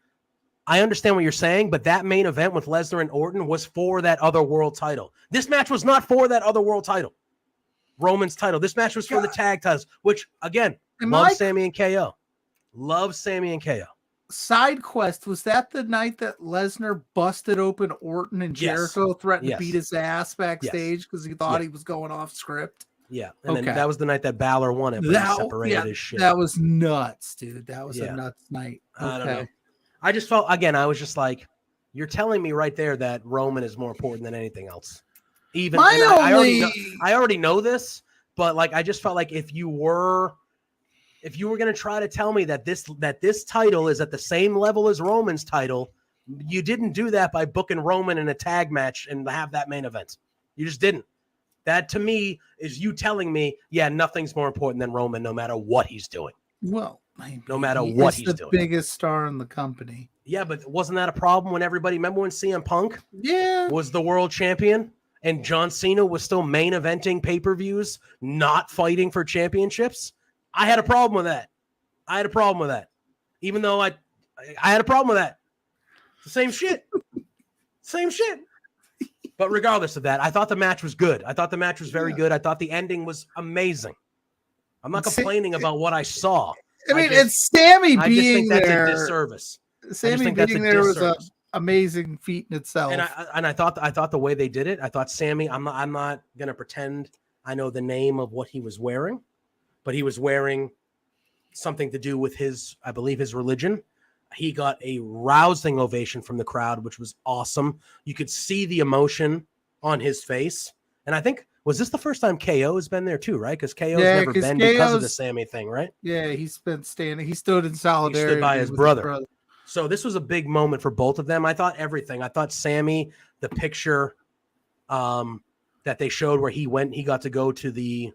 I understand what you're saying, but that main event with Lesnar and Orton was for that other world title. This match was not for that other world title. Roman's title. This match was for the tag titles, which again, love Sammy and KO. Side quest, was that the night that Lesnar busted open Orton and Jericho, threatened to beat his ass backstage because he thought he was going off script? Yeah, and then that was the night that Balor won it, but he separated his shit. That was nuts, dude. That was a nuts night. I don't know. I just felt, again, I was just like, you're telling me right there that Roman is more important than anything else. I already know this, but like I just felt like if you were going to try to tell me that this title is at the same level as Roman's title, you didn't do that by booking Roman in a tag match and have that main event. You just didn't. That to me is you telling me, yeah, nothing's more important than Roman, no matter what he's doing. Well, no matter what he's doing. The biggest star in the company. Yeah, but wasn't that a problem when remember when CM Punk was the world champion and John Cena was still main eventing pay-per-views, not fighting for championships? I had a problem with that. Even though I had a problem with that. It's the same shit. But regardless of that, I thought the match was good. I thought the match was very good. I thought the ending was amazing. I'm not complaining about what I saw. I mean, it's Sammy being there. I just think that's a disservice. Sammy being there was an amazing feat in itself. And I thought the way they did it, I thought Sammy, I'm not gonna pretend I know the name of what he was wearing, but he was wearing something to do with I believe his religion. He got a rousing ovation from the crowd, which was awesome. You could see the emotion on his face. And I think, was this the first time KO has been there too, right? Because KO's never been because of the Sammy thing, right? Yeah, he's been standing. He stood in solidarity. He stood by his brother. So this was a big moment for both of them. I thought everything. I thought Sammy, the picture that they showed where he got to go to the,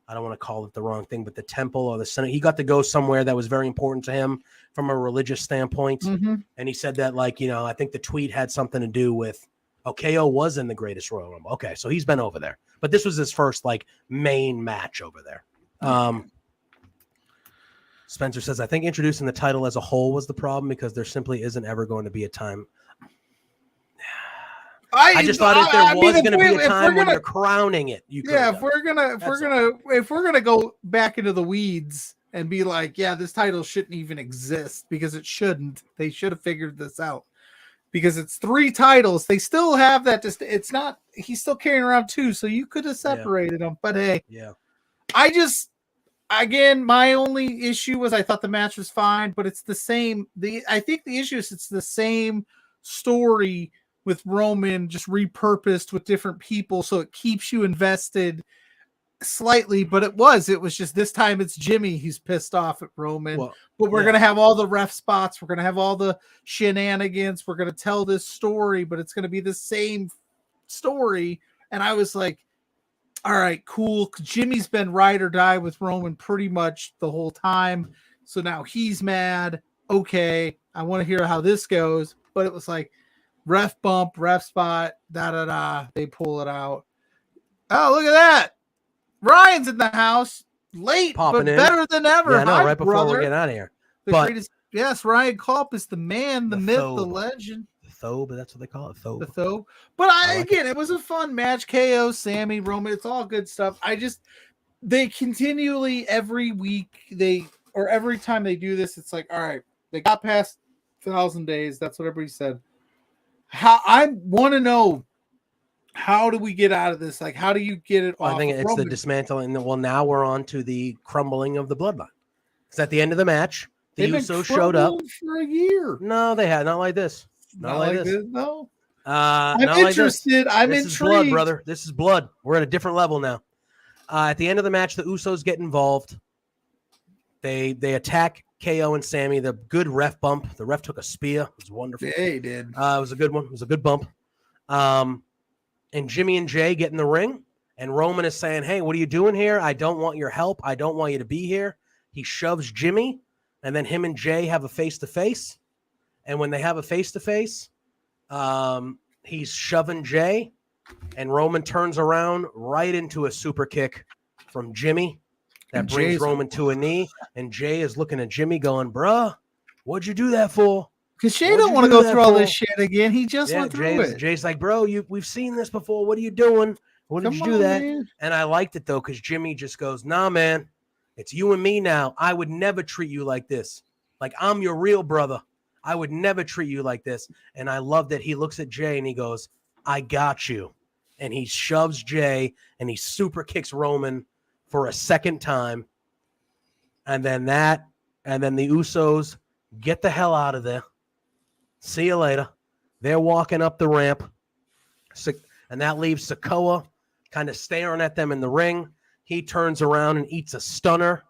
I don't want to call it the wrong thing, but the temple or the Senate. He got to go somewhere that was very important to him from a religious standpoint. Mm-hmm. And he said that, like, you know, I think the tweet had something to do with, KO was in the Greatest Royal Rumble. Okay, so he's been over there. But this was his first, like, main match over there. Spencer says, I think introducing the title as a whole was the problem because there simply isn't ever going to be a time. I just thought if there was going to be a time when you're crowning it, you could. Yeah, if we're gonna go back into the weeds and be like, yeah, this title shouldn't even exist because it shouldn't. They should have figured this out because it's 3 titles. They still have that. It's not. He's still carrying around 2, so you could have separated them. But hey, again, my only issue was I thought the match was fine, but it's the same. I think the issue is it's the same story with Roman, just repurposed with different people, so it keeps you invested slightly. But it was just this time it's Jimmy who's pissed off at Roman. But we're gonna have all the ref spots, we're gonna have all the shenanigans, we're gonna tell this story, but it's gonna be the same story. And I was like, all right, cool. Jimmy's been ride or die with Roman pretty much the whole time. So now he's mad. Okay, I want to hear how this goes. But it was like ref bump, ref spot, They pull it out. Oh, look at that. Ryan's in the house. Late, Popping but in. better than ever. Yeah, I know, Hi, right before brother. we're getting out of here. Yes, Ryan Culp is the man, the myth, the legend. Thobe, that's what they call it. Thobe. The Thobe. But it was a fun match. KO, Sammy, Roman, it's all good stuff. They continually every week every time they do this, it's like, all right, they got past 1,000 days. That's what everybody said. I want to know, how do we get out of this? Like, how do you get it off? I think it's Roman? the dismantling. Well, now we're on to the crumbling of the bloodline. Because at the end of the match, the Usos showed up for a year. No, they had not like this. Not like this. No. I'm interested. I'm this intrigued. Is blood, brother. This is blood. We're at a different level now. At the end of the match, the Usos get involved. They attack KO and Sammy. The good ref bump. The ref took a spear. It was wonderful. Yeah, he did. It was a good one. It was a good bump. And Jimmy and Jay get in the ring, and Roman is saying, hey, what are you doing here? I don't want your help. I don't want you to be here. He shoves Jimmy, and then him and Jay have a face-to-face. And when they have a face-to-face, he's shoving Jay, and Roman turns around right into a super kick from Jimmy that brings Roman to a knee. And Jay is looking at Jimmy going, bruh, what'd you do that for? Because Jay don't want to go through all this shit again. He just went through it. Jay's like, bro, we've seen this before. What are you doing? What did you do that? Man. And I liked it, though, because Jimmy just goes, nah, man, it's you and me now. I would never treat you like this. Like, I'm your real brother. I would never treat you like this. And I love that he looks at Jay and he goes, I got you. And he shoves Jay and he super kicks Roman for a second time. And then the Usos get the hell out of there. See you later. They're walking up the ramp. And that leaves Sikoa kind of staring at them in the ring. He turns around and eats a stunner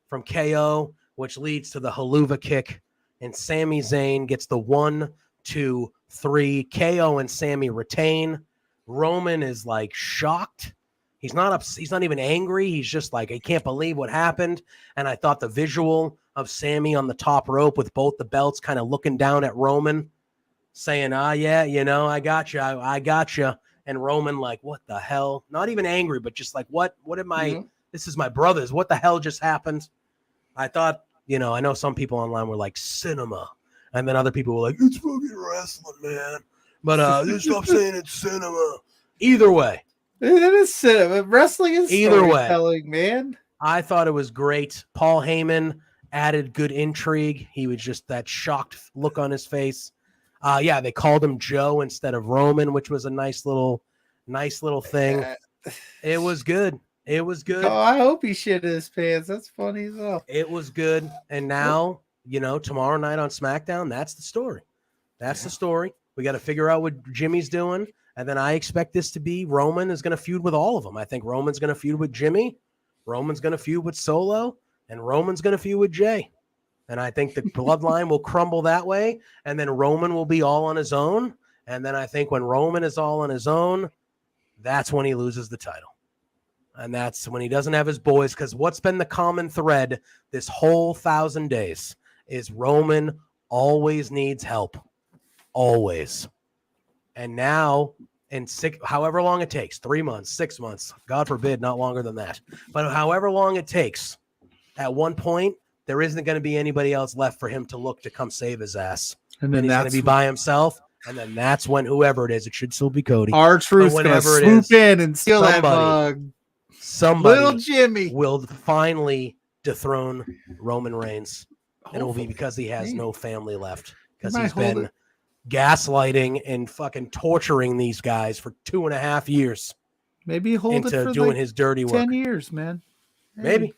from KO, which leads to the haluva kick. And Sami Zayn gets the 1, 2, 3. KO and Sammy retain. Roman is like shocked. He's not even angry. He's just like, I can't believe what happened. And I thought the visual of Sammy on the top rope with both the belts kind of looking down at Roman, saying, yeah, I got you. I got you. And Roman like, what the hell? Not even angry, but just like, what am I? Mm-hmm. This is my brother's. What the hell just happened? I thought, I know some people online were like cinema. And then other people were like, it's fucking wrestling, man. But just stop saying it's cinema. Either way. It is cinema. Wrestling is storytelling, man. I thought it was great. Paul Heyman added good intrigue. He was just that shocked look on his face. They called him Joe instead of Roman, which was a nice little thing. It was good. It was good. Oh, I hope he shit his pants. That's funny as well. It was good. And now, tomorrow night on SmackDown, that's the story. That's the story. We got to figure out what Jimmy's doing. And then I expect this to be Roman is going to feud with all of them. I think Roman's going to feud with Jimmy. Roman's going to feud with Solo. And Roman's going to feud with Jay. And I think the bloodline will crumble that way. And then Roman will be all on his own. And then I think when Roman is all on his own, that's when he loses the title. And that's when he doesn't have his boys. Because what's been the common thread this whole 1,000 days is Roman always needs help. Always. And now, in however long it takes, 3 months, 6 months, God forbid, not longer than that. But however long it takes, at one point, there isn't going to be anybody else left for him to look to come save his ass. And then he's going to be by himself. And then that's when whoever it is, it should still be Cody. R-Truth's going to swoop in and steal that mug. Somebody Little Jimmy will finally dethrone Roman Reigns. And it will be because he has no family left. Because he's been gaslighting and fucking torturing these guys for 2.5 years. Maybe hold it for doing his dirty work. 10 years, man. Maybe.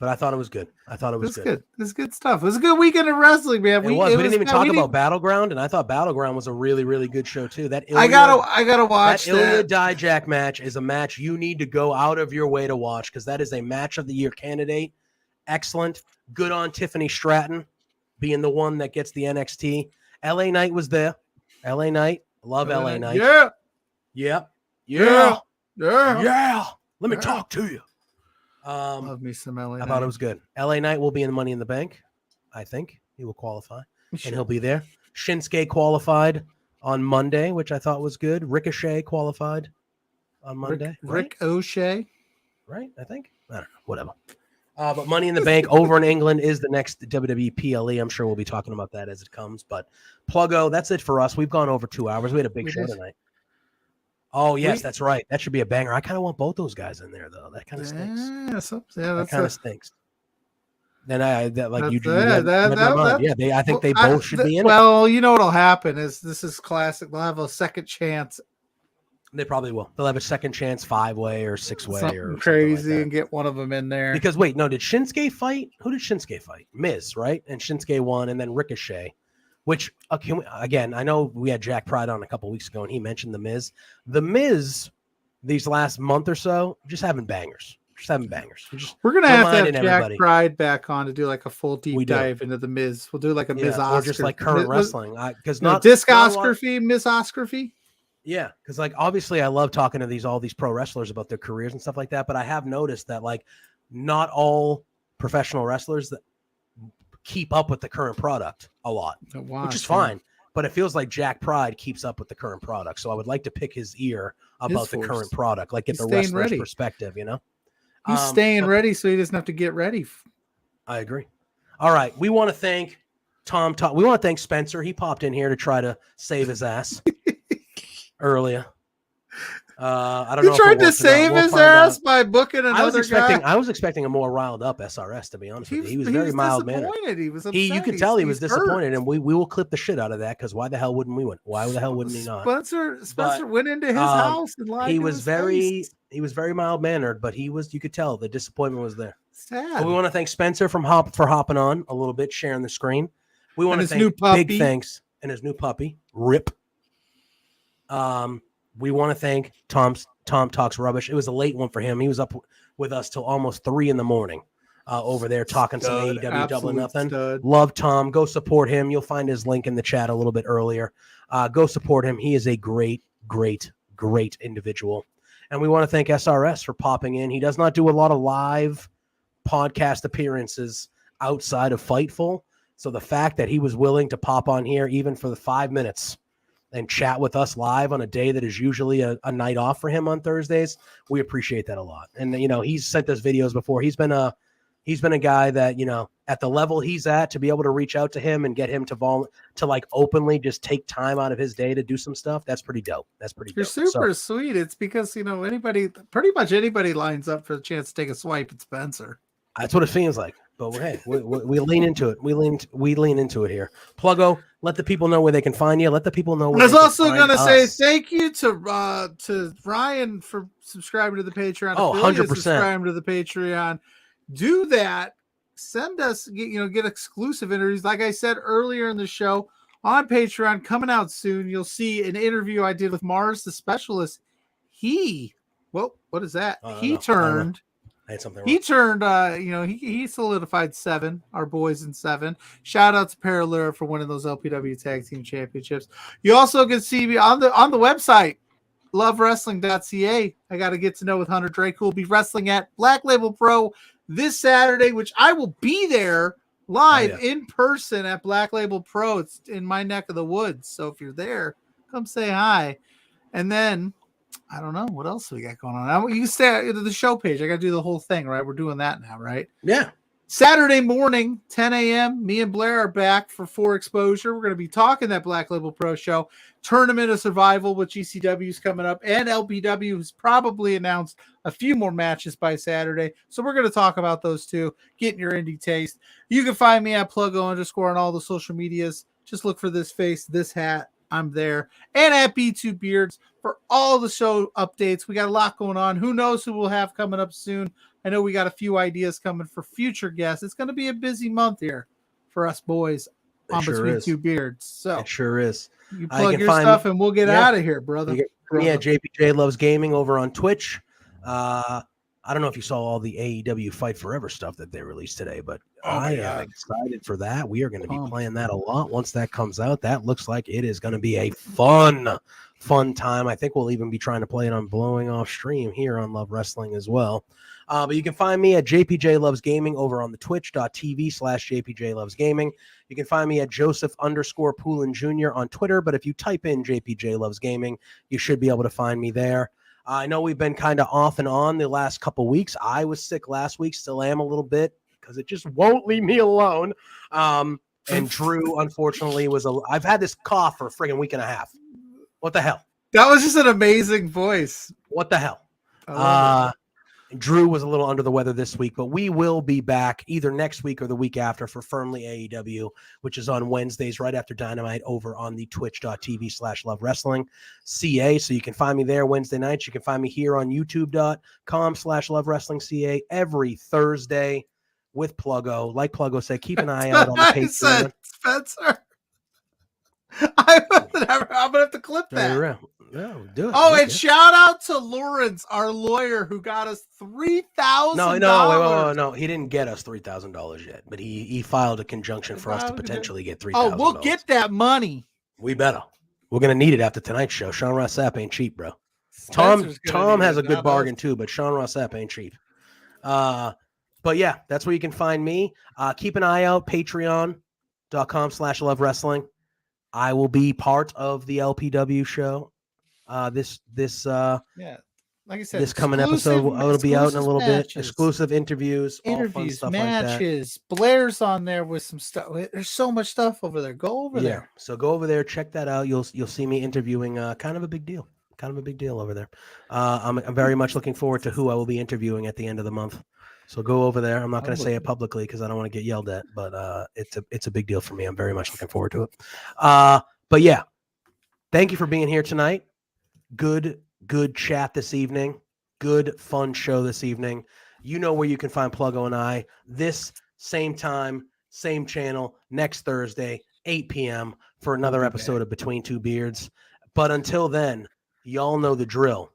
But I thought it was good. It was good. It was good stuff. It was a good weekend of wrestling, man. We didn't even talk about Battleground, and I thought Battleground was a really, really good show too. I gotta watch that. Ilya Dijak match is a match you need to go out of your way to watch because that is a match of the year candidate. Excellent. Good on Tiffany Stratton being the one that gets the NXT. LA Knight was there. LA Knight. Love LA Knight. Yeah. Let me talk to you. Love me some LA Knight. I thought it was good. LA Knight will be in the Money in the Bank. I think he will qualify, and he'll be there. Shinsuke qualified on Monday, which I thought was good. Ricochet qualified on Monday. Rick O'Shea. Right, I think. I don't know. Whatever. But Money in the Bank over in England is the next WWE PLE. I'm sure we'll be talking about that as it comes. But Pluggo, that's it for us. We've gone over 2 hours. We had a big show tonight. Oh, yes, that's right. That should be a banger. I kind of want both those guys in there, though. That kind of stinks. That kind of stinks. Then I think they both should be in it. Well, you know what'll happen is this is classic. They'll have a second chance. They probably will. They'll have a second chance 5-way or 6-way or crazy like and get one of them in there. Because did Shinsuke fight? Who did Shinsuke fight? Miz, right? And Shinsuke won, and then Ricochet. Which, again, I know we had Jack Pride on a couple weeks ago, and he mentioned The Miz. The Miz, these last month or so, just having bangers. We're going to have Jack Pride back on to do like a full deep dive into The Miz. We'll do like a Miz Oscar. Or just like current wrestling. Discography, Miz Oscaraphy. Yeah, because obviously I love talking to all these pro wrestlers about their careers and stuff like that, but I have noticed that not all professional wrestlers that keep up with the current product a lot, which is fine. But it feels like Jack Pride keeps up with the current product. So I would like to pick his ear about the current product, get the wrestler's perspective, He's staying ready so he doesn't have to get ready. I agree. All right. We want to thank Tom. We want to thank Spencer. He popped in here to try to save his ass earlier. I don't know. He tried to save his ass by booking another guy. I was expecting a more riled up SRS, to be honest with you. He was very mild mannered. He was upset. You could tell he was disappointed, and we will clip the shit out of that because why the hell wouldn't we win? Why the hell wouldn't he not? Spencer went into his house and lied. He was very mild mannered, but you could tell the disappointment was there. Sad. So we want to thank Spencer for hopping on a little bit, sharing the screen. We want to thank big thanks and his new puppy, Rip. We want to thank Tom Talks Rubbish. It was a late one for him. He was up with us till almost 3 a.m. Over there talking some AEW Double or Nothing. Stud. Love Tom. Go support him. You'll find his link in the chat a little bit earlier. Go support him. He is a great, great, great individual. And we want to thank SRS for popping in. He does not do a lot of live podcast appearances outside of Fightful. So the fact that he was willing to pop on here even for the 5 minutes and chat with us live on a day that is usually a night off for him on Thursdays, we appreciate that a lot. And he's sent us videos before. He's been a guy that at the level he's at, to be able to reach out to him and get him to openly just take time out of his day to do some stuff. That's pretty dope. You're super sweet. It's because pretty much anybody lines up for the chance to take a swipe at Spencer. That's what it feels like. But hey, we lean into it. We lean into it here. Pluggo, let the people know where they can find you. Let the people know where. I was also going to say thank you to Ryan for subscribing to the Patreon. 100%. Subscribing to the Patreon. Do that. Send us, get exclusive interviews. Like I said earlier in the show, on Patreon, coming out soon. You'll see an interview I did with Mars, the Specialist. What is that? He turned I had something wrong. He turned, he solidified 7, our boys in 7. Shout out to Paralura for winning those LPW Tag Team Championships. You also can see me on the website, lovewrestling.ca. I got to get to know with Hunter Drake, who will be wrestling at Black Label Pro this Saturday, which I will be there live in person at Black Label Pro. It's in my neck of the woods. So if you're there, come say hi. And then I don't know what else we got going on. You can stay at the show page. I got to do the whole thing, right? We're doing that now, right? Yeah. Saturday morning, 10 a.m. Me and Blair are back for 4 Exposure. We're going to be talking that Black Label Pro show, Tournament of Survival with GCW's coming up, and LPW has probably announced a few more matches by Saturday. So we're going to talk about those two, getting your indie taste. You can find me at Pluggo_ on all the social medias. Just look for this face, this hat. I'm there. And at B2 Beards for all the show updates. We got a lot going on. Who knows who we'll have coming up soon. I know we got a few ideas coming for future guests. It's going to be a busy month here for us boys on Between Two Beards. So it sure is. You plug your stuff and we'll get out of here, brother. Yeah, JPJ Loves Gaming over on Twitch. I don't know if you saw all the AEW Fight Forever stuff that they released today, but I am excited for that. We are going to be playing that a lot once that comes out. That looks like it is going to be a fun time. I think we'll even be trying to play it on Blowing Off stream here on Love Wrestling as well. But you can find me at JPJ Loves Gaming over on the twitch.tv/JPJ Loves Gaming. You can find me at Joseph_Poulin Jr. on Twitter, but if you type in JPJ Loves Gaming, you should be able to find me there. I know we've been kind of off and on the last couple weeks. I was sick last week, still am a little bit because it just won't leave me alone. And Drew, unfortunately, I've had this cough for a friggin' week and a half. What the hell? That was just an amazing voice. What the hell? Drew was a little under the weather this week, but we will be back either next week or the week after for Firmly AEW, which is on Wednesdays right after Dynamite over on the twitch.tv/Love Wrestling CA. So you can find me there Wednesday nights. You can find me here on youtube.com/Love Wrestling CA every Thursday with Pluggo. Like Pluggo said, keep an eye out on the Patreon. Spencer. I'm gonna have to clip that. No, do it. Oh, and shout out to Lawrence, our lawyer, who got us $3,000. No, he didn't get us $3,000 yet, but he filed a conjunction for us to potentially get $3,000. Oh, we'll get that money. We better. We're gonna need it after tonight's show. Sean Ross Sapp ain't cheap, bro. Tom has a good bargain too, but Sean Ross Sapp ain't cheap. But yeah, that's where you can find me. Keep an eye out, patreon.com/Love Wrestling. I will be part of the LPW show. Like I said, this coming episode will be out in a little bit. Exclusive interviews, matches, like Blair's on there with some stuff. There's so much stuff over there. Go over there. So go over there, check that out. You'll see me interviewing. Kind of a big deal over there. I'm very much looking forward to who I will be interviewing at the end of the month. So go over there. I'm not going to say it publicly because I don't want to get yelled at, but it's a big deal for me. I'm very much looking forward to it. But yeah, thank you for being here tonight. Good chat this evening. Good fun show this evening. You know where you can find Pluggo and I this same time, same channel next Thursday, 8 p.m. for another episode of Between Two Beards. But until then, y'all know the drill.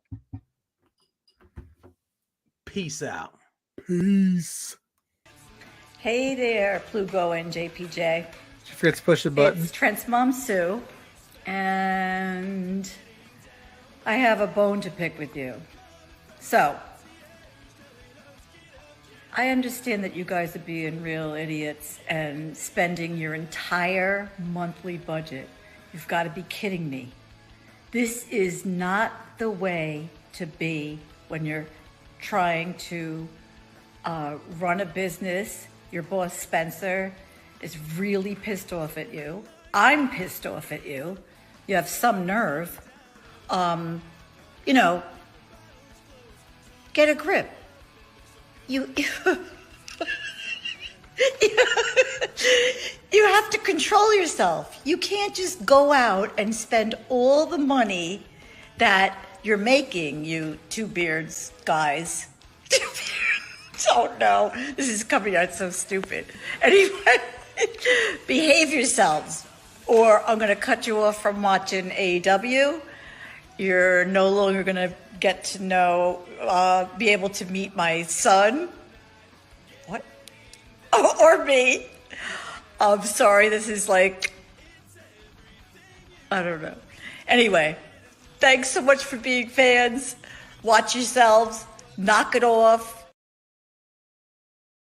Peace out. Peace. Hey there, Pluggo and JPJ. Did you forget to push the button? It's Trent's mom, Sue, and I have a bone to pick with you. So, I understand that you guys are being real idiots and spending your entire monthly budget. You've got to be kidding me. This is not the way to be when you're trying to run a business. Your boss, Spencer, is really pissed off at you. I'm pissed off at you. You have some nerve. Get a grip. You have to control yourself. You can't just go out and spend all the money that you're making, you Two Beards guys. Oh no, this is coming out so stupid. Anyway, behave yourselves, or I'm going to cut you off from watching AEW. You're no longer going to get to know, be able to meet my son. What? Or me. I'm sorry, this is like, I don't know. Anyway, thanks so much for being fans. Watch yourselves. Knock it off.